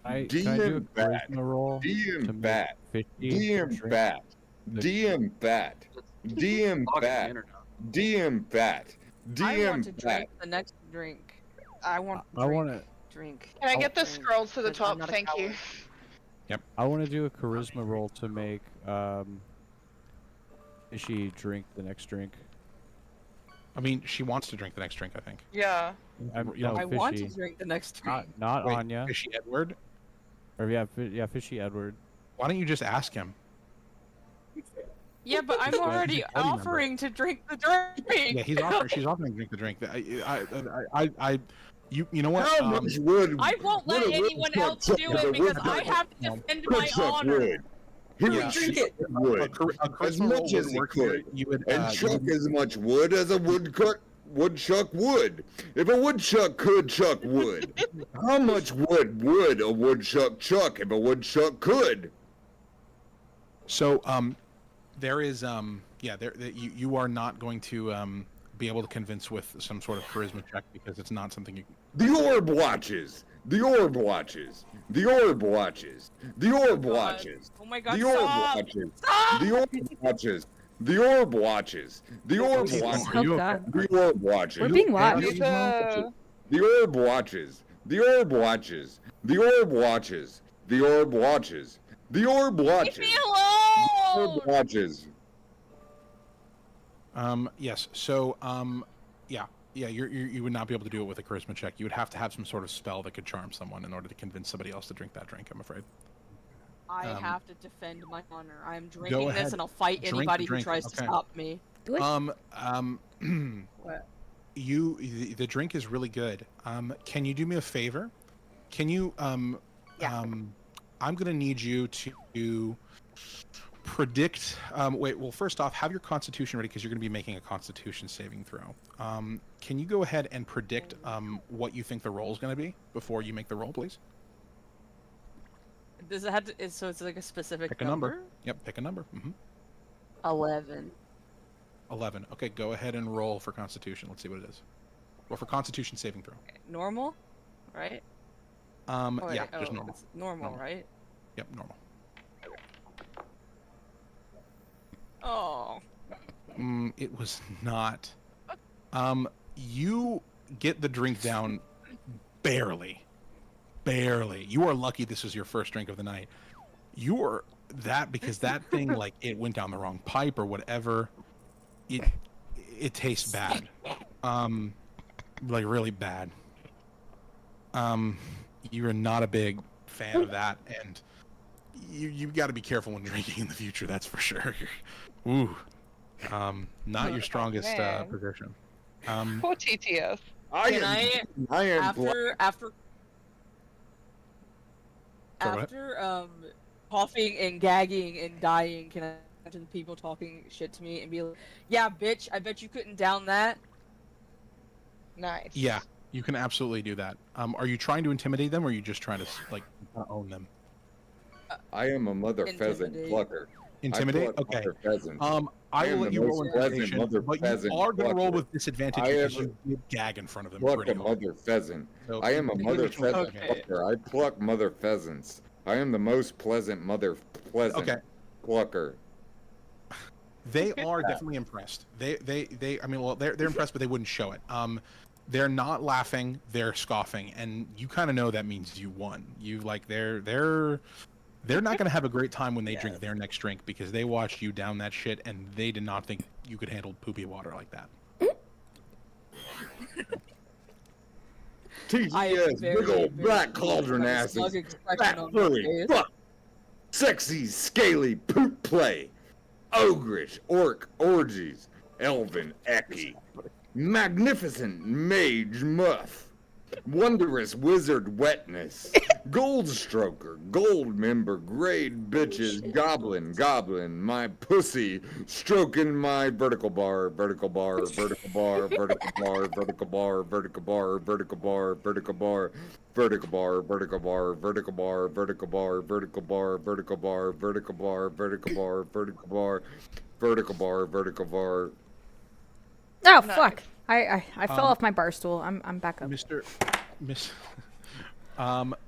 Can I do a DM bat. charisma roll to DM make bat. fishy DM drink? bat. DM bat. DM bat. DM bat. I want to DM bat. drink the next drink. I want to I drink. want to. Drink. Can I get the Drink. scrolls to the Because I'm top? not a Thank you. coward. I want to do a charisma roll to make fishy drink the next drink. I mean, she wants to drink the next drink, I think. Yeah. No, I want to fishy. drink the next drink. Not Wait, Anya. Fishy Edward? Or yeah, fishy Edward. Why don't you just ask him? Yeah, but I'm Yeah, already he's a party member. offering to drink the drink. Yeah, he's offering. She's offering to drink the drink. You know what? How much wood? I won't let would a anyone woodchuck else chuck do if a it because I woodchuck- have to defend my woodchuck honor. would? He Yeah. would chuck wood as much as he could, You would, and chuck as much wood as a woodchuck would. If a woodchuck could chuck wood, how much wood would a woodchuck chuck if a woodchuck could? So, there is, you are not going to be able to convince with some sort of charisma check because it's not something you. The orb watches. The orb watches. The orb watches. The orb watches. Oh my god, The orb stop! watches. Stop! The orb watches. The orb watches. The orb Oh, watches. are you okay? God. The orb watches. We're being watched. The orb watches. The orb watches. The orb watches. The orb watches. The orb Leave watches. me The orb alone! watches. Yes. So, yeah, you would not be able to do it with a charisma check. You would have to have some sort of spell that could charm someone in order to convince somebody else to drink that drink. I'm afraid. I have to defend my honor. I'm Go drinking ahead. this, and I'll fight Drink the anybody who drink. tries to Okay. stop me. Do it. What? The drink is really good. Can you do me a favor? Can you Yeah. I'm gonna need you to predict. Well, first off, have your Constitution ready because you're gonna be making a Constitution saving throw. Can you go ahead and predict what you think the roll is gonna be before you make the roll, please? Does it have to? So it's like a specific Pick a number. Yep, pick a number. 11. 11. Okay, go ahead and roll for Constitution. Let's see what it is. Roll for Constitution saving throw. Normal, right? Yeah, just normal. It's normal, right? Yep, normal. Oh. It was not. You get the drink down barely. Barely. You are lucky this was your first drink of the night. You are that because that thing, like, it went down the wrong pipe or whatever. It tastes bad. Like, really bad. You're not a big fan of that, and you've got to be careful when drinking in the future, that's for sure. Ooh. Not your strongest position. Poor TTS. After coughing and gagging and dying, can I imagine people talking shit to me and be like, "Yeah, bitch, I bet you couldn't down that." Nice. Yeah, you can absolutely do that. Are you trying to intimidate them, or are you just trying to like own them? I am a mother pheasant plucker. Intimidate? I pluck Okay. mother pheasants. I am will let the you roll most pleasant intimidation, mother but you pheasant are going to roll plucker. with disadvantage I because have you did gag in front of them. Pluck pretty a well. mother pheasant. So I am a give mother it to me. pheasant Okay. plucker. I pluck mother pheasants. I am the most pleasant mother pleasant plucker. They are definitely impressed. I mean, well, they're impressed, but they wouldn't show it. They're not laughing. They're scoffing, and you kind of know that means you won. You like they're not going to have a great time when they drink their next drink because they watched you down that shit, and they did not think you could handle poopy water like that. TGS, big old black cauldron asses, fat furry, fuck, sexy, scaly poop play, ogrish, orc orgies, elven ecky, magnificent mage muff, wondrous wizard wetness, gold stroker, gold member, grade bitches, goblin, my pussy, stroking my vertical bar, vertical bar, vertical bar, vertical bar, vertical bar, vertical bar, vertical bar, vertical bar, vertical bar, vertical bar, vertical bar, vertical bar, vertical bar, vertical bar, vertical bar, vertical bar, vertical bar, vertical bar, vertical bar. Oh fuck! I fell off my bar stool. I'm back up.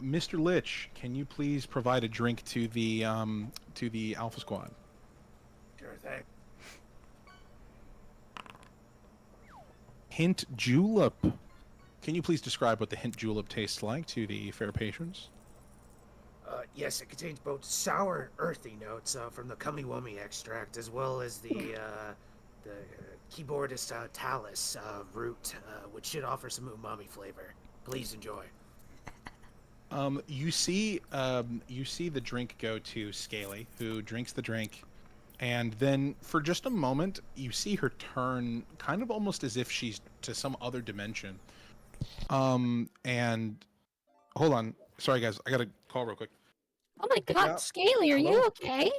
Mr. Lich, can you please provide a drink to the Alpha Squad? Sure thing. Hint julep. Can you please describe what the hint julep tastes like to the fair patrons? Yes, it contains both sour and earthy notes from the Kummy extract, as well as the keyboardist talus root, which should offer some umami flavor. Please enjoy. You see the drink go to Scaly, who drinks the drink, and then for just a moment, you see her turn, kind of almost as if she's to some other dimension. And hold on, sorry guys, I got a call real quick. Oh my god, Scaly, are you okay?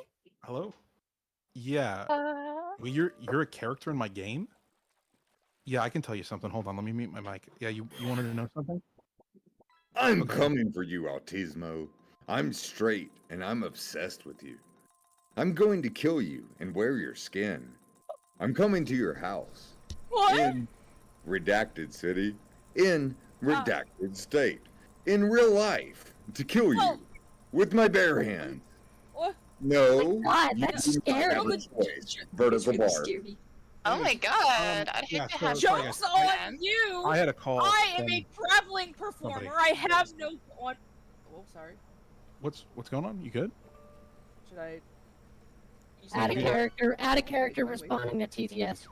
Hello? Yeah. Well, you're a character in my game? Yeah, I can tell you something. Hold on, let me mute my mic. Yeah, you wanted to know something? I'm coming for you, Autismo. I'm straight, and I'm obsessed with you. I'm going to kill you and wear your skin. I'm coming to your house. What? In redacted city. In redacted state. In real life. To kill you. With my bare hands. What? No. God, that's you do not scary. have a choice. Vertical bar. Oh my god, I'd hate to have Joke's on you! I had a call I am from a traveling performer. I have no. Oh, sorry. What's going on? You good? Should I? Out of character responding to TTS.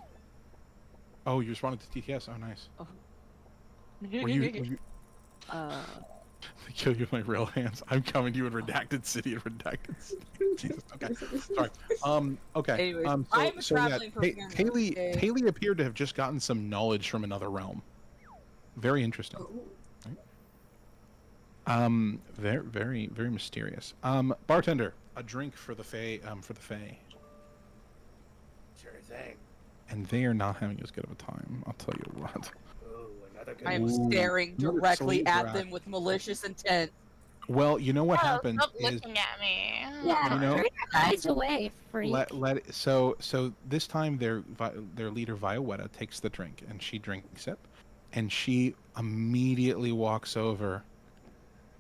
Oh, you responded to TTS. Oh, nice. Oh. Were you Uh, they kill you with my rail hands? I'm coming to you in redacted city and redacted city. Jesus. Okay. Sorry. Okay. Anyways, So, I'm a so yeah, traveling performer, okay? Haley appeared to have just gotten some knowledge from another realm. Very interesting. Very, very, very mysterious. Bartender, a drink for the Fae. Sure thing. And they are not having as good of a time. I'll tell you what. Ooh, another good I am one. staring Another directly sleeve at rack. them with malicious intent. Well, you know what happened Stop is, looking at me. Yeah, You know- turn your eyes away, freak. so this time their leader Violetta takes the drink and she drinks it, and she immediately walks over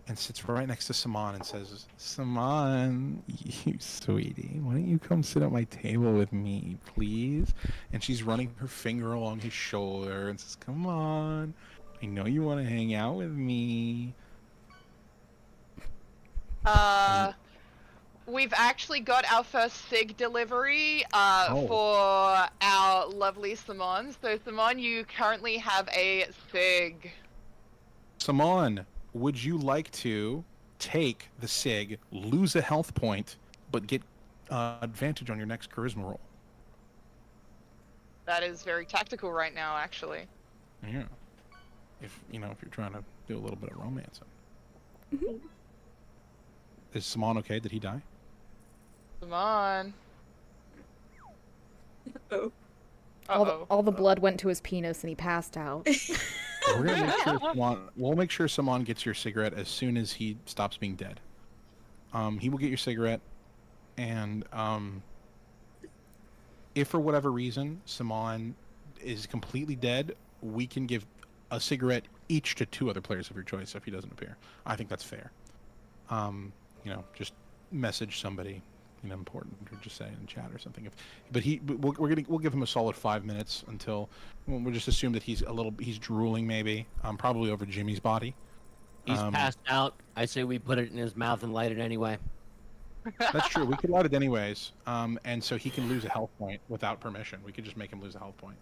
and sits right next to Saman and says, "Saman, you sweetie, why don't you come sit at my table with me, please?" And she's running her finger along his shoulder and says, "Come on, I know you want to hang out with me." We've actually got our first SIG delivery Oh. for our lovely Simon. So Simon, you currently have a SIG. Saman, would you like to take the SIG, lose a health point, but get advantage on your next charisma roll? That is very tactical right now, actually. Yeah. If you're trying to do a little bit of romancing. Is Saman okay? Did he die? Simon. Oh. All the blood went to his penis and he passed out. We're gonna make sure we'll make sure Saman gets your cigarette as soon as he stops being dead. He will get your cigarette, and if for whatever reason Saman is completely dead, we can give a cigarette each to 2 other players of your choice if he doesn't appear. I think that's fair. Just message somebody, important, or just say in chat or something. We'll give him a solid 5 minutes until we'll just assume that he's drooling, maybe, probably over Jimmy's body. He's passed out. I say we put it in his mouth and light it anyway. That's true. We could light it anyways, and so he can lose a health point without permission. We could just make him lose a health point.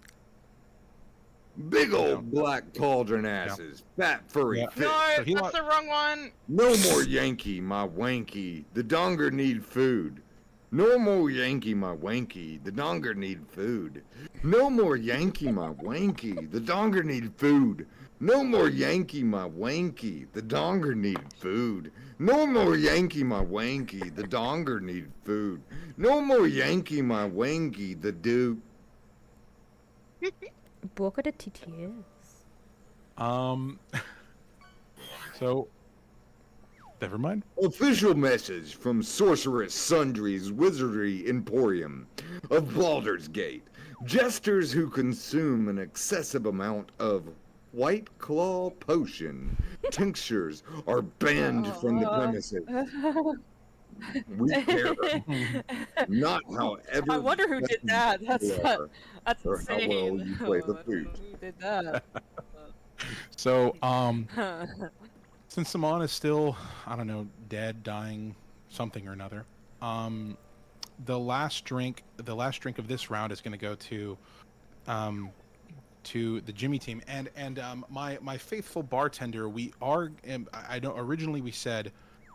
Big old black cauldron asses, fat furry Yeah. fish. No, So he that's the wrong one. No more Yankee, my wanky. The donger need food. No more Yankee, my wanky. The donger need food. No more Yankee, my wanky. The donger need food. No more Yankee, my wanky. The donger need food. No more Yankee, my wanky. The donger need food. No more Yankee, my wanky. The duke. Boca de TTS. So, never mind. Official message from Sorceress Sundry's Wizardry Emporium of Baldur's Gate. Jesters who consume an excessive amount of White Claw potion tinctures are banned from the premises. We care not however. I wonder who did that. That's or how insane. well you play the I wonder flute. Who did that? So, since Saman is still, I don't know, dead, dying, something or another, the last drink of this round is going to go to the Jimmy team, and my faithful bartender. I know originally we said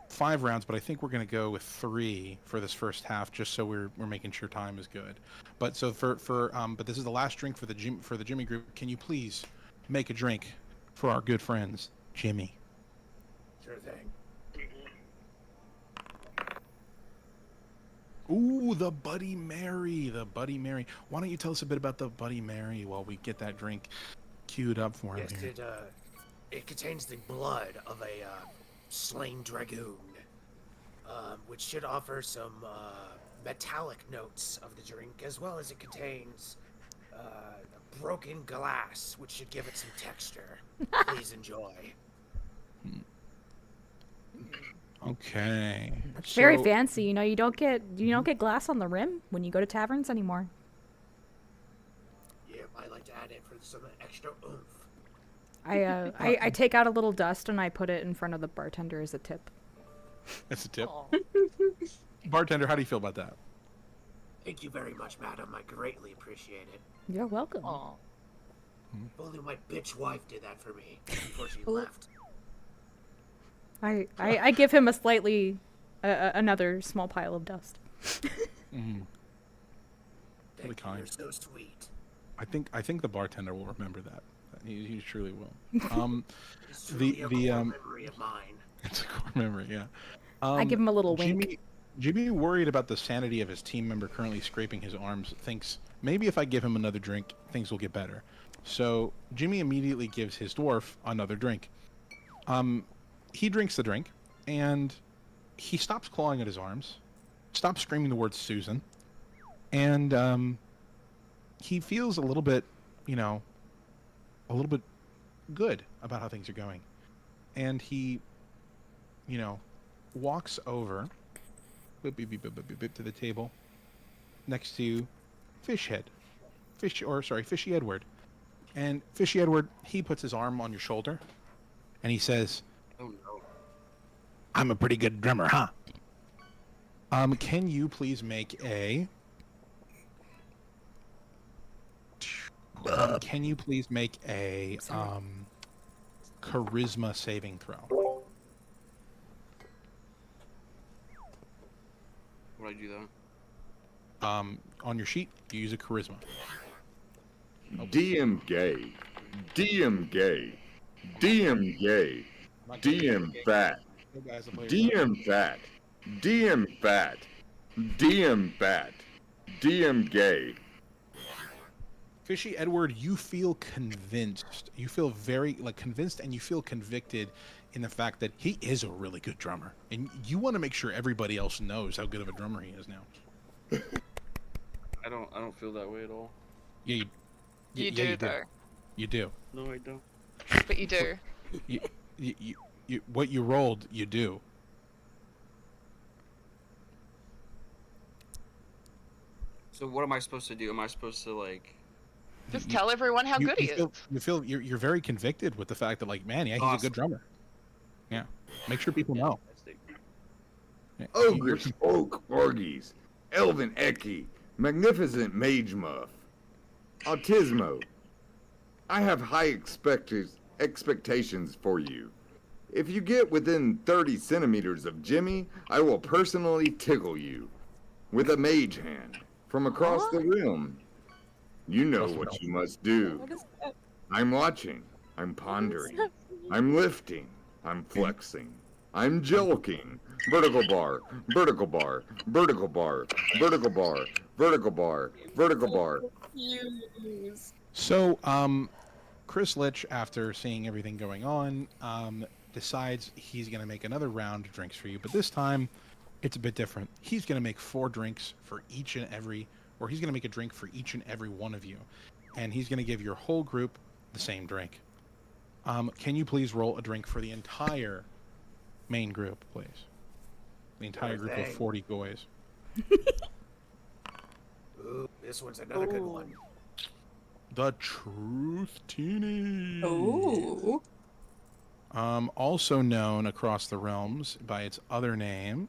5 rounds, but I think we're going to go with 3 for this first half, just so we're making sure time is good. But so but this is the last drink for the Jimmy group. Can you please make a drink for our good friends Jimmy? Sure thing. Ooh, the Bloody Mary. Why don't you tell us a bit about the Bloody Mary while we get that drink queued up for him Yes, here? it contains the blood of a slain dragoon, which should offer some metallic notes of the drink, as well as it contains broken glass, which should give it some texture. Please enjoy. Okay. That's very So- fancy. You don't get glass on the rim when you go to taverns anymore. Yeah, I like to add it for some extra oomph. I take out a little dust and I put it in front of the bartender as a tip. That's a tip. Bartender, how do you feel about that? Thank you very much, madam. I greatly appreciate it. You're welcome. If only my bitch wife did that for me before she left. I give him a slightly another small pile of dust. Really Thank you, kind. you're so sweet. I think the bartender will remember that. He truly will. It's truly a core memory of mine. It's a core memory, yeah. I give him a little wink. Jimmy, worried about the sanity of his team member currently scraping his arms, thinks maybe if I give him another drink, things will get better. So Jimmy immediately gives his dwarf another drink. He drinks the drink, and he stops clawing at his arms, stops screaming the word Susan, and he feels a little bit, good about how things are going. And he, walks over to the table next to Fishy Edward. And Fishy Edward, he puts his arm on your shoulder, and he says, Oh no. I'm a pretty good drummer, huh? Can you please make a... charisma saving throw? Would I do that? On your sheet, you use a charisma. DM gay. DM gay. DM gay. DM fat. DM fat. DM fat. DM fat. DM gay. Fishy Edward, you feel convinced. You feel very convinced, and you feel convicted in the fact that he is a really good drummer, and you want to make sure everybody else knows how good of a drummer he is now. I don't feel that way at all. Yeah, You do, though. You do. No, I don't. But you do. What you rolled, you do. So what am I supposed to do? Am I supposed to just tell everyone how good he is? You're very convicted with the fact that man, yeah, he's a good drummer. Yeah, make sure people know. Yeah. Ogres, Oak, Orgies, Elven Eki, Magnificent Mage Muff, Autismo. I have high expectations for you. If you get within 30 centimeters of Jimmy, I will personally tickle you with a mage hand from across the room. You know what you must do. I'm watching. I'm pondering. I'm lifting. I'm flexing. I'm jelking. Vertical bar. Vertical bar. Vertical bar. Vertical bar. Vertical bar. Vertical bar. So, Chris Litch, after seeing everything going on, decides he's going to make another round of drinks for you. But this time, it's a bit different. He's going to make 4 drinks for each and every... or he's going to make a drink for each and every one of you. And he's going to give your whole group the same drink. Can you please roll a drink for the entire main group, please? The entire group of 40 goys. Ooh, this one's another good one. The Truth Teeny. Ooh. Also known across the realms by its other name,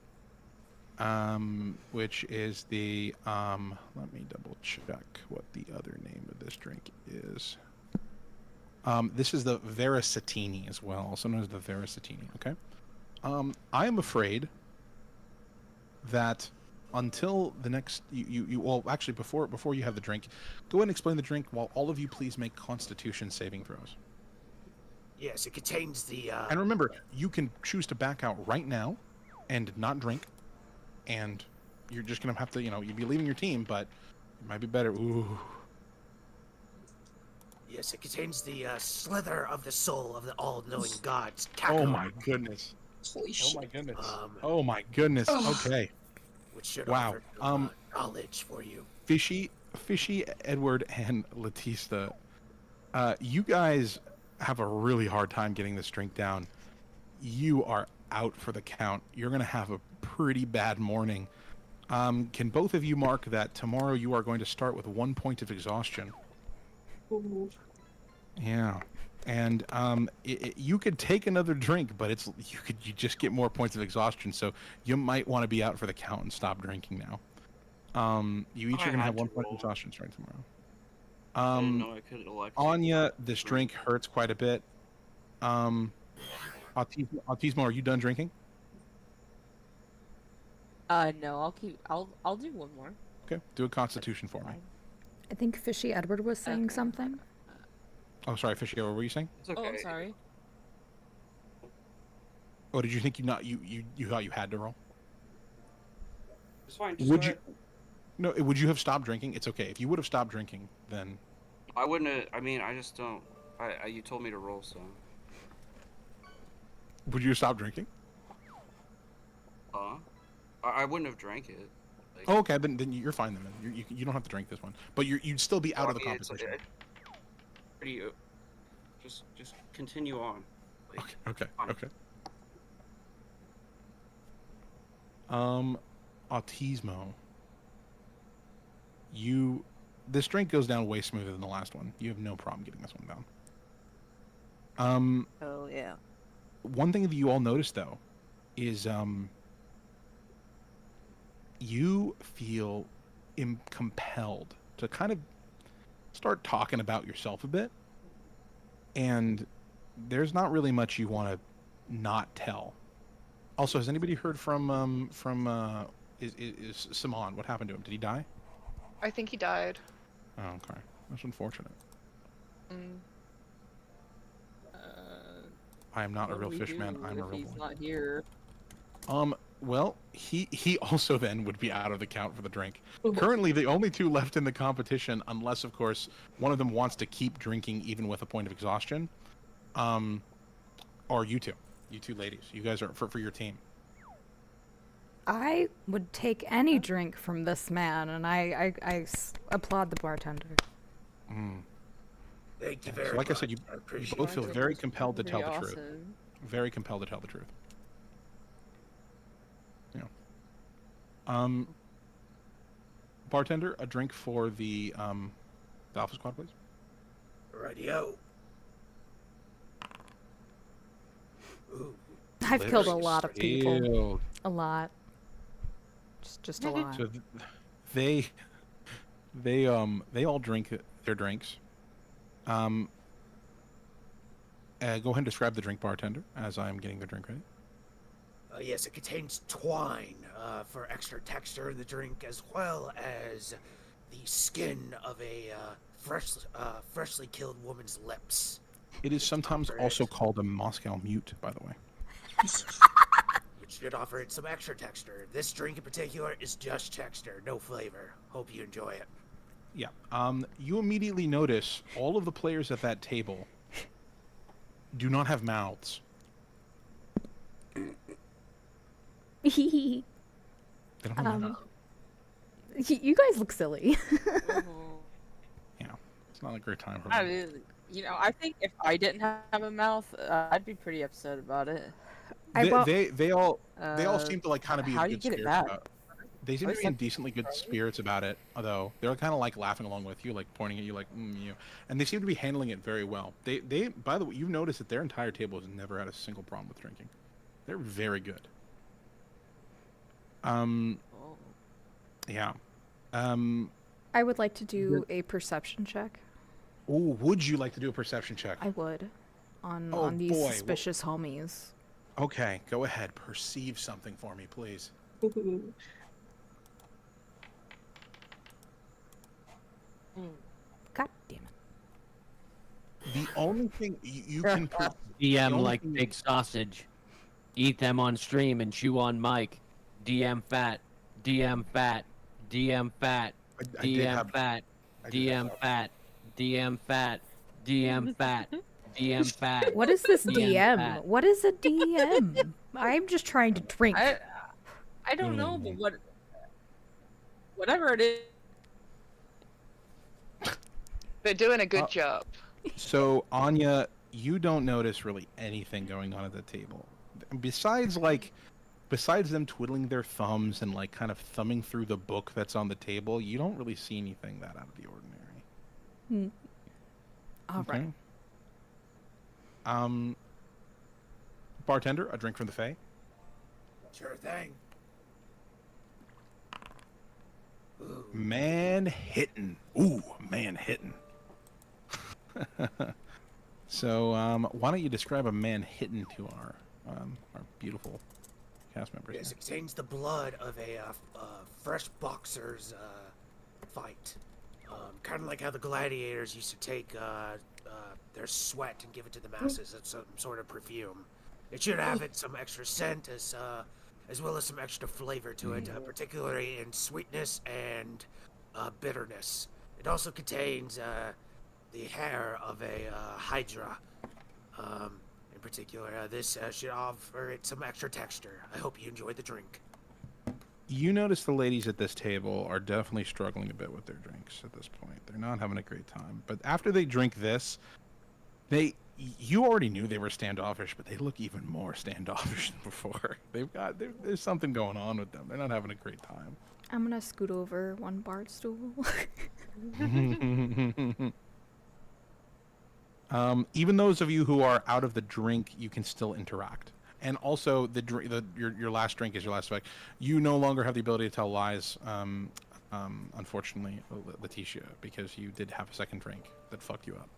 which is the let me double check what the other name of this drink is. This is the Veracitini as well, also known as the Veracitini. Okay. I am afraid that until the next, well, actually, before you have the drink, go ahead and explain the drink while all of you please make Constitution saving throws. Yes, it contains the. And remember, you can choose to back out right now, and not drink, and you're just gonna have to, you'd be leaving your team, but it might be better. Ooh. Yes, it contains the slither of the soul of the all-knowing gods. Oh my goodness. Holy shit. Oh my goodness. Oh my goodness. Okay. Which should Wow. offer knowledge for you. Fishy, Edward, and Letista, you guys have a really hard time getting this drink down. You are out for the count. You're gonna have a pretty bad morning. Can both of you mark that tomorrow you are going to start with 1 point of exhaustion? Ooh. Yeah, and you could take another drink, but you just get more points of exhaustion. So you might want to be out for the count and stop drinking now. You each are gonna have 1 point of exhaustion starting tomorrow. I didn't know I could elect. Anya, this drink hurts quite a bit. Autismo, are you done drinking? No, I'll do one more. Okay, do a Constitution for me. I think Fishy Edward was saying something. Oh, sorry, Fishy. What were you saying? It's okay. Oh, I'm sorry. Oh, did you think you thought you had to roll? It's fine. Just Would go you? ahead. No, would you have stopped drinking? It's okay. If you would have stopped drinking, then I wouldn't have. I mean, I just don't. You told me to roll, so. would you have stopped drinking? I wouldn't have drank it. Like, Oh, okay, then you're fine then. You don't have to drink this one, but you'd still be out of the I mean, it's, competition. pretty. Just continue on. Like, Okay. fine. Okay. Autismo. This drink goes down way smoother than the last one. You have no problem getting this one down. Oh yeah. One thing that you all noticed though is you feel compelled to kind of start talking about yourself a bit, and there's not really much you want to not tell. Also, has anybody heard from is Simon? What happened to him? Did he die? I think he died. Oh, okay. That's unfortunate. I am not a real fish man. I'm a real He's boy. not here. Well, he also then would be out of the count for the drink. Currently, the only two left in the competition, unless of course one of them wants to keep drinking even with a point of exhaustion, are you two ladies. You guys are for your team. I would take any drink from this man, and I applaud the bartender. Thank you very So, much. like I said, you appreciate both feel it. very compelled to tell Pretty the truth. awesome. Very compelled to tell the truth. Yeah. Bartender, a drink for the Alpha Squad, please. Radio. Ooh. I've killed a lot of people. Ew. A lot. Just a lot. So they all drink their drinks. Go ahead and describe the drink, bartender, as I'm getting the drink ready. Yes, it contains twine for extra texture in the drink, as well as the skin of a freshly killed woman's lips. It is sometimes also called a Moscow Mute, by the way. Which should offer it some extra texture. This drink in particular is just texture, no flavor. Hope you enjoy it. Yeah. You immediately notice all of the players at that table do not have mouths. They don't have mouths. You guys look silly. Yeah, it's not a great time for I them. mean, I think if I didn't have a mouth, I'd be pretty upset about it. They all seem to kind of be how in do you good get it spirits back? about it. They seem to be in decently good spirits about it, although they're kind of laughing along with you, pointing at you, you, and they seem to be handling it very well. They by the way, you've noticed that their entire table has never had a single problem with drinking. They're very good. Yeah. I would like to do a perception check. Oh, would you like to do a perception check? I would. On Oh, these boy. suspicious homies. Okay, go ahead. Perceive something for me, please. God damn it. The only thing you can DM like big sausage. Eat them on stream and chew on mic. DM fat. DM fat. DM fat. DM fat. DM fat. DM fat. DM fat. DM fat. What is this DM? fat. What is a DM? I'm just trying to drink. I don't know, but whatever it is. They're doing a good job. So, Anya, you don't notice really anything going on at the table. Besides them twiddling their thumbs and kind of thumbing through the book that's on the table, you don't really see anything that out of the ordinary. All right. Bartender, a drink from the Fae. Sure thing. Man hittin'. Ooh, man hittin'. So, why don't you describe a man hidden to our beautiful cast members? Yes, here? it contains the blood of a fresh boxer's fight. Kind of like how the gladiators used to take their sweat and give it to the masses as some sort of perfume. It should have some extra scent as well as some extra flavor to it, particularly in sweetness and bitterness. It also contains the hair of a hydra. In particular, this should offer it some extra texture. I hope you enjoy the drink. You notice the ladies at this table are definitely struggling a bit with their drinks at this point. They're not having a great time. But after they drink this, you already knew they were standoffish, but they look even more standoffish than before. There's something going on with them. They're not having a great time. I'm gonna scoot over one bar stool. Even those of you who are out of the drink, you can still interact. And also, your last drink is your last effect. You no longer have the ability to tell lies, unfortunately, Letitia, because you did have a second drink that fucked you up.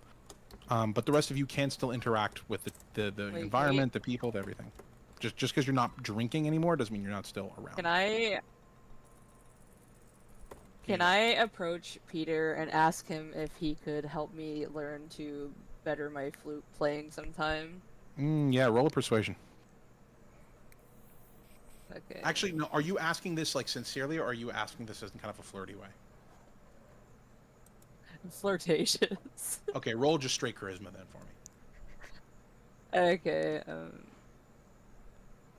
But the rest of you can still interact with the environment, the people, everything. Just because you're not drinking anymore doesn't mean you're not still around. Can I approach Peter and ask him if he could help me learn to better my flute playing sometime? Yeah, roll a persuasion. Okay. Actually, no. Are you asking this like sincerely, or are you asking this in kind of a flirty way? Flirtatious. Okay, roll just straight charisma then for me. Okay.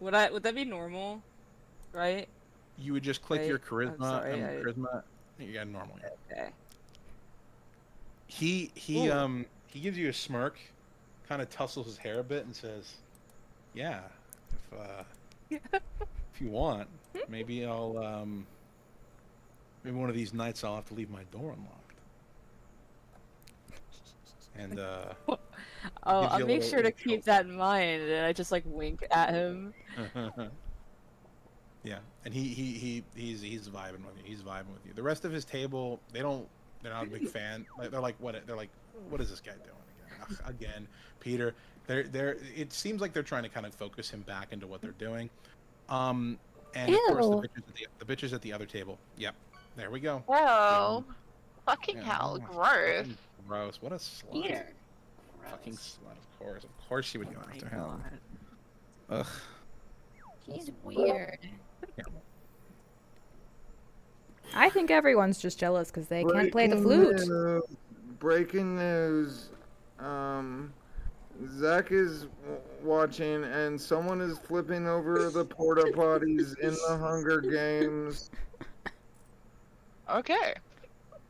Would that be normal? Right? You would just click your charisma sorry, and charisma. You got normal. Yeah. Okay. He gives you a smirk, kind of tussles his hair a bit, and says, "Yeah, if you want, maybe I'll maybe one of these nights I'll have to leave my door unlocked." And I'll make sure to keep that in mind, and I just like wink at him. Yeah, and he's vibing with you. He's vibing with you. The rest of his table, they're not a big fan. They're like, what is this guy doing again? Ugh, again, Peter. It seems like they're trying to kind of focus him back into what they're doing. And of course the bitches at the other table. Yep, there we go. Whoa, fucking hell, gross. Gross. What a slut. Peter. Fucking slut. Of course she would go after him. Ugh. He's weird. I think everyone's just jealous because they can't play the flute. Breaking news. Zach is watching, and someone is flipping over the porta potties in the Hunger Games. Okay.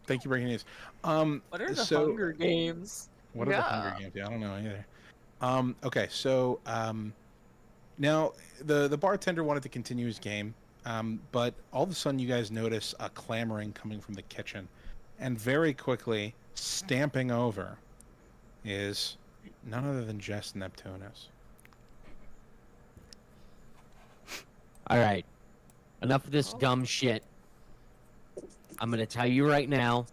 Thank you, breaking news. What are the Hunger Games? What are the Hunger Games? Yeah, I don't know either. Okay, so now the bartender wanted to continue his game, but all of a sudden you guys notice a clamoring coming from the kitchen, and very quickly stamping over is none other than Jess Neptunus. All right, enough of this dumb shit. I'm gonna tell you right now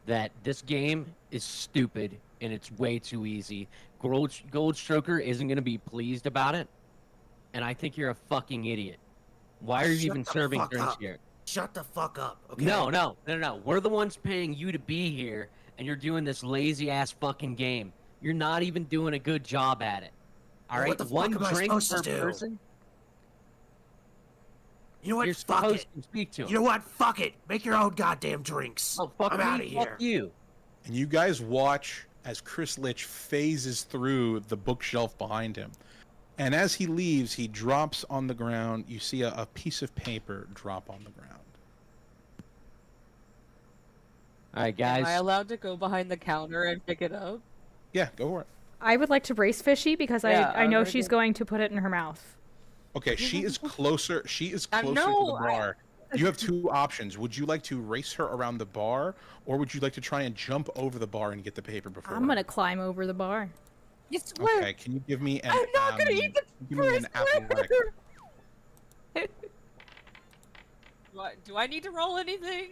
that this game is stupid and it's way too easy. Goldstroker isn't gonna be pleased about it, and I think you're a fucking idiot. Why are you even serving drinks here? Shut the fuck up, okay? No. We're the ones paying you to be here, and you're doing this lazy ass fucking game. You're not even doing a good job at it. All right, what the one fuck am I drink supposed per to do? person. You know what? You're Fuck supposed it. to speak to him. You know what? Fuck it. Make your own goddamn drinks. Oh, fuck I'm me, out of fuck here. you. And you guys watch as Chris Litch phases through the bookshelf behind him. And as he leaves, he drops on the ground. You see a piece of paper drop on the ground. All right, guys. Am I allowed to go behind the counter and pick it up? Yeah, go for it. I would like to brace Fishy because I know she's going to put it in her mouth. Okay, she is closer. She is closer to no, the bar. You have two options. Would you like to race her around the bar, or would you like to try and jump over the bar and get the paper before? I'm gonna climb over the bar. You swear? Okay, can you give me an? I'm not gonna eat the give me an athletic. Do I need to roll anything?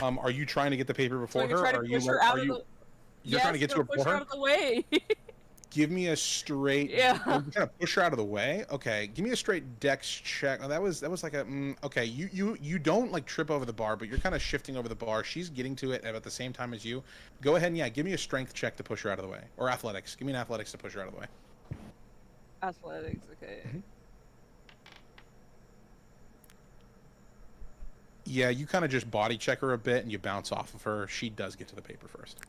Are you trying to get the paper before So her? try Or to are you? push her out of the... You're trying to get to her push before her her? out of the way. Give me a straight. Yeah. Oh, you kind of push her out of the way. Okay, give me a straight dex check. Oh, that was like a. Okay, you don't like trip over the bar, but you're kind of shifting over the bar. She's getting to it at the same time as you. Go ahead and give me a strength check to push her out of the way, or athletics. Give me an athletics to push her out of the way. Athletics, okay. Yeah, you kind of just body check her a bit, and you bounce off of her. She does get to the paper first.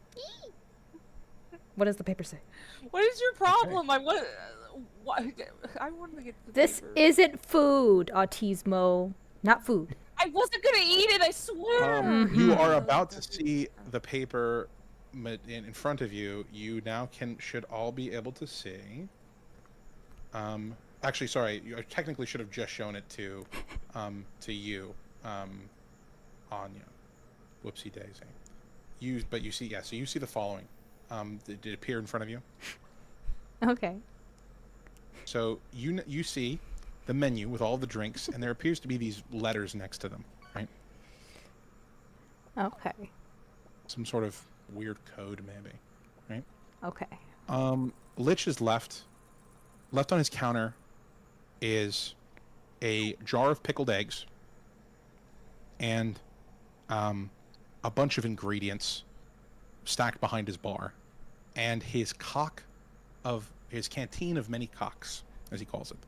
What does the paper say? What is your problem? I want to get to the This paper. isn't food, Autismo. Not food. I wasn't gonna eat it, I swear. You are about to see the paper in front of you. You now should all be able to see. Actually, sorry, you technically should have just shown it to you, Anya. Whoopsie daisy. But you see, so you see the following. Did it appear in front of you? Okay. So you see the menu with all the drinks, and there appears to be these letters next to them, right? Okay. Some sort of weird code, maybe, right? Okay. Lich is left on his counter is a jar of pickled eggs and a bunch of ingredients stacked behind his bar, and his canteen of many cocks, as he calls it,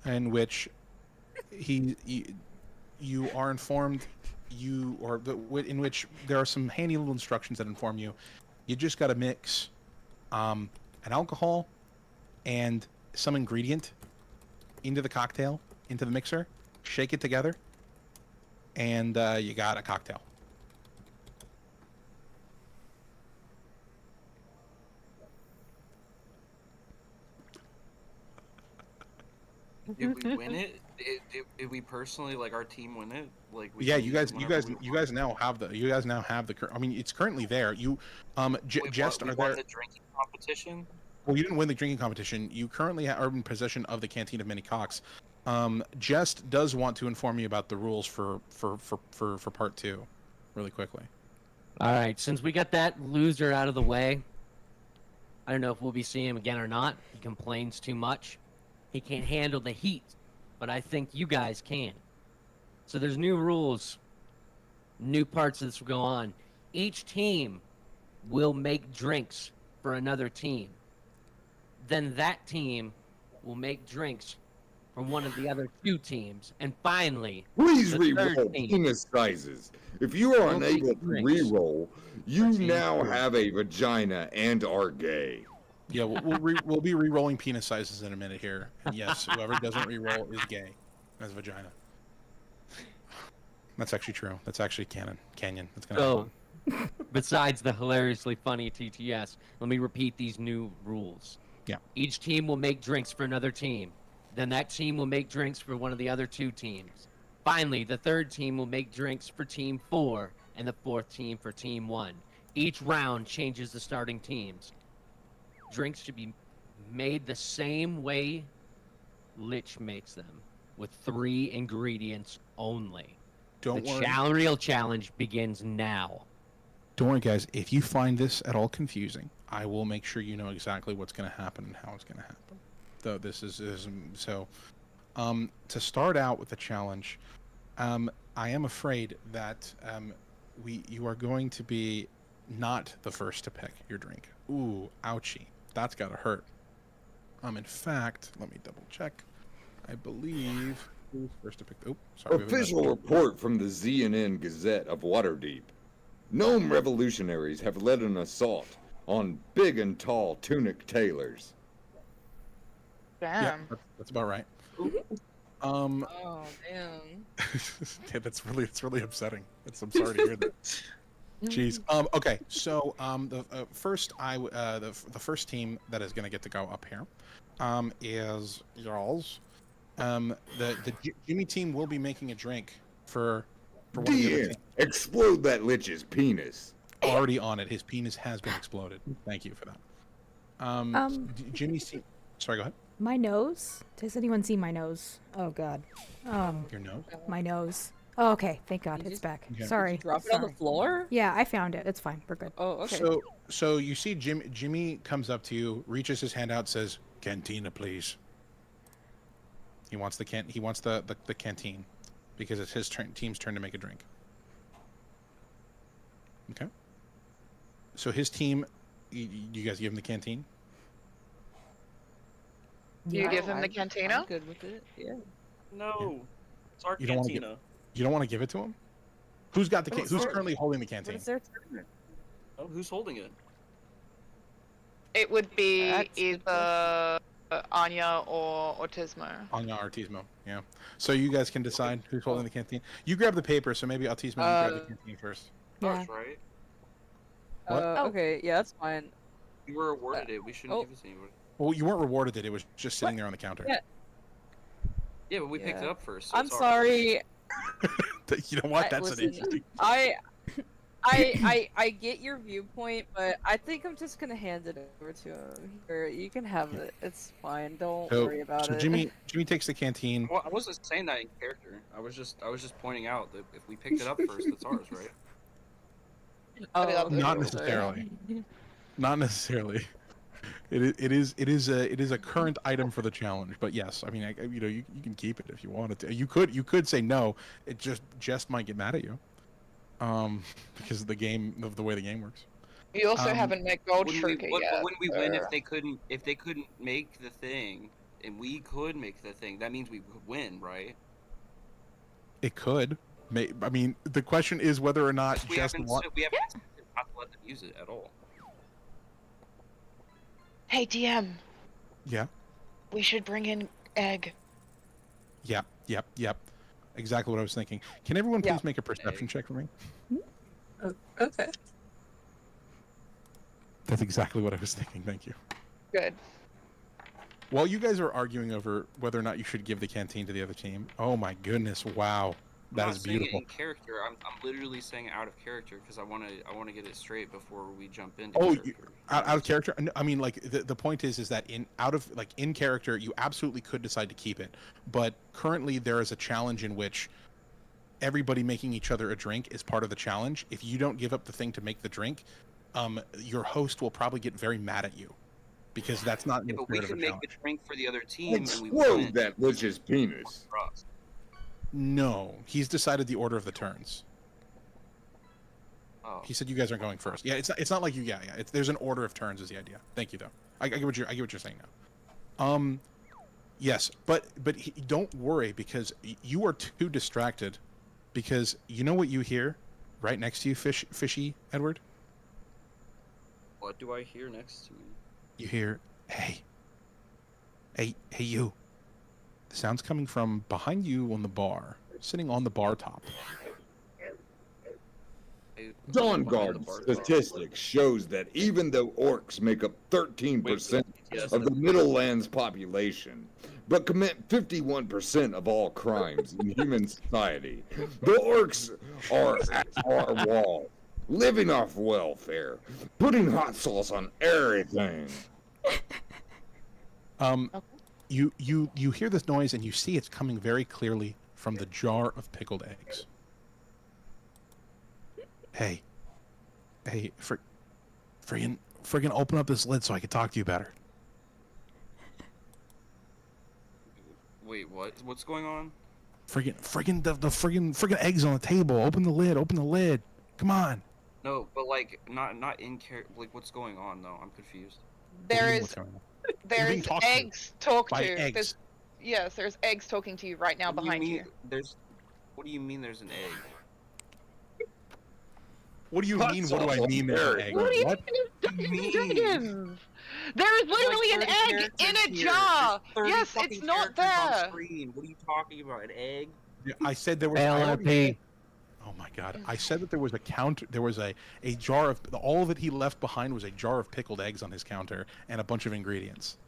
in which you are informed in which there are some handy little instructions that inform you. You just got to mix an alcohol and some ingredient into the cocktail, into the mixer, shake it together, and you got a cocktail. Did we win it? Did we personally, like, our team win it? Like, we Yeah, can you use guys, it you whenever guys, we you want? guys now have the. I mean, it's currently there. You, Jest, we are won there? the drinking competition. Well, you didn't win the drinking competition. You currently are in possession of the canteen of many cocks. Jest does want to inform you about the rules for part 2, really quickly. All right, since we got that loser out of the way, I don't know if we'll be seeing him again or not. He complains too much. He can't handle the heat, but I think you guys can. So there's new rules, new parts of this will go on. Each team will make drinks for another team. Then that team will make drinks for one of the other 2 teams. And finally, Please the re-roll third team. penis sizes. If you are Will make unable to drinks re-roll, you for team now 4. have a vagina and are gay. Yeah, we'll be re-rolling penis sizes in a minute here. And yes, whoever doesn't re-roll is gay, has a vagina. That's actually true. That's actually canyon. That's gonna happen. So, besides the hilariously funny TTS, let me repeat these new rules. Yeah. Each team will make drinks for another team. Then that team will make drinks for one of the other 2 teams. Finally, the third team will make drinks for team 4, and the fourth team for team 1. Each round changes the starting teams. Drinks should be made the same way Lich makes them, with 3 ingredients only. Don't The worry. real challenge begins now. Don't worry, guys. If you find this at all confusing, I will make sure you know exactly what's going to happen and how it's going to happen. Though this is so. To start out with the challenge, I am afraid that you are going to be not the first to pick your drink. Ooh, ouchie. That's gotta hurt. In fact, let me double check. I believe who's first to pick. Oh, sorry. we have a Official message. report from the ZNN Gazette of Waterdeep. Gnome revolutionaries have led an assault on big and tall tunic tailors. Damn. Yeah, that's about right. Oh damn. Yeah, that's really upsetting. I'm sorry to hear that. Jeez. Okay. So the first team that is going to get to go up here is y'all's. The Jimmy team will be making a drink for one of the other DN, teams. explode that lich's penis. Already on it. His penis has been exploded. Thank you for that. Jimmy's team. Sorry. Go ahead. My nose? Does anyone see my nose? Oh god. Your nose. My nose. Oh, okay, thank God, You it's just- back. Okay. Sorry. Drop it on the sorry. floor? Yeah, I found it. It's fine. We're good. Oh, okay. So you see Jimmy comes up to you, reaches his hand out, says, "Cantina, please." He wants the canteen because it's his team's turn to make a drink. Okay. So his team, you guys give him the canteen? Do you give Oh, him the I'm cantina? good with it. Yeah. No, it's our You don't want to cantina. You don't want to give it to him? Who's got the But it's who's their- currently holding the But canteen? it's their turn. Oh, who's holding it? It would be That's a good either Anya or Autismo. Anya Artismo, yeah. So you guys can decide who's holding the canteen. You grab the paper, so maybe Artismo, you grab the canteen first. Yeah. Ours, right? What? Oh. Okay, yeah, that's fine. You were awarded it. We shouldn't oh. give it to anybody. Well, you weren't rewarded it. It was just sitting there on the counter. Yeah. Yeah, but we picked Yeah. it up first. So I'm it's ours. sorry. You know what? That's listen, an interesting. I get your viewpoint, but I think I'm just gonna hand it over to him. Here, you can have it. It's fine. Don't worry about so it. Jimmy takes the canteen. Well, I wasn't saying that in character. I was just pointing out that if we picked it up first, it's ours, right? Oh, Not okay, necessarily. sorry. Not necessarily. It is a current item for the challenge, but yes, I mean, you can keep it if you wanted to. You could say no. It just might get mad at you, because of the way the game works. You also Um, haven't met Gold Wouldn't we, Shirker what, yet. wouldn't we win so- if they couldn't make the thing, and we could make the thing? That means we would win, right? It could. I mean, the question is whether or not We just haven't one. we haven't not to let them use it at all. Hey DM, Yeah. we should bring in Egg. Yep. Exactly what I was thinking. Can everyone please Yeah. make a perception check for me? Okay. That's exactly what I was thinking. Thank you. Good. While you guys are arguing over whether or not you should give the canteen to the other team, oh my goodness, wow, that I'm is not saying beautiful. it in character. I'm literally saying it out of character because I want to get it straight before we jump into Oh, character. out of character. I mean, like the point is that in character, you absolutely could decide to keep it, but currently there is a challenge in which everybody making each other a drink is part of the challenge. If you don't give up the thing to make the drink, your host will probably get very mad at you, because that's not in Yeah, the but we spirit of can a make challenge. the drink for the other team, and we Explode win. that witch's penis. For us. No, he's decided the order of the turns. Oh. He said you guys aren't going first. Yeah, it's not like you. Yeah. There's an order of turns is the idea. Thank you though. I get what you're saying now. Yes, but don't worry, because you are too distracted, because you know what you hear right next to you, fishy Edward. What do I hear next to me? You hear, hey, you. The sound's coming from behind you on the bar, sitting on the bar top. Dawn Guard statistics shows that even though orcs make up 13% of the Middlelands population, but commit 51% of all crimes in human society, the orcs are at our wall, living off welfare, putting hot sauce on everything. You hear this noise and you see it's coming very clearly from the jar of pickled eggs. Hey, friggin' open up this lid so I can talk to you better. Wait, what? What's going on? The friggin' eggs on the table. Open the lid. Come on. No, but like not in character. Like, what's going on though? I'm confused. There What's is going on? there's talked to eggs talk by to. eggs. There's eggs talking to you right now What do behind mean you. What do you mean there's an egg? What do you mean? What do I mean? There's an egg? What do you What? mean? Dragons? There is literally an egg in a jar. Yes, it's not there. Screen. What are you talking about? An egg? I said there was. LRP. Oh my god! I said that there was a counter. There was a jar of all that he left behind was a jar of pickled eggs on his counter and a bunch of ingredients.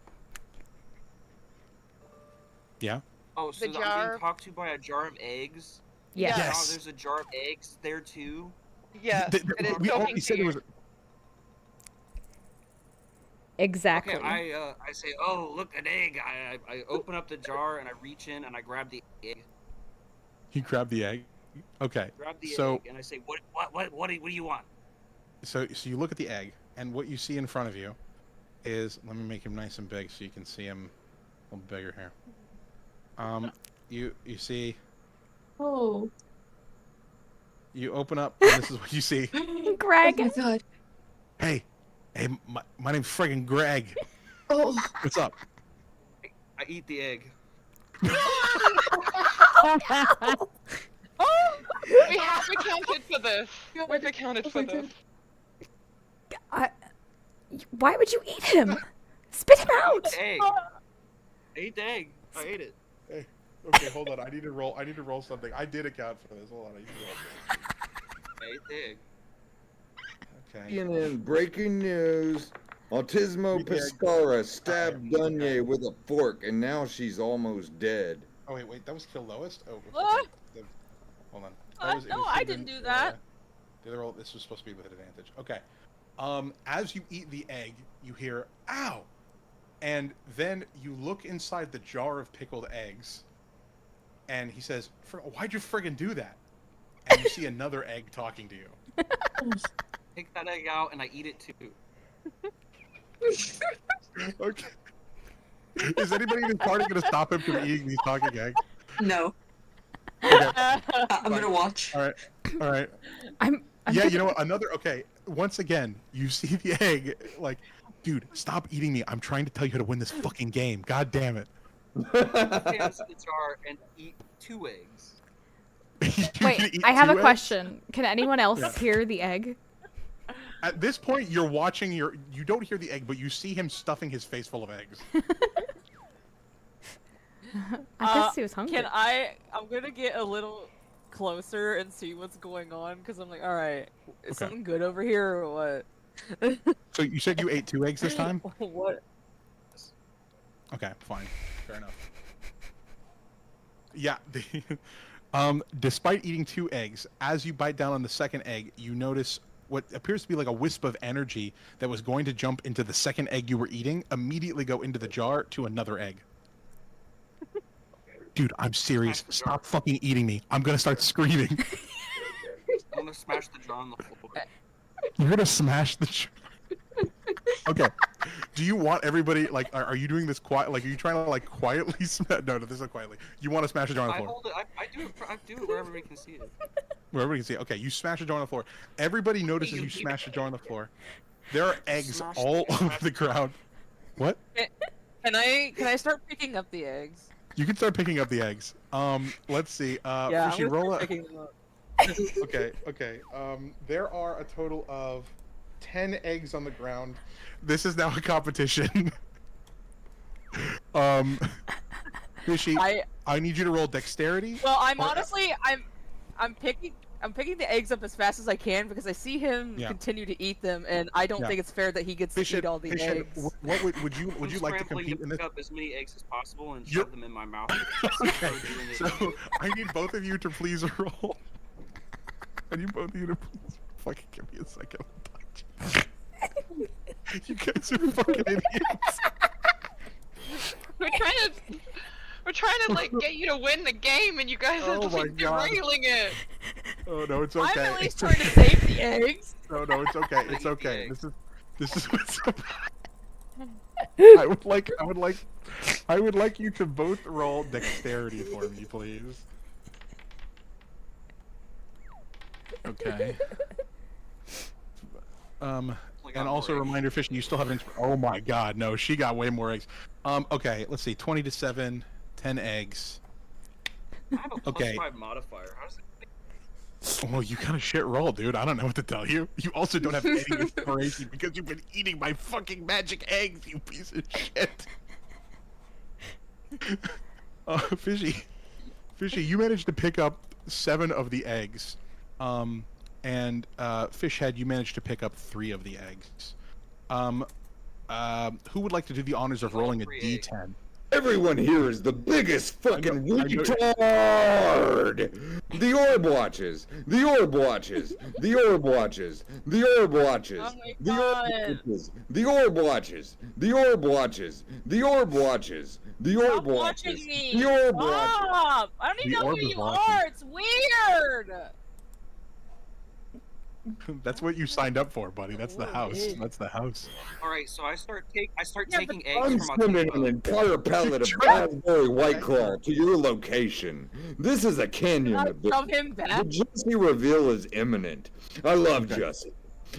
Yeah. Oh, so The I'm jar- being talked to by a jar of eggs? Yes. Now Yes. there's a jar of eggs there too? Yes, it is We talking already to said there you. was. Exactly. Okay, I say, oh, look, an egg. I open up the jar and I reach in and I grab the egg. You grab the egg. Okay. Grab the So egg and I say, what do you want? so you look at the egg, and what you see in front of you is, let me make him nice and big so you can see him a little bigger here. You see, Oh. you open up, and this is what you see. Greg. Oh my god. Hey, my name's friggin' Greg. Oh. What's up? I eat the egg. We have accounted for this. We've accounted for this. Why would you eat him? Spit him out. Egg. I ate the egg. I ate it. Hey, okay, hold on. I need to roll something. I did account for this. Hold on. I ate the egg. Okay. CNN breaking news. Autismo Pescara stabbed Dunye with a fork, and now she's almost dead. Oh wait, that was kill lowest. Oh, What? hold on. No, I didn't do that. The other roll. This was supposed to be with an advantage. Okay. As you eat the egg, you hear "ow," and then you look inside the jar of pickled eggs, and he says, "Why'd you friggin' do that?" And you see another egg talking to you. Take that egg out and I eat it too. Okay. Is anybody in the party gonna stop him from eating these talking eggs? No. Okay. I'm gonna watch. All right. Yeah, you know what? Okay. Once again, you see the egg. Like, dude, stop eating me. I'm trying to tell you how to win this fucking game. God damn it. Hands in the jar and eat 2 eggs. Wait, I have a question. Can anyone else hear the egg? At this point, you're watching you don't hear the egg, but you see him stuffing his face full of eggs. I guess he was hungry. I'm gonna get a little closer and see what's going on, because I'm like, alright, is something good over here or what? So you said you ate 2 eggs this time? What? Okay, fine. Fair enough. Yeah. Despite eating 2 eggs, as you bite down on the second egg, you notice what appears to be like a wisp of energy that was going to jump into the second egg you were eating, immediately go into the jar to another egg. Dude, I'm serious. Stop fucking eating me. I'm gonna start screaming. I'm gonna smash the jar on the floor. You're gonna smash the jar. Okay. Do you want everybody, like, are you doing this quiet? Like, are you trying to, like, quietly smash? No, this is not quietly. You want to smash a jar on the floor. I hold it. I do it where everybody can see it. Where everybody can see it. Okay, you smash a jar on the floor. Everybody notices you smash a jar on the floor. There are eggs all over the ground. What? Can I start picking up the eggs? You can start picking up the eggs. Let's see. Yeah, Fishy, I'm gonna roll start a... picking them up. Okay. There are a total of 10 eggs on the ground. This is now a competition. Fishy, I need you to roll dexterity. Well, I'm picking the eggs up as fast as I can because I see him continue to eat them, and I don't think it's fair that he gets to eat all the eggs. What would you like to compete in this? Pick up as many eggs as possible and shove them in my mouth. Okay. So I need both of you to please roll. I need both of you to please fucking give me a second. You guys are fucking idiots. We're trying to like get you to win the game, and you guys are like derailing it. Oh no, it's okay. I'm at least trying to save the eggs. No, it's okay. It's okay. This is what's up. I would like you to both roll dexterity for me, please. Okay. And also a reminder, Fishy, you still have an... Oh my god, no, she got way more eggs. Okay, let's see, 20 to 7, 10 eggs. I have a +5 modifier. How does it... Well, you kind of shit roll, dude. I don't know what to tell you. You also don't have any inspiration because you've been eating my fucking magic eggs, you piece of shit. Fishy, you managed to pick up 7 of the eggs. And Fishhead, you managed to pick up 3 of the eggs. Who would like to do the honors of rolling a D10? Everyone here is the biggest fucking retard. The orb watches. The orb watches. The orb watches. The orb watches. Oh my The orb God. watches. The orb watches. The orb watches. The orb watches. The orb Stop watches. watching me! The orb watches. Stop! I don't even The know orb who is you watching. are. It's weird. That's what you signed up for, buddy. That's the house. Weird. That's the house. All right, so I start Yeah, taking I'm eggs from sending an Autismo. entire pallet of raspberry White Claw to your location. This is a canyon Can I of shove him the back? Jesse reveal is imminent. I love Jesse.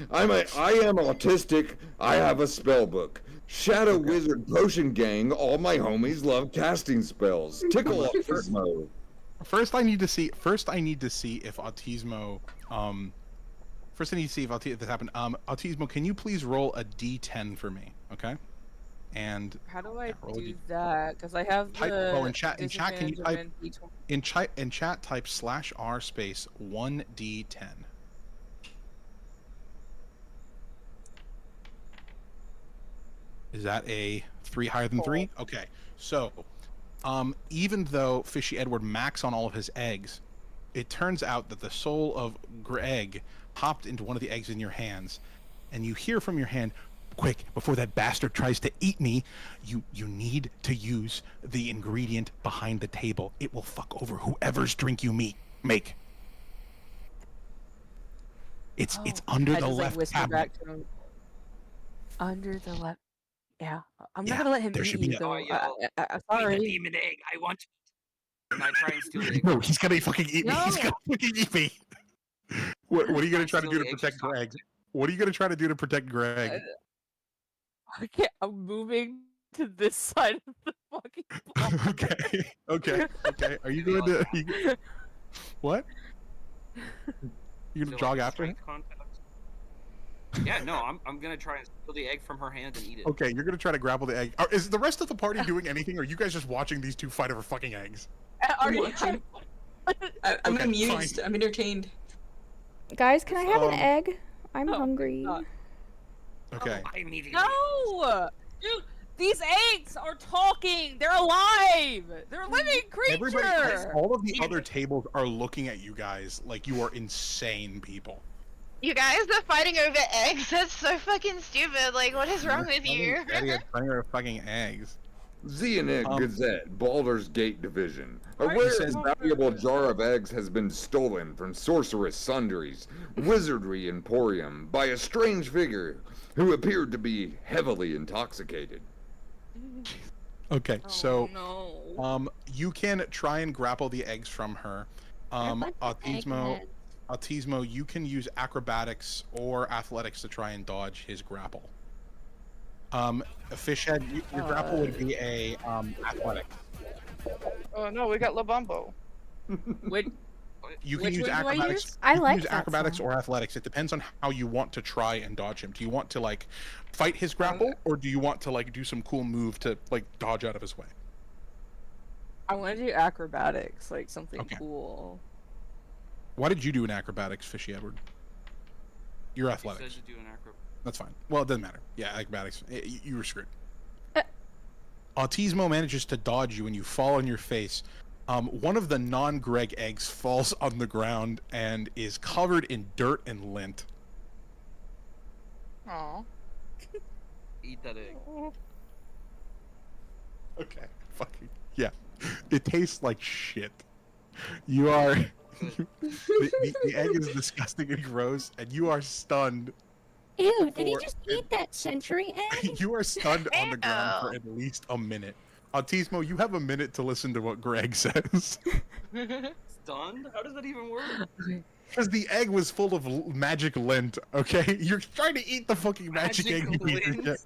I am autistic. I have a spell book. Shadow Wizard Potion Gang. All my homies love casting spells. Tickle Autismo. First, I need to see if Autismo. First, I need to see if this happened. Autismo, can you please roll a D10 for me? Okay. And How do I roll a do D- that? Because I have type. the Oh, in chat. Can you type disadvantage in chat? Type /r space 1D10. Is that a 3 higher than 3? Okay. So, even though Fishy Edward maxed on all of his eggs, it turns out that the soul of Greg hopped into one of the eggs in your hands, and you hear from your hand, "Quick, before that bastard tries to eat me, you need to use the ingredient behind the table. It will fuck over whoever's drink you make." It's under I the just, left whisper cabinet. back to him. Under the left. Yeah, I'm not Yeah, gonna let him there eat should be you a- though. Oh, yo. I'm Wait, sorry. the demon egg. I want to. And I try and steal the egg. No, he's gonna fucking eat me. He's No. gonna fucking eat me. What are you gonna try to do to Steal the egg protect she's talking Greg? to. What are you gonna try to do to protect Greg? Okay, I'm moving to this side of the fucking block. Okay. Are you going to? What? You gonna So, jog like, after him? strength contact? Yeah, no, I'm gonna try and steal the egg from her hand and eat it. Okay, you're gonna try to grapple the egg. Is the rest of the party doing anything, or are you guys just watching these two fight over fucking eggs? I'm watching. I'm Okay, amused. fine. I'm entertained. Guys, can I have an Um, egg? I'm Oh, hungry. God. Okay. I immediately. No, dude, these eggs are talking. They're alive. They're living creatures. All of the other tables are looking at you guys like you are insane people. You guys are fighting over eggs? That's so fucking stupid. Like, what is wrong with you? Daddy had plenty of fucking eggs. Xeonid Gazette, Baldur's Gate Division. A Right, rare he and says- valuable jar of eggs has been stolen from Sorceress Sundry's Wizardry Emporium by a strange figure who appeared to be heavily intoxicated. Okay, so no. you can try and grapple the eggs from her. Autismo, you can use acrobatics or athletics to try and dodge his grapple. Fishhead, your grapple would be a athletic. Oh no, we got Labumbo. Which You can Which use one do I acrobatics. use? I you can like use that acrobatics song. or athletics. It depends on how you want to try and dodge him. Do you want to like fight his grapple, or do you want to like do some cool move to like dodge out of his way? I want to do acrobatics, like something Okay. cool. Why did you do an acrobatics, Fishy Edward? You're He athletics. said to do an acro. That's fine. Well, it doesn't matter. Yeah, acrobatics. You were screwed. Autismo manages to dodge you and you fall on your face. One of the non-Greg eggs falls on the ground and is covered in dirt and lint. Aw. Eat that egg. Okay. Fucking yeah. It tastes like shit. You are the egg is disgusting and gross, and you are stunned. Ew, did he For- just eat that century egg? You are stunned on the ground for at least a minute. Autismo, you have a minute to listen to what Greg says. Stunned? How does that even work? Because the egg was full of magic lint, okay? You're trying to eat the fucking magic egg. You lint? eat.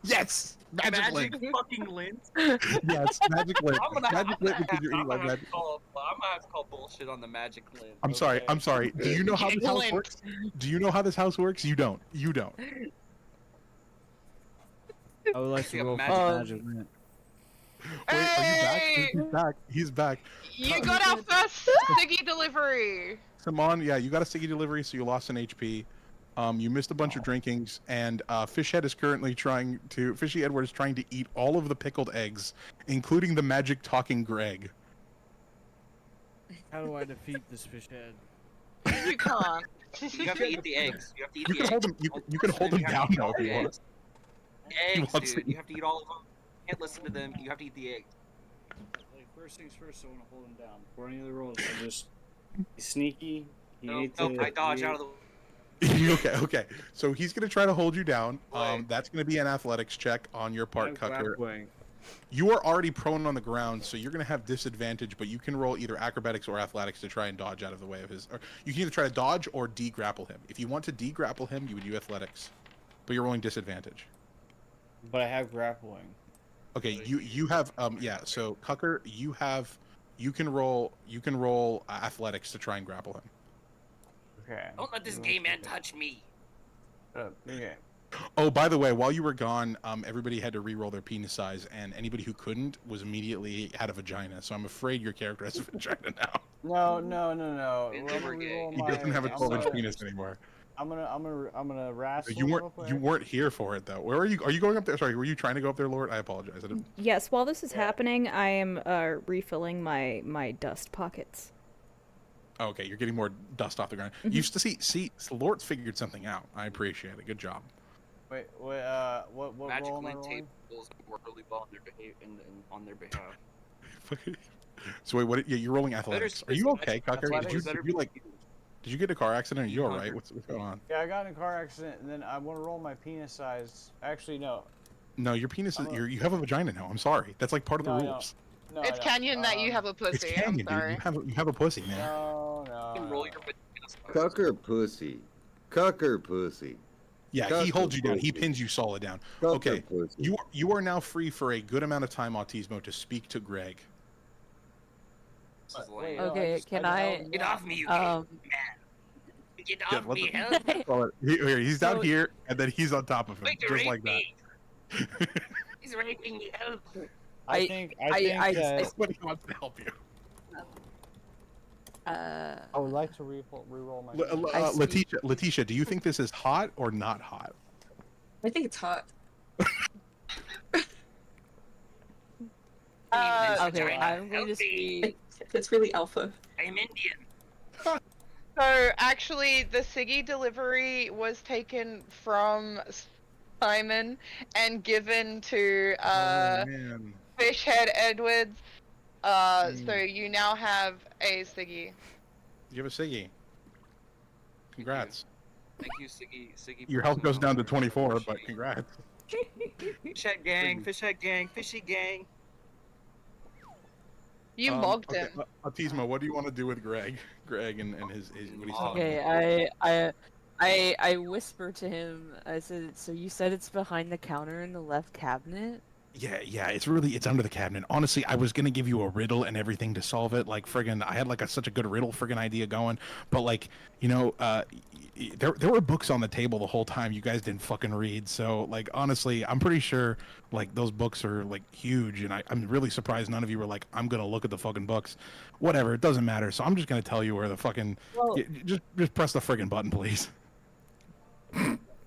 Yes! Magic lint. fucking lint? Yes, magic lint. I'm gonna Magic lint because you're eating I'm like gonna have magic. to call, I'm gonna have to call bullshit on the magic lint. I'm sorry, I'm sorry. Do you know how this house Lint. works? Do you know how this house works? You don't. You don't. I would like See to a roll for magic- magic lint. Wait, are you back? Hey! He's back. He's back. You got our first sticky delivery. Simon, yeah, you got a sticky delivery, so you lost an HP. You missed a bunch of drinkings, and Fishhead is currently Fishy Edward is trying to eat all of the pickled eggs, including the magic talking Greg. How do I defeat this fish head? You can't. You have to eat the eggs. You have to eat You the can eggs. hold him. You can hold him down though if you want. Eggs, wants dude. to You have to eat all of them. You can't listen to them. You have to eat the eggs. Like, first things first, I want to hold him down. Before any of the rolls, I just... He's sneaky. He No, ate no, the... I dodge he out ate- of the. Okay. So he's gonna try to hold you down. That's gonna be an athletics check on your part, I'm Cucker. grappling. You are already prone on the ground, so you're gonna have disadvantage. But you can roll either acrobatics or athletics to try and dodge out of the way of his. Or you can either try to dodge or de-grapple him. If you want to de-grapple him, you would do athletics, but you're rolling disadvantage. But I have grappling. Okay, you have yeah. So Cucker, you can roll athletics to try and grapple him. Okay. Don't let this gay man touch me. Okay. Oh, by the way, while you were gone, everybody had to re-roll their penis size, and anybody who couldn't was immediately had a vagina. So I'm afraid your character has a vagina now. No. It's I'm gonna over gay. reroll He my- doesn't have a I'm 12-inch gonna- penis anymore. I'm gonna wrestle You real weren't quick. you weren't here for it though. Where are you? Are you going up there? Sorry, were you trying to go up there, Lord? I apologize. I didn't... Yes, while this is happening, I am refilling my dust pockets. Oh, okay, you're getting more dust off the ground. You used to see, Lord's figured something out. I appreciate it. Good job. Wait, what roll am I Magically rolling? tables work really well on their behalf. So wait, what? Yeah, you're rolling athletics. Are you okay, Cucker? Did you get in a car accident? Are you all right? What's going on? Yeah, I got in a car accident, and then I want to roll my penis size. Actually, no. No, your penis is. You have a vagina now. I'm sorry. That's like part of the No, no. rules. No, It's I don't. Canyon that you have a It's pussy. Canyon, I'm sorry. dude. You have a pussy, man. No. You can roll your Cucker pussy. Cucker pussy. Yeah, he Cucker holds you down. He pussy. pins you solid down. Cucker Okay, pussy. you are now free for a good amount of time, Autismo, to speak to Greg. Wait, Okay, can I? Get off me, you Um, Get Yeah, off let me, the- help! Well, he's down So- here, and then he's on top of him, Wait to just rape like that. me! He's raping me, help! I think that Somebody wants to help you. I would like to re-roll my. Letitia, do you think this is hot or not hot? I think it's hot. Okay, I'm going to speak. It's really alpha. I'm Indian. So actually, the Siggy delivery was taken from Simon and given to man. Fishhead Edwards. So you now have a Siggy. You have a Siggy. Congrats. Thank you, Siggy. Your health goes down to 24, but congrats. Fishhead gang, fishy gang. You mogged him. Autismo, what do you want to do with Greg? Greg and his what he's talking Okay, I whisper to him. I said, "So you said it's behind the counter in the left cabinet?" Yeah, it's under the cabinet. Honestly, I was gonna give you a riddle and everything to solve it. Like friggin', I had like such a good riddle friggin' idea going, but like, there were books on the table the whole time you guys didn't fucking read. So like, honestly, I'm pretty sure like those books are like huge, and I'm really surprised none of you were like, I'm gonna look at the fucking books. Whatever, it doesn't matter. So I'm just gonna tell you where the fucking just press the friggin' button, please.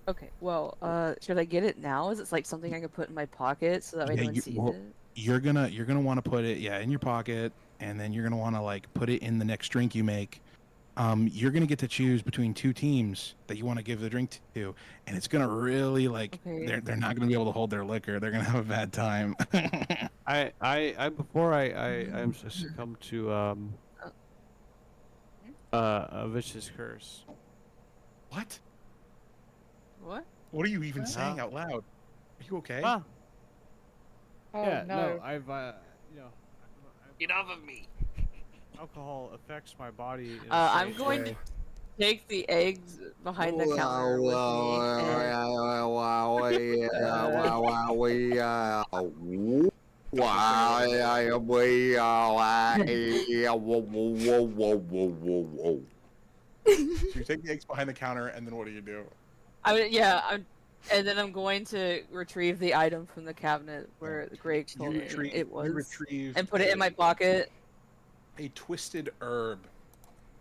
Okay, well, should I get it now? Is it like something I can put in my pocket so that way no one sees it? You're gonna want to put it in your pocket, and then you're gonna want to like put it in the next drink you make. You're gonna get to choose between two teams that you want to give the drink to, and it's gonna really like they're not gonna be able to hold their liquor. They're gonna have a bad time. Before I succumb to a vicious curse. What? What? What are you even saying out loud? Are you okay? Ah. Oh, Yeah, no. I've Get off of me. alcohol affects my body. In a I'm safe going way. to take the eggs behind the counter with So you take the eggs behind the counter, and then what do you do? and then I'm going to retrieve the item from the cabinet where Greg told me it was, and put it in my pocket. A twisted herb.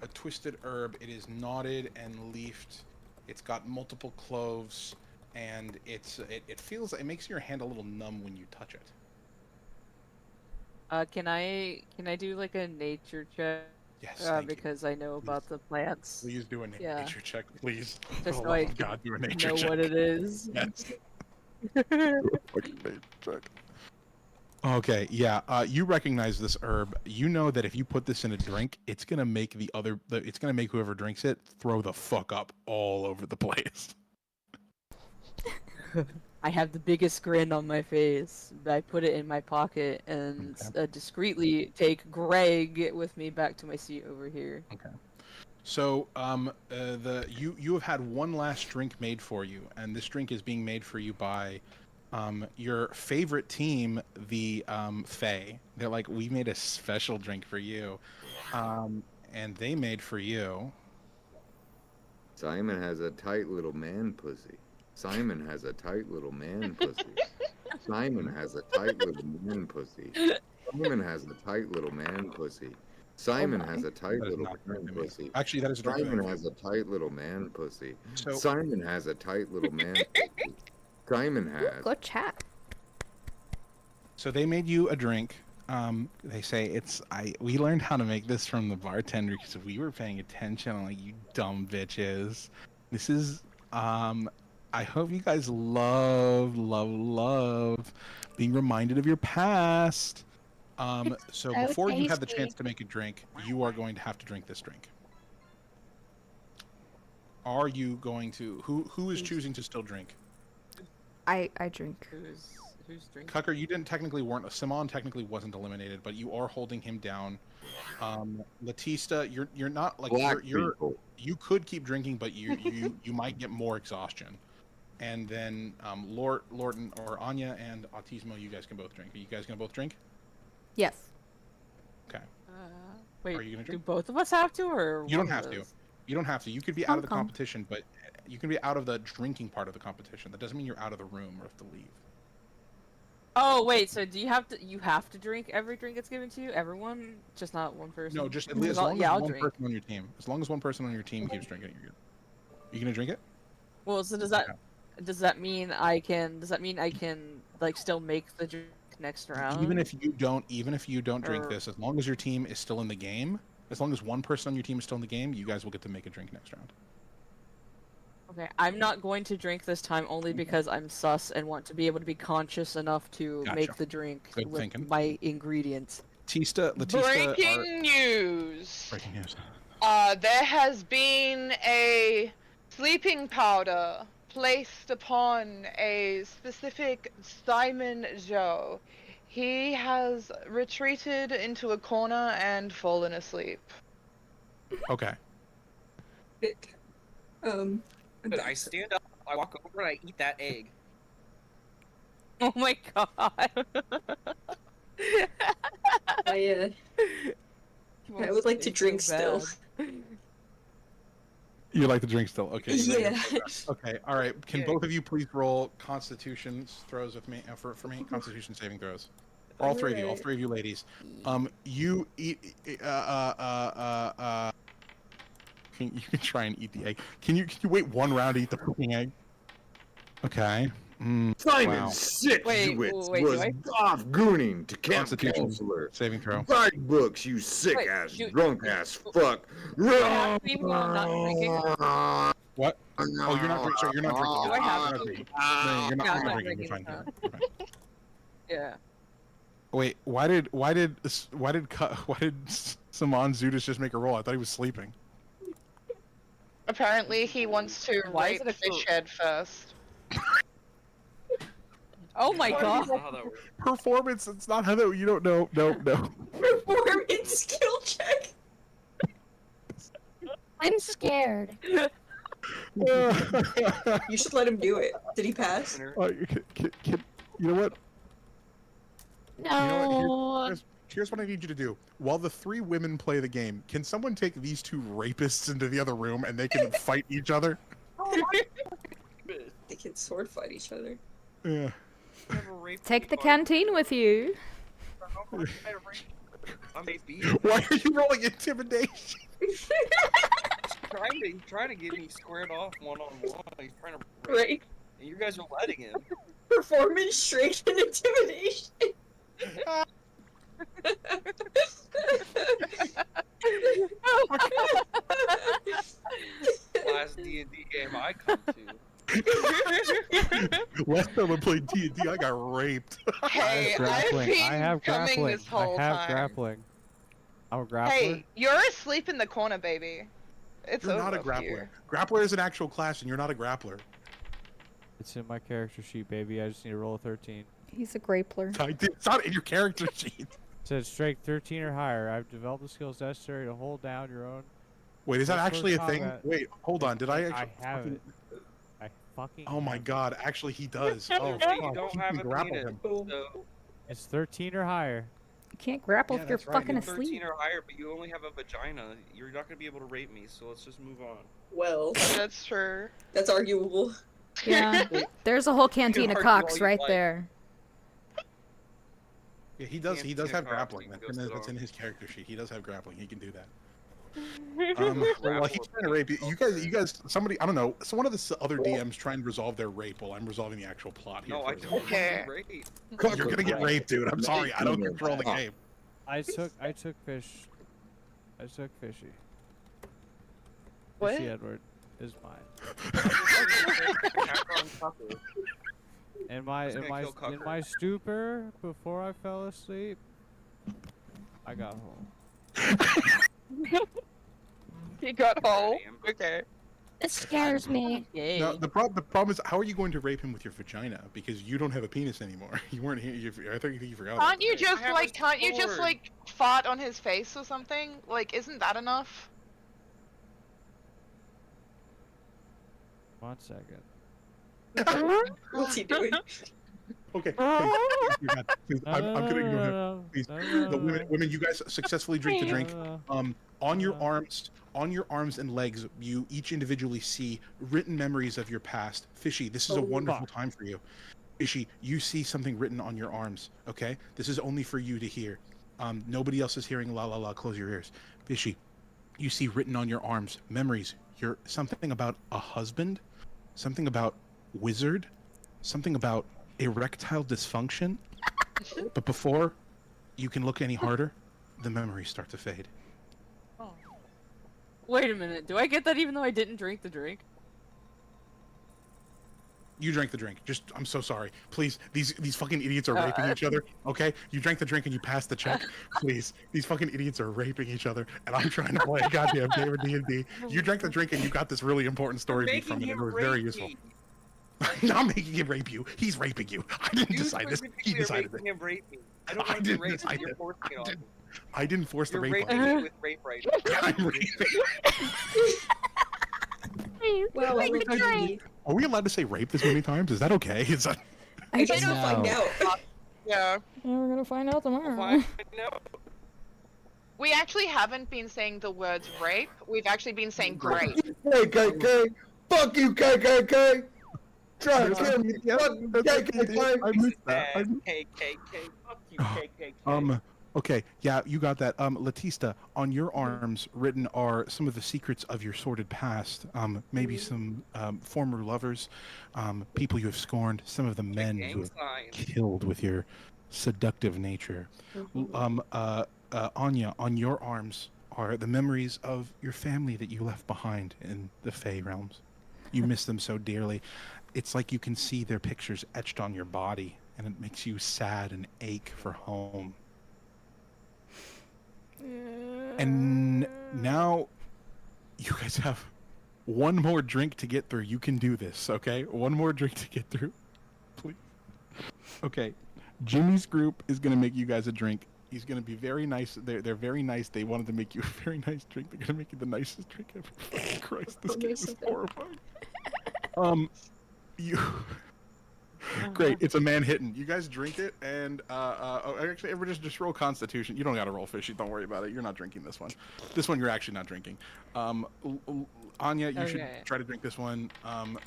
A twisted herb. It is knotted and leafed. It's got multiple cloves, and it makes your hand a little numb when you touch it. Can I do like a nature check? Yes, thank you. Because I know about the plants. Please do a Yeah. nature check, please. Just For the so love I of God, do a nature know check. what it is. Yes. Do a fucking nature check. Okay, yeah. You recognize this herb. You know that if you put this in a drink, it's gonna make it's gonna make whoever drinks it throw the fuck up all over the place. I have the biggest grin on my face. I put it in my pocket and discreetly take Greg with me back to my seat over here. Okay. So, you have had one last drink made for you, and this drink is being made for you by your favorite team, the Fae. They're like, we made a special drink for you, and they made for you. Simon has a tight little man pussy. Simon has a tight little man pussy. Simon has a tight little man pussy. Simon has a tight little man pussy. Simon has a tight little man pussy. Actually, that is a drink. Simon has a tight little man pussy. So- Simon has a tight little man pussy. Simon has. Good chat. So they made you a drink. They say we learned how to make this from the bartender because we were paying attention. I'm like, you dumb bitches. This is I hope you guys love being reminded of your past. So So before you have the tasty. chance to make a drink, you are going to have to drink this drink. Are you going to? Who is choosing to still drink? I drink. Who's drinking? Cucker, you didn't technically Simon technically wasn't eliminated, but you are holding him down. Latista, you're not like you could keep drinking, but you might get more exhaustion. And then Lorton or Anya and Autismo, you guys can both drink. Are you guys gonna both drink? Yes. Okay. Wait, Are you gonna do drink? both of us have to, or You don't one of have to. us? You don't have to. You could be out of the Come. competition, but you can be out of the drinking part of the competition. That doesn't mean you're out of the room or have to leave. Oh wait, so do you have to? You have to drink every drink that's given to you. Everyone, just not one person. No, just as Because long I'll as one drink. person on your team. As long as one person on your team keeps drinking, you're good. You gonna drink it? Well, so does that mean I can? Does that mean I can like still make the drink next round? Even if you don't drink Or- this, as long as your team is still in the game, as long as one person on your team is still in the game, you guys will get to make a drink next round. Okay, I'm not going to drink this time only because I'm sus and want to be able to be conscious enough to Gotcha. make the drink Good with thinking. my ingredients. Latista, Breaking news. breaking news. There has been a sleeping powder placed upon a specific Simon Joe. He has retreated into a corner and fallen asleep. Okay. I stand up, I walk over, and I eat that egg. Oh my god. I would like to drink still. You like the drink still? Okay. Yeah. Okay. All right. Can both of you please roll Constitution throws with me for me? Constitution saving throws. For all three of you. All three of you ladies. You eat. You can try and eat the egg. Can you wait one round to eat the fucking egg? Okay. Simon Wow. Six Wait, was do I- off gooning to camp Constitution counselor. saving throw. Write books, you sick Wait, ass, do- drunk ass fuck. I have to be while I'm not drinking? What? Oh, you're not drinking. Sorry, you're not drinking. Do I have You're not to? drinking. No, you're not, Yeah, you're I'm not not drinking. You're fine. drinking You're fine. Yeah. Wait, why did Saman Zudas just make a roll? I thought he was sleeping. Apparently, he wants to Why is rape it a Fish Head first. Oh my That's god. not how that works. Performance. It's not how that. You don't know. No. Performance skill check. I'm scared. You should let him do it. Did he pass? You know what? No. Here's what I need you to do. While the three women play the game, can someone take these two rapists into the other room and they can fight each other? They can sword fight each other. Yeah. Take the canteen with you. I'm a beast. Why are you rolling intimidation? He's trying to get me squared off one-on-one. He's trying to Right. and you guys are letting him. Performance, strength, and intimidation. Last D&D game I come to. Last time I played D&D, I got raped. Hey, I've been I have coming grappling. this whole I have time. grappling. I'm a grappler. Hey, you're asleep in the corner, baby. It's You're over not a for grappler. you. Grappler is an actual class, and you're not a grappler. It's in my character sheet, baby. I just need to roll a 13. He's a grappler. It's not in your character sheet. It says strength 13 or higher. I've developed the skills necessary to hold down your own. Wait, is that close actually a thing? combat. Wait, hold on. Did I actually? I have it. I fucking. Oh my have it. god, actually he does. Oh, You fuck, don't he have can a grapple penis, him. so It's 13 or higher. You can't grapple Yeah, if you're that's right, fucking you're 13 asleep. or higher, but you only have a vagina. You're not gonna be able to rape me, so let's just move on. Well, That's true. that's arguable. Yeah, there's a whole canteen of argue all cocks you right like. there. Yeah, he does. He does Can't have cock, grappling. you can That's go in, sit that's on. in his character sheet. He does have grappling. He can do that. Well, he's trying to rape you. You guys, somebody, I don't know. So one of the other DMs try and resolve their rape while I'm resolving the actual plot here. No, for I us. don't want to Okay. be raped. You're gonna get raped, dude. I'm sorry. I don't control the game. I took fish. I took fishy. What? Fishy Edward is mine. In my Who's in gonna my kill in Cucker? my stupor before I fell asleep, I got home. He got whole. Damn. Okay. It scares me. Yay. Now, the problem is, how are you going to rape him with your vagina? Because you don't have a penis anymore. You weren't here. I think you forgot. Can't you I just have a like? Can't you just sword. like fart on his face or something? Like, isn't that enough? 1 second. What's he doing? Okay. Please, I'm gonna ignore him. Please, the women, you guys successfully drink the drink. On your arms and legs, you each individually see written memories of your past. Fishy, this is a wonderful time for you. Fishy, you see something written on your arms. Okay, this is only for you to hear. Nobody else is hearing. La la la. Close your ears. Fishy, you see written on your arms memories. You're something about a husband, something about wizard, something about erectile dysfunction. But before you can look any harder, the memories start to fade. Wait a minute. Do I get that even though I didn't drink the drink? You drank the drink. Just, I'm so sorry. Please, these fucking idiots are raping each other. Okay, you drank the drink and you passed the check. Please, these fucking idiots are raping each other, and I'm trying to play a goddamn game of D&D. You drank the drink and you got this really important story beat from it. And it was very useful. I'm not making him rape you. He's raping you. I didn't decide this. He decided it. Him rape me. I don't I want to didn't rape decide you. You're it. forcing me on me. I didn't force the You're rape. raping on you. me with rape right I'm raping. Well, I would agree. Are we allowed to say rape this many times? Is that okay? Is that... I guess we'll find out. Yeah. We're gonna find out tomorrow. Why? No. We actually haven't been saying the words rape. We've actually been saying grape. KKK! Fuck you, KKK! Try to kill me. Fuck you, KKK! I missed that. KKK. Fuck you, KKK. Okay, yeah, you got that. Latista, on your arms written are some of the secrets of your sordid past. Maybe some former lovers, people you have scorned, some of the men gang who have sign. killed with your seductive nature. Anya, on your arms are the memories of your family that you left behind in the Fey realms. You miss them so dearly. It's like you can see their pictures etched on your body, and it makes you sad and ache for home. And now you guys have one more drink to get through. You can do this, okay? One more drink to get through. Please. Okay. Jimmy's group is going to make you guys a drink. He's going to be very nice. They're very nice. They wanted to make you a very nice drink. They're going to make you the nicest drink ever. Fucking Christ, this game is horrifying. You... Great, it's a Manhattan. You guys drink it, and actually, everybody just roll Constitution. You don't got to roll fishy. Don't worry about it. You're not drinking this one. This one you're actually not drinking. Anya, you should try to drink this one.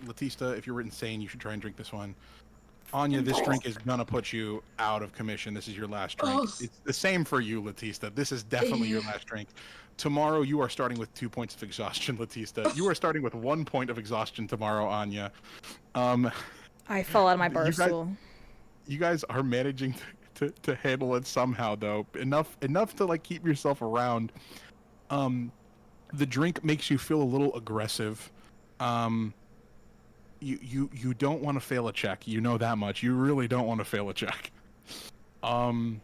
Latista, if you're insane, you should try and drink this one. Anya, this drink is gonna put you out of commission. This is your last drink. Oh. It's the same for you, Latista. This is definitely your last drink. Tomorrow, you are starting with 2 points of exhaustion, Latista. You are starting with 1 point of exhaustion tomorrow, Anya. I fell out of my bar you guys, stool. You guys are managing to handle it somehow, though. Enough to like keep yourself around. The drink makes you feel a little aggressive. You don't want to fail a check. You know that much. You really don't want to fail a check. Now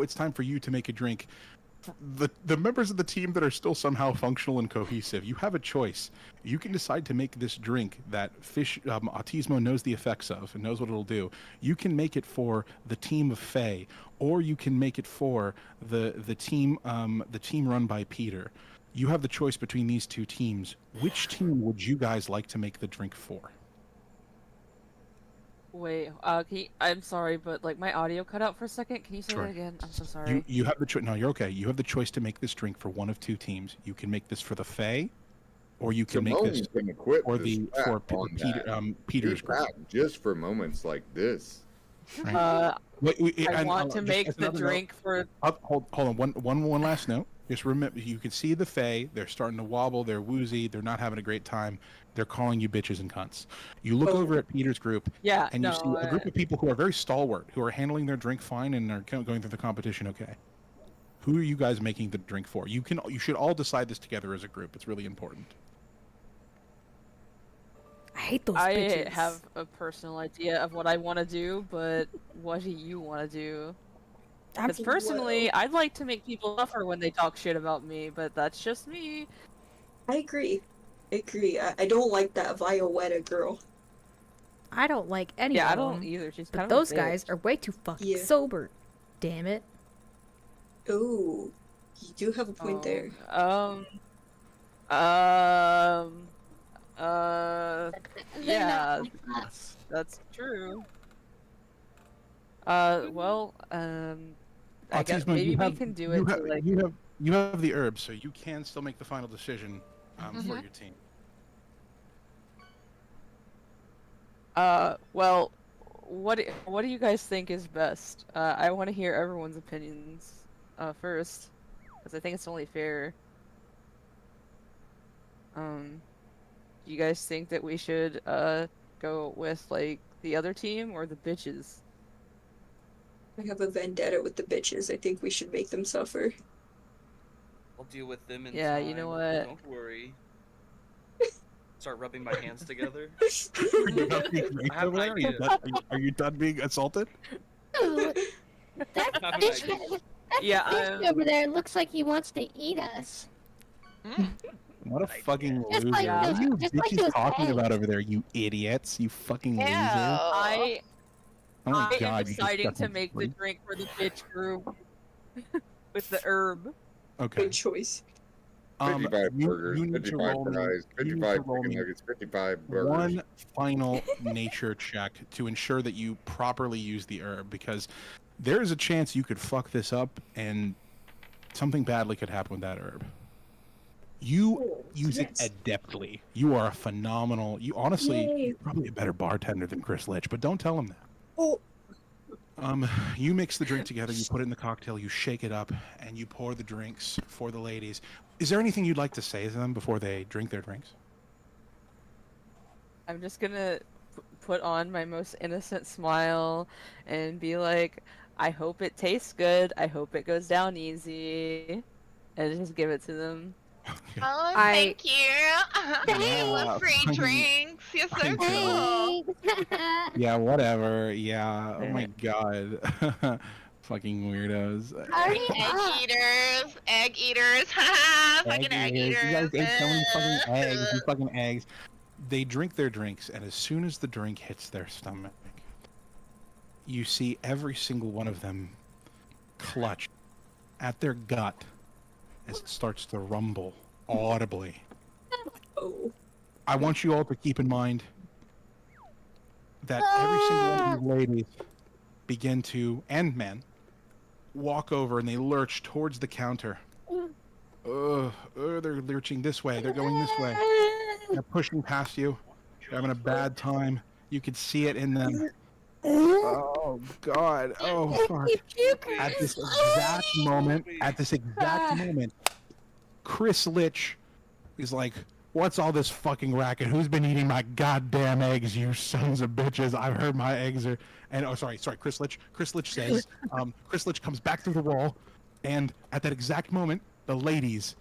it's time for you to make a drink. The members of the team that are still somehow functional and cohesive, you have a choice. You can decide to make this drink that Autismo knows the effects of and knows what it'll do. You can make it for the team of Faye, or you can make it for the team run by Peter. You have the choice between these two teams. Which team would you guys like to make the drink for? Wait, I'm sorry, but like my audio cut out for a second. Can you say that again? I'm so sorry. You have the choice. No, you're okay. You have the choice to make this drink for one of two teams. You can make this for the Fae, or you can make this for Peter's group. Just for moments like this. Right. I want to make the drink for. Hold on. One last note. Just remember, you can see the Fae. They're starting to wobble. They're woozy. They're not having a great time. They're calling you bitches and cunts. You look over at Peter's group, and you see a group of people who are very stalwart, who are handling their drink fine and are going through the competition okay. Who are you guys making the drink for? You should all decide this together as a group. It's really important. I hate those bitches. I have a personal idea of what I want to do, but what do you want to do? Because personally, I'd like to make people suffer when they talk shit about me, but that's just me. I agree. I don't like that Violetta girl. I don't like any of them. Yeah, I don't either. She's but kind of those a guys bitch. are way too fucking sober. Damn it. Oh, you do have a point there. Yeah, that's true. I guess Autismo, maybe we can do it. You have the herbs, so you can still make the final decision for your team. Well, what do you guys think is best? I want to hear everyone's opinions first, because I think it's only fair. Do you guys think that we should go with like the other team or the bitches? I have a vendetta with the bitches. I think we should make them suffer. I'll deal with them in Yeah, time. you know what? Don't worry. Start rubbing my hands together. I have an idea. Are you done being assaulted? Ooh, that fish over there looks like he wants to eat us. What a fucking Just loser! like What are those- you just like bitches those talking eggs. about over there, you idiots? You fucking loser! I Oh my am God, you just deciding got to them make the free. drink for the bitch group with the herb. Okay. Good choice. 55 burgers, you need to 55 roll me- fries, you need to 55 roll chicken me nuggets, 55 burgers. One final nature check to ensure that you properly use the herb, because there is a chance you could fuck this up and something badly could happen with that herb. You use it adeptly. You are a phenomenal. You honestly, you're probably a better bartender than Chris Litch, but don't tell him that. Oh. You mix the drink together, you put it in the cocktail, you shake it up, and you pour the drinks for the ladies. Is there anything you'd like to say to them before they drink their drinks? I'm just gonna put on my most innocent smile and be like, I hope it tastes good. I hope it goes down easy. And just give it to them. Oh, thank you. They Yeah, love free fucking- drinks. You're so fucking cool. Yeah, whatever. Yeah. Oh my god. Fucking weirdos. Egg eaters. Fucking egg You guys eaters. ate so many fucking eggs. You fucking eggs. They drink their drinks, and as soon as the drink hits their stomach, you see every single one of them clutch at their gut as it starts to rumble audibly. Oh. I want you all to keep in mind that every single one of these ladies begin to, and men, walk over and they lurch towards the counter. They're lurching this way. They're going this way. They're pushing past you. They're having a bad time. You could see it in them. Oh God! Oh fuck! At this exact moment, Chris Litch is like, "What's all this fucking racket? Who's been eating my goddamn eggs? You sons of bitches! I've heard my eggs are." And sorry, Chris Litch. Chris Litch says, Chris Litch comes back through the wall, and at that exact moment, the ladies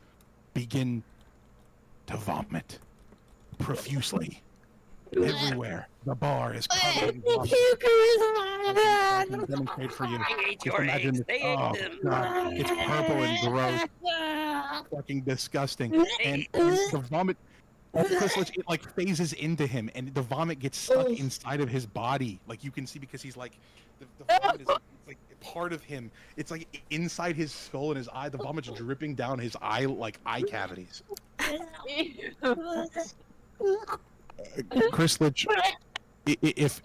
begin to vomit profusely. Everywhere. The bar is covered in vomit. I can demonstrate for you. Just imagine this. Oh, God. It's purple and gross. Fucking disgusting. And the vomit, Chris Litch, it like phases into him, and the vomit gets stuck inside of his body. Like you can see, because he's like, the vomit is like part of him. It's like inside his skull and his eye. The vomit's dripping down his eye, like eye cavities. Chris Litch, if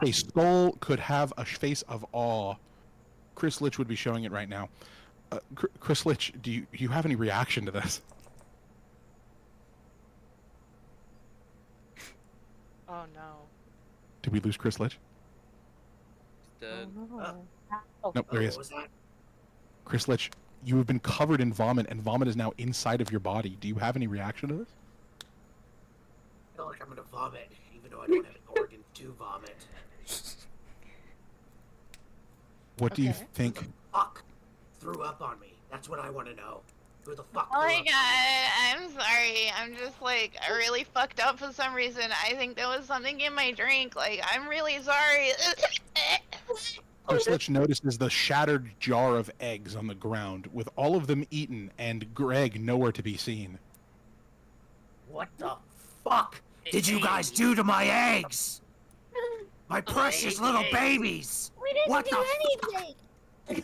a skull could have a face of awe, Chris Litch would be showing it right now. Chris Litch, do you have any reaction to this? Oh no. Did we lose Chris Litch? Dead. Nope, there he is. Chris Litch, you have been covered in vomit, and vomit is now inside of your body. Do you have any reaction to this? I feel like I'm gonna vomit, even though I don't have an organ to vomit. What do you think? Who the fuck threw up on me? That's what I want to know. Who the fuck Oh threw my up? god, I'm sorry. I'm just like, I really fucked up for some reason. I think there was something in my drink. Like, I'm really sorry. Chris Litch notices the shattered jar of eggs on the ground, with all of them eaten, and Greg nowhere to be seen. What the fuck did you guys do to my eggs? My precious little babies! We didn't What do the anything.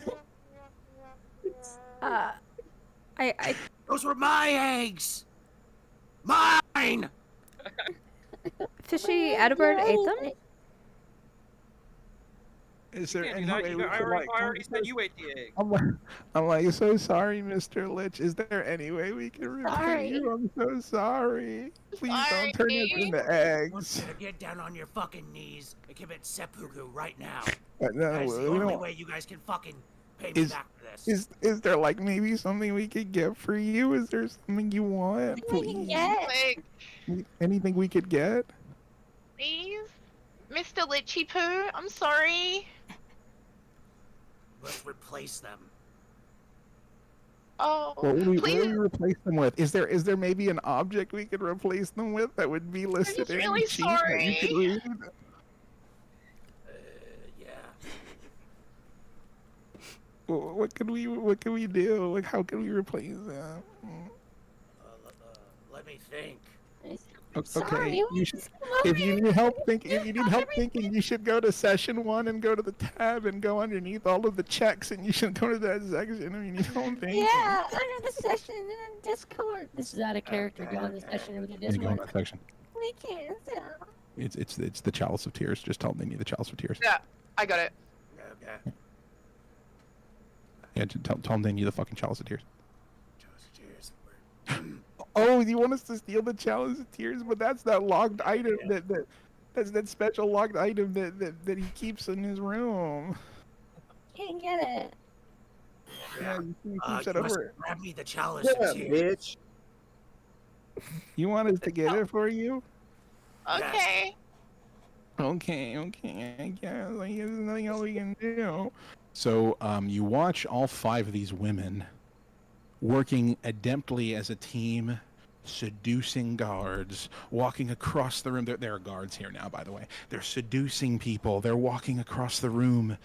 Those were my eggs! Mine! Fishy Edward ate them? Is there any I way we could, already said you ate the egg. I'm like, so sorry, Mr. Litch. Is there any way we can repay you? I'm so sorry. Please don't turn us into I want eggs. you to get down on your fucking knees and commit seppuku right now. No, That's the we only don't- way you guys can fucking pay me back for this. Is there like maybe something we could get for you? Is there something you want? Please. Like, Anything we could get? please? Mr. Litchy Poo, I'm sorry. Let's replace them. Oh, What would we please. replace them with? Is there maybe an object we could replace them with that would be listed in really the sheet that you could sorry. read? Yeah. What could we do? Like, how can we replace them? Let me think. Okay, you should, if you need help thinking, you should go to session 1 and go to the tab and go underneath all of the checks, and you should go to that section if you need help thinking. Yeah, under the session in Discord. This is out of character. Go in the session with the You go in Discord. that section. We can't tell. It's the Chalice of Tears. Just tell them they need the Chalice of Tears. Yeah, I got it. Okay. Yeah, just tell them they need the fucking Chalice of Tears. Cheers. Oh, you want us to steal the Chalice of Tears? But that's that locked item that's that special locked item that he keeps in his room. Can't get it. Yeah, he You keeps it must over. grab me the chalice Yeah, of tears. bitch. You want us to get it for you? Okay. Okay, I guess. Like, there's nothing else we can do. So, you watch all 5 of these women working adeptly as a team, seducing guards, walking across the room. There are guards here now, by the way. They're seducing people. They're walking across the room.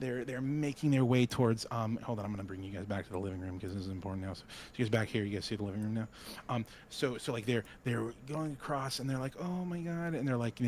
They're making their way towards hold on, I'm gonna bring you guys back to the living room because this is important now. So you guys back here, you guys see the living room now. So like they're going across and they're like, oh my god, and they're like,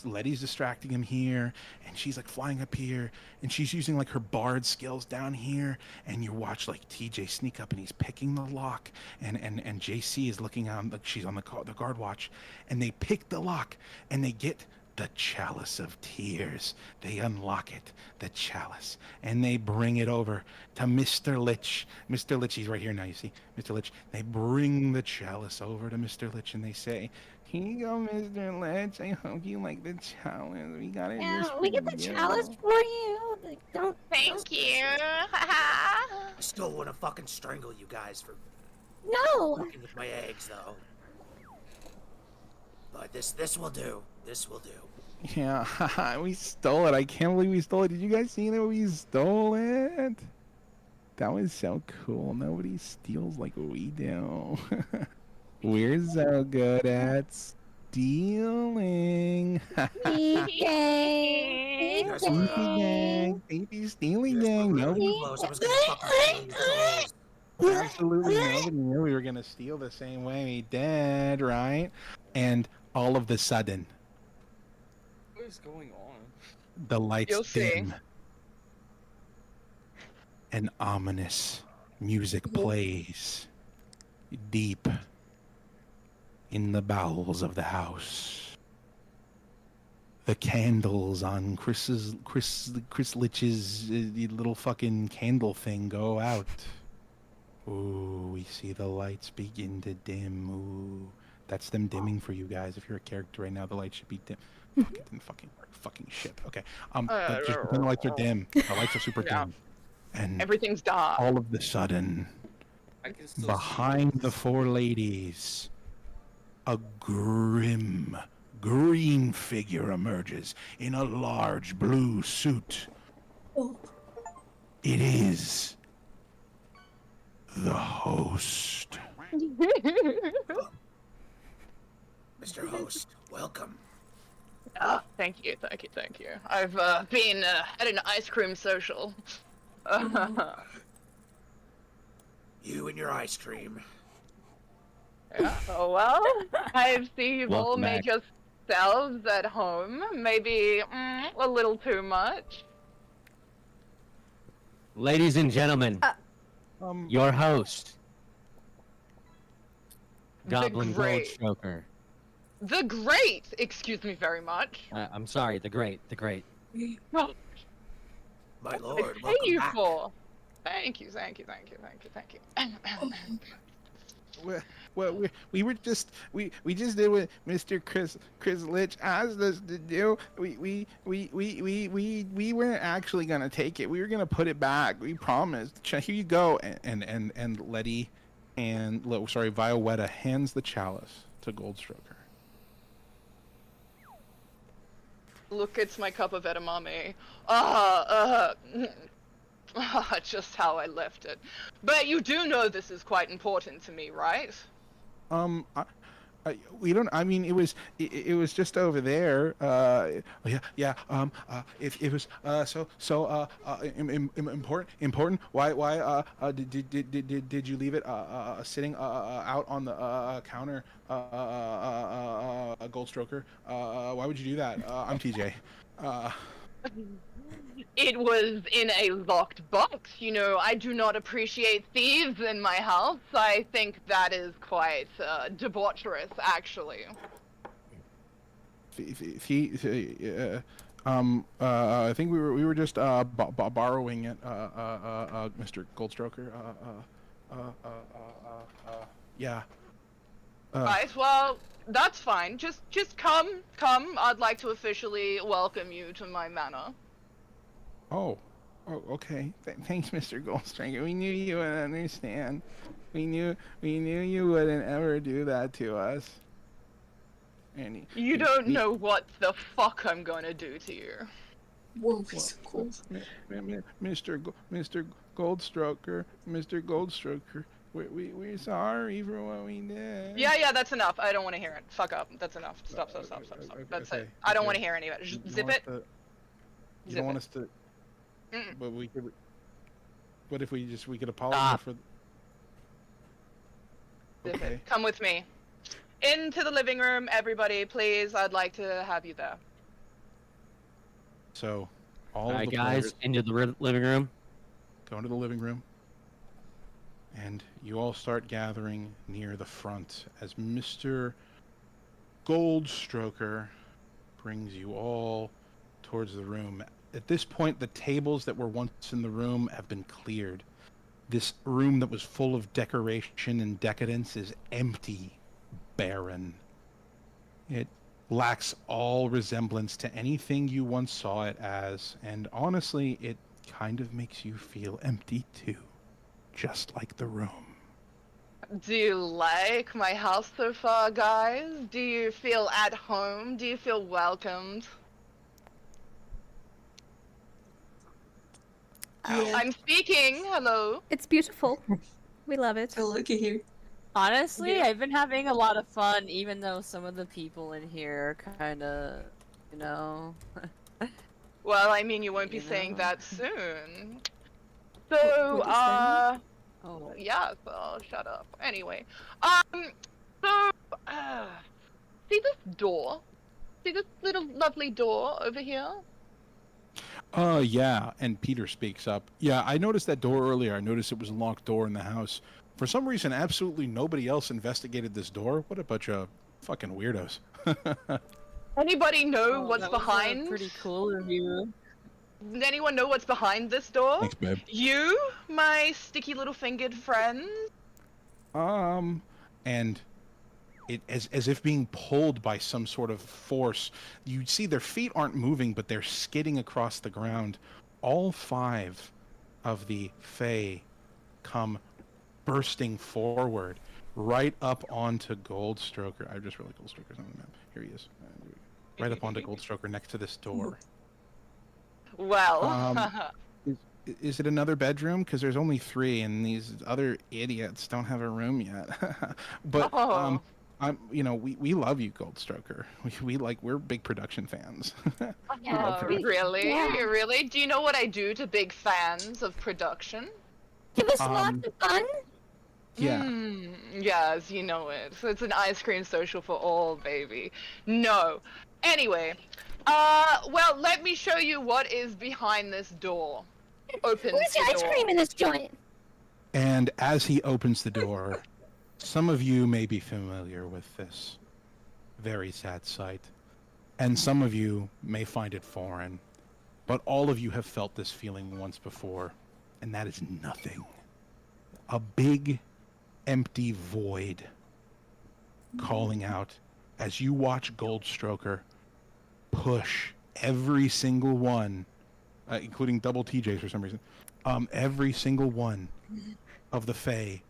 Letty's distracting him here, and she's like flying up here, and she's using like her bard skills down here, and you watch like TJ sneak up and he's picking the lock, and JC is looking on, like she's on the guard watch, and they pick the lock and they get the chalice of tears. They unlock it, the chalice, and they bring it over to Mr. Lich. Mr. Lich, he's right here now, you see? Mr. Lich, they bring the chalice over to Mr. Lich and they say, here you go, Mr. Lich. I hope you like the chalice. We got it just we for get the you." chalice for you. Like, don't. Thank you. I still want to fucking strangle you guys for No. fucking with my eggs, though. But this will do. This will do. Yeah, haha, we stole it. I can't believe we stole it. Did you guys see that we stole it? That was so cool. Nobody steals like we do. We're so good at stealing. Sneaky Sneaky gang. Baby stealing gang. Nobody. Absolutely nobody knew we were going to steal the same way we did, right? And all of the sudden, What is going on? the lights You'll see. dim. And ominous music plays deep in the bowels of the house. The candles on Chris Lich's little fucking candle thing go out. Ooh, we see the lights begin to dim. Ooh, that's them dimming for you guys. If you're a character right now, the lights should be dim. Fucking didn't fucking shit. Okay. But just pretend the lights are dim. The lights are super dim. And everything's dark. All of a sudden, behind the four ladies, a grim green figure emerges in a large blue suit. It is the host. Mr. Host, welcome. Thank you. I've been at an ice cream social. You and your ice cream. Yeah, well, I see you've all Welcome made back. yourselves at home. Maybe a little too much. Ladies and gentlemen, your host, Goblin great. Goldstroker. The great, excuse me very much. I'm sorry, the great. Well, My what lord, did I pay welcome you back. for? Thank you. Well, we were just we just did what Mr. Chris Lich asked us to do. We weren't actually gonna take it. We were gonna put it back. We promised. Here you go. And Letty and Violetta hands the chalice to Goldstroker. Look, it's my cup of edamame. Just how I left it. But you do know this is quite important to me, right? We don't. I mean, it was just over there. Yeah. If it was so important. Why did you leave it sitting out on the counter, Goldstroker? Why would you do that? I'm TJ. It was in a locked box. You know, I do not appreciate thieves in my house. I think that is quite debaucherous, actually. I think we were just borrowing it, Mr. Goldstroker. Yeah. Right, well, that's fine. Just come. I'd like to officially welcome you to my manor. Oh, okay. Thanks, Mr. Goldstringer. We knew you would understand. We knew you wouldn't ever do that to us. And You don't know what the fuck I'm gonna do to you. Whoa, so cool. Mr. Goldstroker, we're sorry for what we did. Yeah, that's enough. I don't want to hear it. Fuck up. That's enough. Stop. That's it. I don't want to hear any of it. Just zip it. You don't want us to. But we could. What if we could apologize for? Zip Okay. it. Come with me. Into the living room, everybody, please. I'd like to have you there. So, all All of right, the guys, players into the living room. go into the living room, and you all start gathering near the front as Mr. Goldstroker brings you all towards the room. At this point, the tables that were once in the room have been cleared. This room that was full of decoration and decadence is empty, barren. It lacks all resemblance to anything you once saw it as, and honestly, it kind of makes you feel empty too, just like the room. Do you like my house so far, guys? Do you feel at home? Do you feel welcomed? Yeah. I'm speaking. Hello. It's beautiful. We love it. Oh, look at here. Honestly, Yeah. I've been having a lot of fun, even though some of the people in here are kind of, you know. Well, I mean, you won't be You saying know. that soon. What So, does that mean? Oh. yeah, so shut up. Anyway, so, see this door? See this little lovely door over here? Yeah, and Peter speaks up. Yeah, I noticed that door earlier. I noticed it was a locked door in the house. For some reason, absolutely nobody else investigated this door. What a bunch of fucking weirdos. Anybody know Oh, what's that was, behind? pretty cool of you. Does anyone know what's behind this door? Thanks, babe. You, my sticky little fingered friend? And it as if being pulled by some sort of force. You see their feet aren't moving, but they're skidding across the ground. All 5 of the Fae come bursting forward, right up onto Goldstroker. I just really Goldstroker's on the map. Here he is. Right up onto Goldstroker next to this door. Well, Is it another bedroom? Because there's only 3, and these other idiots don't have a room yet. But Oh. we love you, Goldstroker. We're big production fans. Oh, really? Yeah. Really? Do you know what I do to big fans of production? Give us lots of fun. Yeah. Yes, you know it. So it's an ice cream social for all, baby. No. Anyway, well, let me show you what is behind this door. Opens Where's the the ice door. cream in this joint? And as he opens the door, some of you may be familiar with this very sad sight, and some of you may find it foreign, but all of you have felt this feeling once before, and that is nothing. A big, empty void calling out as you watch Goldstroker push every single one, including double TJs for some reason, every single one of the Fae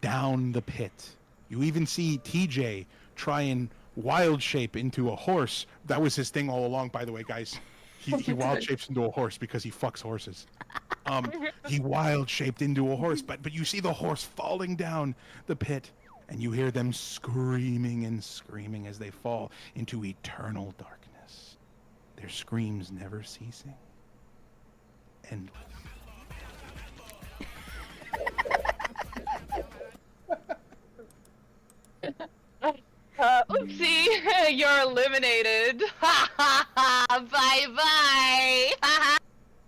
down the pit. You even see TJ try and wild shape into a horse. That was his thing all along, by the way, guys. He wild shapes into a horse because he fucks horses. He wild shaped into a horse, but you see the horse falling down the pit, and you hear them screaming and screaming as they fall into eternal darkness. Their screams never ceasing. Endless. Oopsie, you're eliminated. Ha ha ha! Bye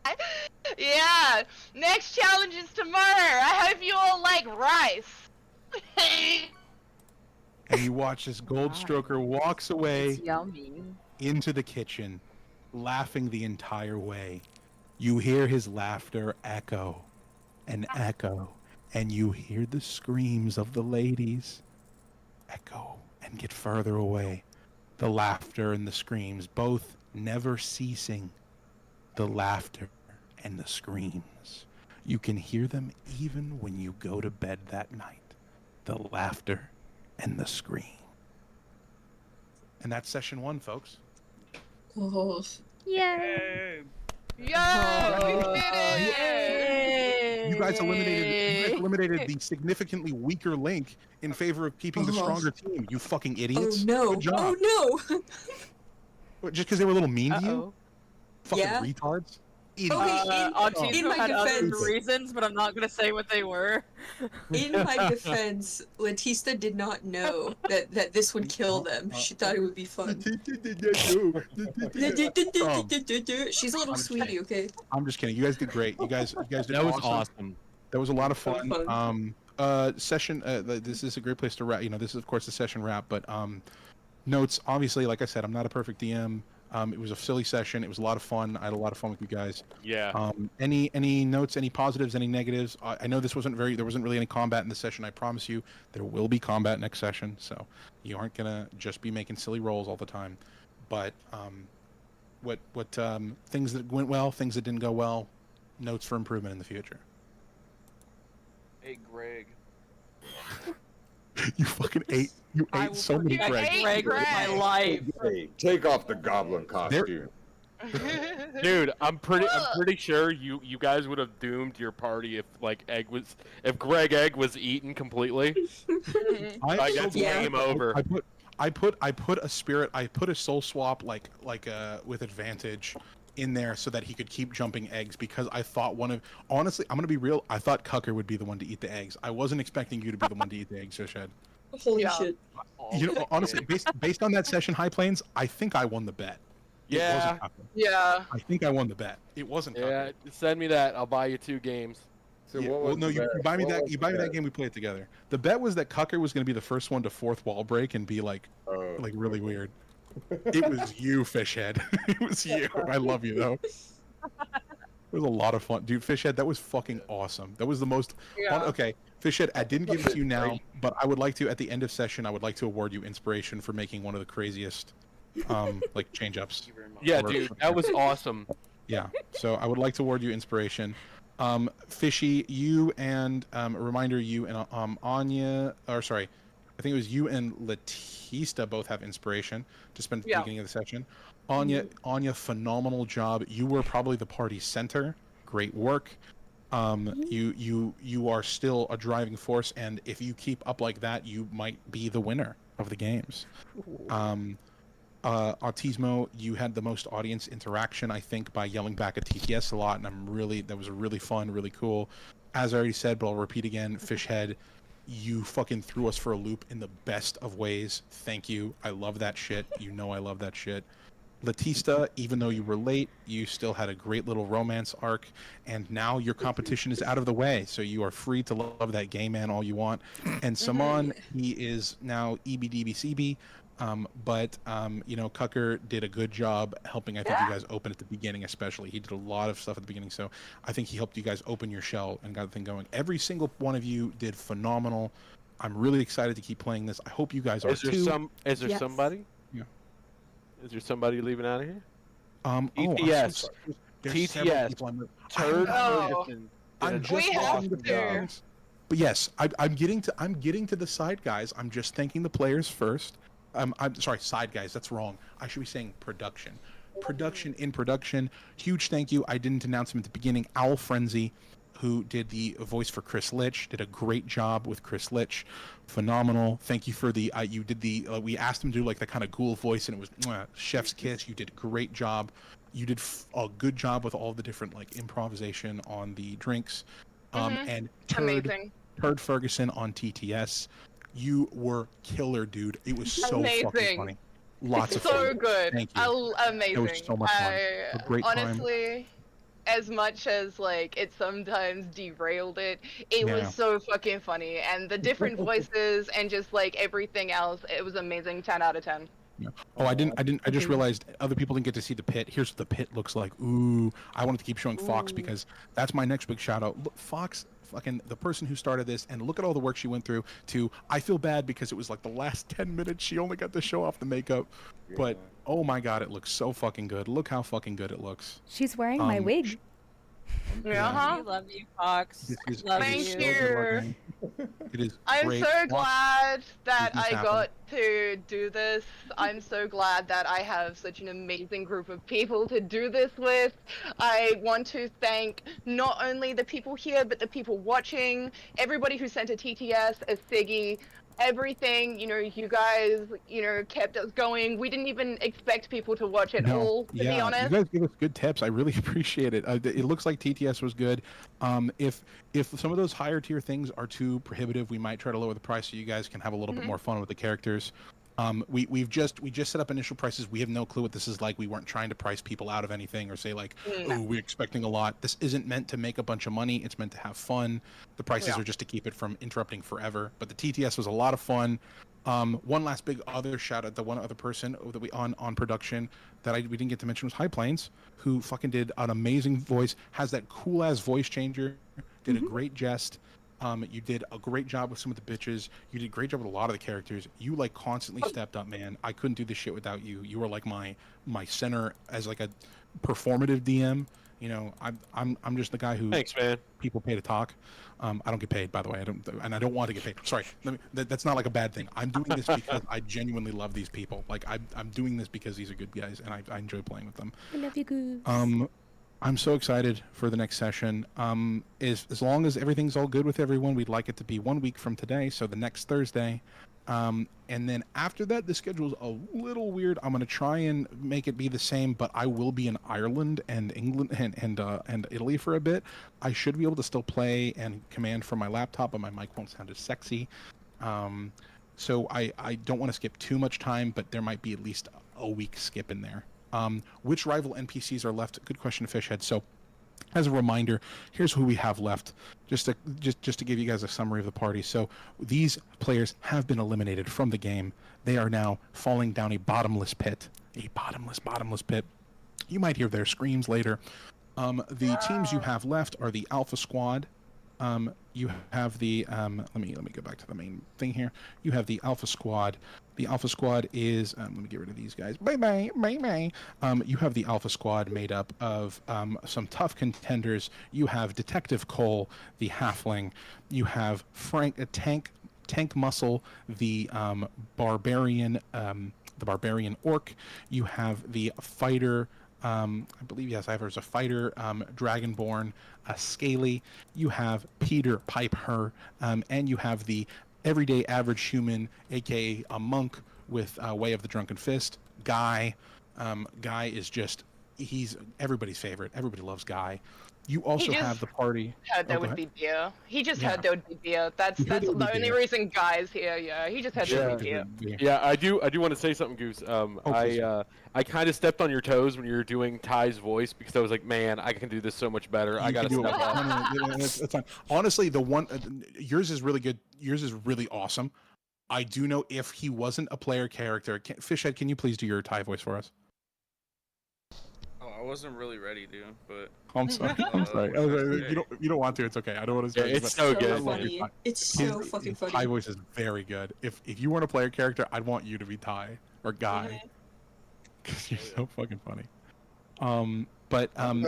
bye. Yeah, next challenge is tomorrow. I hope you all like rice. And you watch as Goldstroker walks away It's yummy. into the kitchen, laughing the entire way. You hear his laughter echo and echo, and you hear the screams of the ladies echo and get further away. The laughter and the screams, both never ceasing. The laughter and the screams. You can hear them even when you go to bed that night. The laughter and the scream. And that's session 1, folks. Oh. Yay! Yeah, we did it! You guys eliminated the significantly weaker Link in favor of keeping the stronger team. You fucking idiots. Oh no! Good job. Oh no! What, just because they were a little mean to you? Fucking Yeah. retards. Okay, Autizo in my had other defense, reasons, but I'm not gonna say what they were. in my defense, Latista did not know that this would kill them. She thought it would be fun. She's a little I'm just sweetie, kidding. okay? I'm just kidding. You guys did great. You guys did That was awesome. awesome. That was a lot of fun. Fun. Session. This is a great place to wrap. This is of course the session wrap, but Notes, obviously, like I said, I'm not a perfect DM. It was a silly session. It was a lot of fun. I had a lot of fun with you guys. Yeah. Any notes, any positives, any negatives? I know there wasn't really any combat in this session. I promise you there will be combat next session. So you aren't gonna just be making silly rolls all the time. But what things that went well, things that didn't go well, notes for improvement in the future. Hey, Greg. You fucking ate. You ate so many Greg. Greg with my life. Hey, take off the goblin costume. Dude, I'm pretty sure you guys would have doomed your party if Greg Egg was eaten completely. That's game over. I put a soul swap with advantage in there so that he could keep jumping eggs, because I thought honestly, I'm gonna be real, I thought Cucker would be the one to eat the eggs. I wasn't expecting you to be the one to eat the eggs, Fishhead. Holy shit. You know, honestly, based on that session, High Plains, I think I won the bet. Yeah. Yeah. I think I won the bet. It wasn't Cucker. Yeah, send me that. I'll buy you 2 games. So Yeah, what well, was no, the you bet? buy me What that. was You the buy me that bet? game. We play it together. The bet was that Cucker was going to be the first one to fourth wall break and be like really weird. It was you, Fishhead. It was you. I love you though. It was a lot of fun, dude. Fishhead, that was fucking awesome. That was the most. Okay, Fishhead, I didn't give it to you now, but I would like to at the end of session. I would like to award you inspiration for making one of the craziest, change ups. Yeah, dude, that was awesome. Yeah, so I would like to award you inspiration. Fishy, you and a reminder, you and Anya, or sorry, I think it was you and Latista both have inspiration to spend at the beginning of the session. Anya, phenomenal job. You were probably the party center. Great work. You are still a driving force, and if you keep up like that, you might be the winner of the games. Autismo, you had the most audience interaction, I think, by yelling back at TTS a lot, and that was really fun, really cool. As I already said, but I'll repeat again, Fishhead, you fucking threw us for a loop in the best of ways. Thank you. I love that shit. You know I love that shit. Latista, even though you were late, you still had a great little romance arc, and now your competition is out of the way, so you are free to love that gay man all you want. And Saman, he is now EBDBCB, but Cucker did a good job helping, I think, you guys open at the beginning especially. He did a lot of stuff at the beginning, so I think he helped you guys open your shell and got the thing going. Every single one of you did phenomenal. I'm really excited to keep playing this. I hope you guys are too. Is there somebody? Yeah. Is there somebody leaving out of here? TTS. TTS. Turd Ferguson. I'm just thanking the players. But yes, I'm getting to the side guys. I'm just thanking the players first. I'm sorry, side guys. That's wrong. I should be saying production. In production. Huge thank you. I didn't announce him at the beginning. Owl Frenzy, who did the voice for Chris Litch, did a great job with Chris Litch. Phenomenal. Thank you for the you did the we asked him to do like the kind of ghoul voice, and it was chef's kiss. You did a great job. You did a good job with all the different improvisation on the drinks. And Turd Ferguson on TTS. You were killer, dude. It was so fucking funny. Lots of fun. So good. Thank you. Amazing. It was so much fun. A great honestly, as much as it sometimes derailed it was so fucking funny, and the different voices and just everything else, it was amazing. 10 out of 10. Yeah. Oh, I just realized other people didn't get to see the pit. Here's what the pit looks like. Ooh, I wanted to keep showing Fox because that's my next big shout out. Look, Fox, fucking the person who started this, and look at all the work she went through. I feel bad because it was like the last 10 minutes she only got to show off the makeup, but oh my god, it looks so fucking good. Look how fucking good it looks. She's wearing my wig. I love you, Fox. Thank you. It is. I'm great. so glad that This I happened. got to do this. I'm so glad that I have such an amazing group of people to do this with. I want to thank not only the people here, but the people watching, everybody who sent a TTS, a Siggy, everything. You guys, kept us going. We didn't even expect people to watch it all, to be honest. You guys give us good tips. I really appreciate it. It looks like TTS was good. If some of those higher tier things are too prohibitive, we might try to lower the price so you guys can have a little bit more fun with the characters. We just set up initial prices. We have no clue what this is like. We weren't trying to price people out of anything or say oh, we're expecting a lot. This isn't meant to make a bunch of money. It's meant to have fun. The prices are just to keep it from interrupting forever. But the TTS was a lot of fun. One last big other shout out, the one other person that we on production that we didn't get to mention was High Plains, who fucking did an amazing voice, has that cool ass voice changer, did a great jest. You did a great job with some of the bitches. You did a great job with a lot of the characters. You like constantly stepped up, man. I couldn't do this shit without you. You were like my center as like a performative DM. You know, I'm just the guy who Thanks, man. People pay to talk. I don't get paid, by the way. I don't want to get paid. Sorry, that's not like a bad thing. I'm doing this because I genuinely love these people. Like I'm doing this because these are good guys, and I enjoy playing with them. I love you, Goose. I'm so excited for the next session. As long as everything's all good with everyone, we'd like it to be 1 week from today, so the next Thursday. And then after that, the schedule's a little weird. I'm gonna try and make it be the same, but I will be in Ireland and England and Italy for a bit. I should be able to still play and command from my laptop, but my mic won't sound as sexy. So I don't want to skip too much time, but there might be at least a week skip in there. Which rival NPCs are left? Good question, Fishhead. So, as a reminder, here's who we have left, just to give you guys a summary of the party. So these players have been eliminated from the game. They are now falling down a bottomless pit. A bottomless pit. You might hear their screams later. The teams you have left are the Alpha Squad. You have the let me go back to the main thing here. You have the Alpha Squad. The Alpha Squad is let me get rid of these guys. Bye. You have the Alpha Squad made up of some tough contenders. You have Detective Cole, the Halfling. You have Frank, Tank Muscle, the barbarian orc. You have the fighter. I believe, yes, there's a fighter, Dragonborn, a Scaly. You have Peter Piper, and you have the everyday average human, aka a monk with Way of the Drunken Fist, Guy. Guy is just, he's everybody's favorite. Everybody loves Guy. You also have the party. Heard there would be beer. He just heard there would be beer. That's the only reason Guy's here. Yeah, he just heard there would be beer. Yeah, I do want to say something, Goose. I kind of stepped on your toes when you were doing Ty's voice because I was like, man, I can do this so much better. I gotta step up. No, it's fine. Honestly, the one yours is really good. Yours is really awesome. I do know if he wasn't a player character. Fishhead, can you please do your Ty voice for us? Oh, I wasn't really ready, dude. But I'm sorry. I'm sorry. You don't want to. It's okay. I don't want to. It's so good. Funny. It's so fucking funny. Ty voice is very good. If you weren't a player character, I'd want you to be Ty or Guy. Because you're so fucking funny.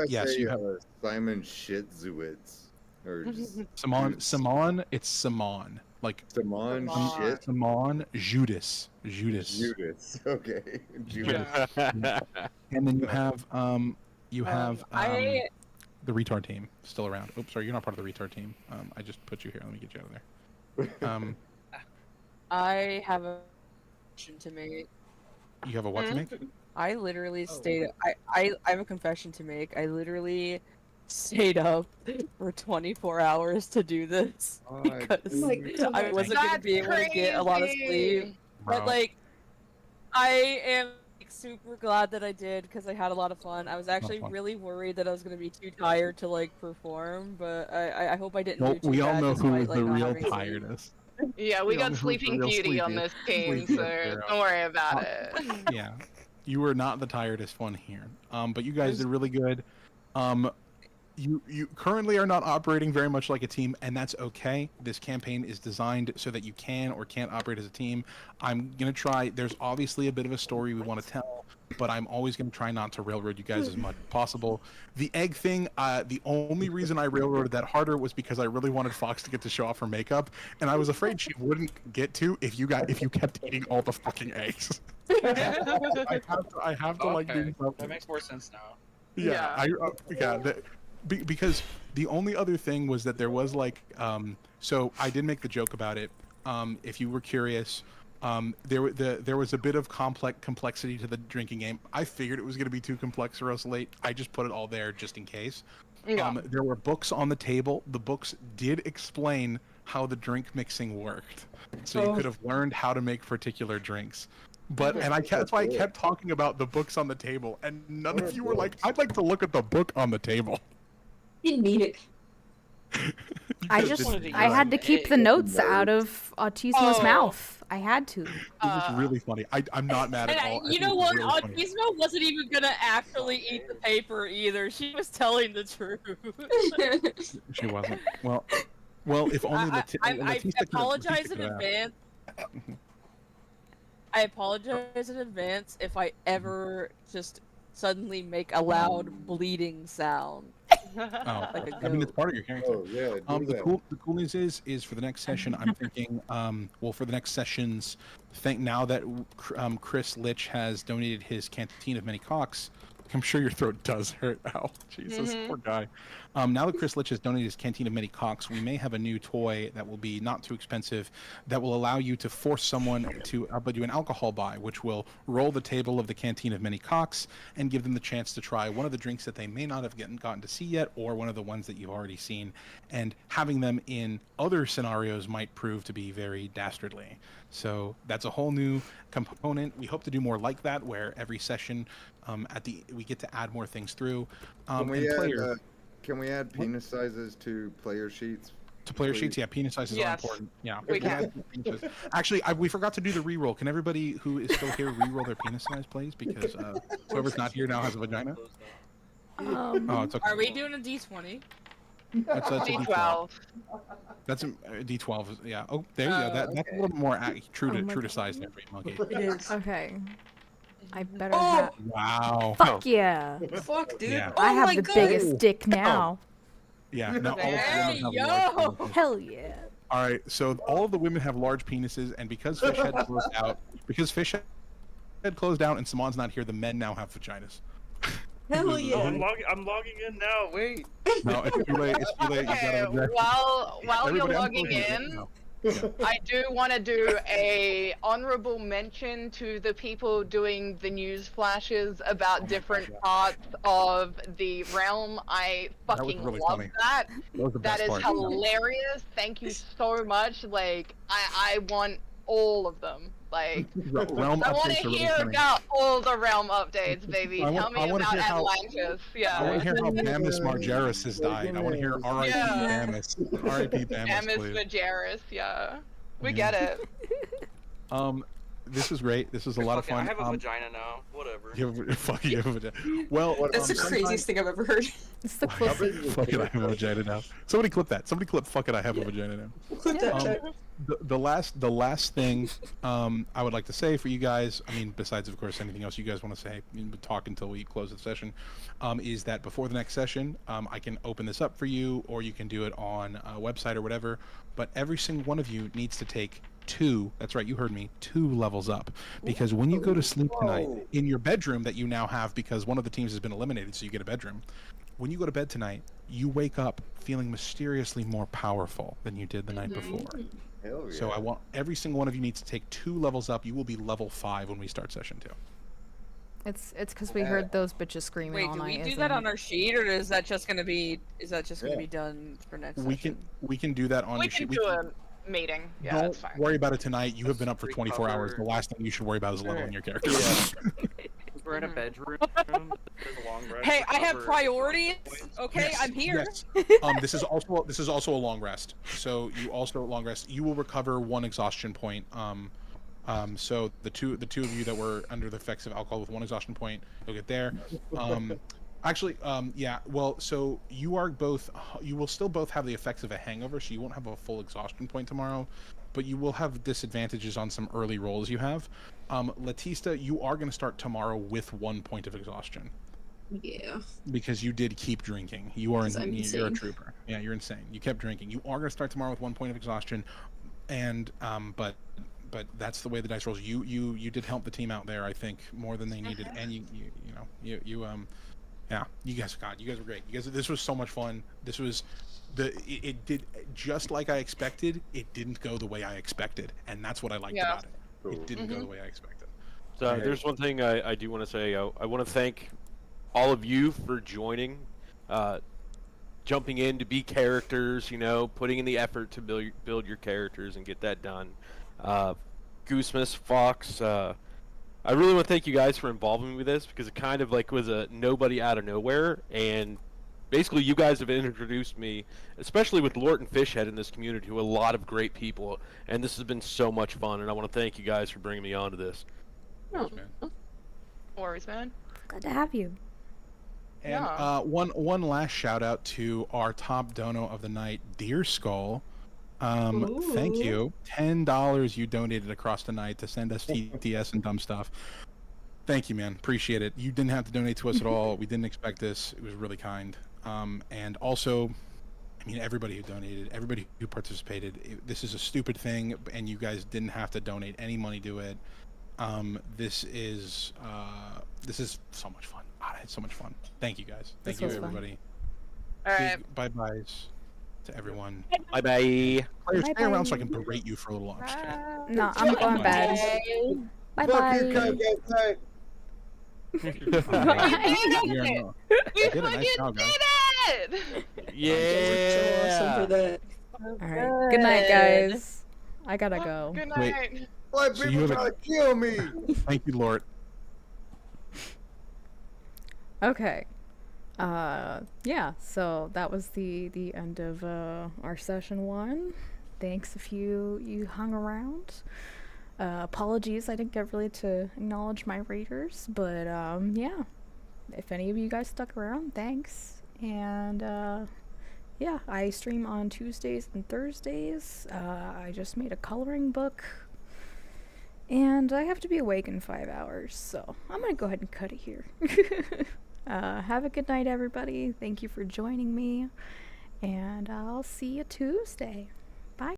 Yes, you have Simon Shitzewitz or Simon. It's Simon. Like Simon shit. Simon Judas. Okay. Judas. And then you have the retard team still around. Oops, sorry, you're not part of the retard team. I just put you here. Let me get you out of there. I have a confession to make. You have a what to make? I literally stayed. I have a confession to make. I literally stayed up for 24 hours to do this because I wasn't gonna be able to get a lot of sleep. But like, I am super glad that I did because I had a lot of fun. I was actually really worried that I was gonna be too tired to like perform, but I hope I didn't. Well, do too we all bad know who despite, is like, the not real having sleep. tiredest. Yeah, we got Sleeping Beauty on this team, so don't worry about it. Yeah, you were not the tiredest one here. But you guys did really good. You currently are not operating very much like a team, and that's okay. This campaign is designed so that you can or can't operate as a team. I'm gonna try. There's obviously a bit of a story we want to tell, but I'm always gonna try not to railroad you guys as much as possible. The egg thing, the only reason I railroaded that harder was because I really wanted Fox to get to show off her makeup, and I was afraid she wouldn't get to if you kept eating all the fucking eggs. I have to like do something. That makes more sense now. Because the only other thing was that there was like so I did make the joke about it. If you were curious, there was a bit of complexity to the drinking game. I figured it was going to be too complex for us late. I just put it all there just in case. Yeah. There were books on the table. The books did explain how the drink mixing worked, so you could have learned how to make particular drinks. But that's why I kept talking about the books on the table, and none of you were like, "I'd like to look at the book on the table." Didn't need it. I Because just it's- I had to keep the notes out of Autismo's Oh. mouth. I had to. It was really funny. I'm not mad And at all. I you think know it's what? really funny. Autismo wasn't even gonna actually eat the paper either. She was telling the truth. She wasn't. Well, if only I Letizia could have- apologize Letizia in could have advance. I apologize in advance if I ever just suddenly make a loud bleeding sound. Oh, Like a I mean, it's goat. part of your character. Oh yeah, do The that. cool news is for the next session, I'm thinking, for the next sessions, now that Chris Litch has donated his canteen of many cocks, I'm sure your throat does hurt. Ow, Jesus, poor guy. Now that Chris Litch has donated his canteen of many cocks, we may have a new toy that will be not too expensive, that will allow you to force someone to do an alcohol buy, which will roll the table of the canteen of many cocks and give them the chance to try one of the drinks that they may not have gotten to see yet, or one of the ones that you've already seen. And having them in other scenarios might prove to be very dastardly. So that's a whole new component. We hope to do more like that, where every session we get to add more things through. Can we add penis sizes to player sheets? To player please? sheets, yeah, penis sizes are Yes, important. Yeah, we can. add penises. Actually, we forgot to do the re-roll. Can everybody who is still here re-roll their penis size, please? Because whoever's not here now has a vagina. Oh, it's okay. Are we doing a D20? That's a D12. That's a D12. Yeah. Oh, there you go. That's a little more true to size there for you, monkey. It is. Okay. I better Oh! have. Wow. Fuck yeah. Fuck, dude. Yeah. Oh I have my the God. biggest dick now. Yeah. No, all of the Hey, women have yo! large penises. Hell yeah. All right, so all of the women have large penises, and because Fish had closed out, and Samon's not here, the men now have vaginas. Hell yeah. I'm logging in now. Wait. No, it's too late. It's too late. You Okay, gotta reject. while you're Everybody, I'm logging closing it in, now. I do want to do a honorable mention to the people doing the news flashes about different parts of the realm. I That was fucking really love funny. that. That was the That best is part. hilarious. Thank you so much. Like I want all of them. Like Realm I want updates to are really hear funny. about all the realm updates, baby. I Tell want- me I wanna about hear how- Atlantis. Yeah. I want to hear how Bamus Margeris has died. I want to hear R.I.P. Yeah. Bamus. R.I.P. Bamus, Amis please. Majerus, yeah. We Yeah. get it. This is great. This is a lot of Fuck it, fun. I have a vagina now. Whatever. You have a vagina. Well, That's the craziest thing I've ever heard. It's the Fuck closest. it, I have a vagina now. Somebody clip that. Somebody clip. Fuck it, I have a vagina now. Clip that shit. The last thing I would like to say for you guys, I mean, besides of course anything else you guys want to say, talk until we close the session, is that before the next session, I can open this up for you, or you can do it on a website or whatever. But every single one of you needs to take 2. That's right, you heard me. 2 levels up, because when you go to sleep tonight in your bedroom that you now have, because one of the teams has been eliminated, so you get a bedroom. When you go to bed tonight, you wake up feeling mysteriously more powerful than you did the night before. Hell yeah. So I want every single one of you needs to take 2 levels up. You will be level 5 when we start session 2. It's because we heard those bitches screaming Wait, all do we night. do isn't that it? on our sheet, or is that just gonna be done for next We session? can do that on We your can sheet. do a meeting. Yeah, Don't that's fine. worry about it tonight. You have been up for 24 hours. The last thing you should worry about is leveling your character. We're in a bedroom. There's a long rest. Hey, I have recover. priorities. Okay, Yes, I'm here. Yes. This is also a long rest. So you also long rest. You will recover 1 exhaustion point. So the two of you that were under the effects of alcohol with 1 exhaustion point, you'll get there. Yeah. Well, so you will still both have the effects of a hangover, so you won't have a full exhaustion point tomorrow, but you will have disadvantages on some early rolls you have. Letista, you are going to start tomorrow with 1 point of exhaustion. Yeah. Because you did keep drinking. You're a insane. trooper. Yeah, you're insane. You kept drinking. You are going to start tomorrow with 1 point of exhaustion, and but that's the way the dice rolls. You did help the team out there, I think, more than they needed, and you yeah, you guys were great. This was so much fun. This was it did just like I expected. It didn't go the way I expected, and that's what I liked about it. It didn't go the way I expected. So there's one thing I do want to say. I want to thank all of you for joining, jumping in to be characters, putting in the effort to build your characters and get that done. Goosemas, Fox, I really want to thank you guys for involving me with this, because it kind of was a nobody out of nowhere, and basically you guys have introduced me, especially with Lort and Fishhead in this community, to a lot of great people, and this has been so much fun. And I want to thank you guys for bringing me onto this. No worries, man. Glad to have you. And Yeah. one last shout out to our top dono of the night, Deer Skull. Thank Ooh. you. $10 you donated across the night to send us TTS and dumb stuff. Thank you, man. Appreciate it. You didn't have to donate to us at all. We didn't expect this. It was really kind. And also, I mean, everybody who donated, everybody who participated. This is a stupid thing, and you guys didn't have to donate any money to it. This is so much fun. I had so much fun. Thank you guys. Thank you, everybody. All right. Bye byes to everyone. Bye bye. Players, stay around so I can berate you for a little while. I'm just kidding. No, I'm going to bed. Bye bye. You fucking did it! Yeah. Awesome for that. All right. Good night, guys. I gotta go. Good Wait. night. Why So you people have a- trying to kill me? Thank you, Lord. Okay. Yeah, so that was the end of our session 1. Thanks if you hung around. Apologies I didn't get really to acknowledge my raiders, but yeah. If any of you guys stuck around, thanks. And yeah, I stream on Tuesdays and Thursdays. I just made a coloring book. And I have to be awake in 5 hours, so I'm gonna go ahead and cut it here. Have a good night, everybody. Thank you for joining me, and I'll see you Tuesday.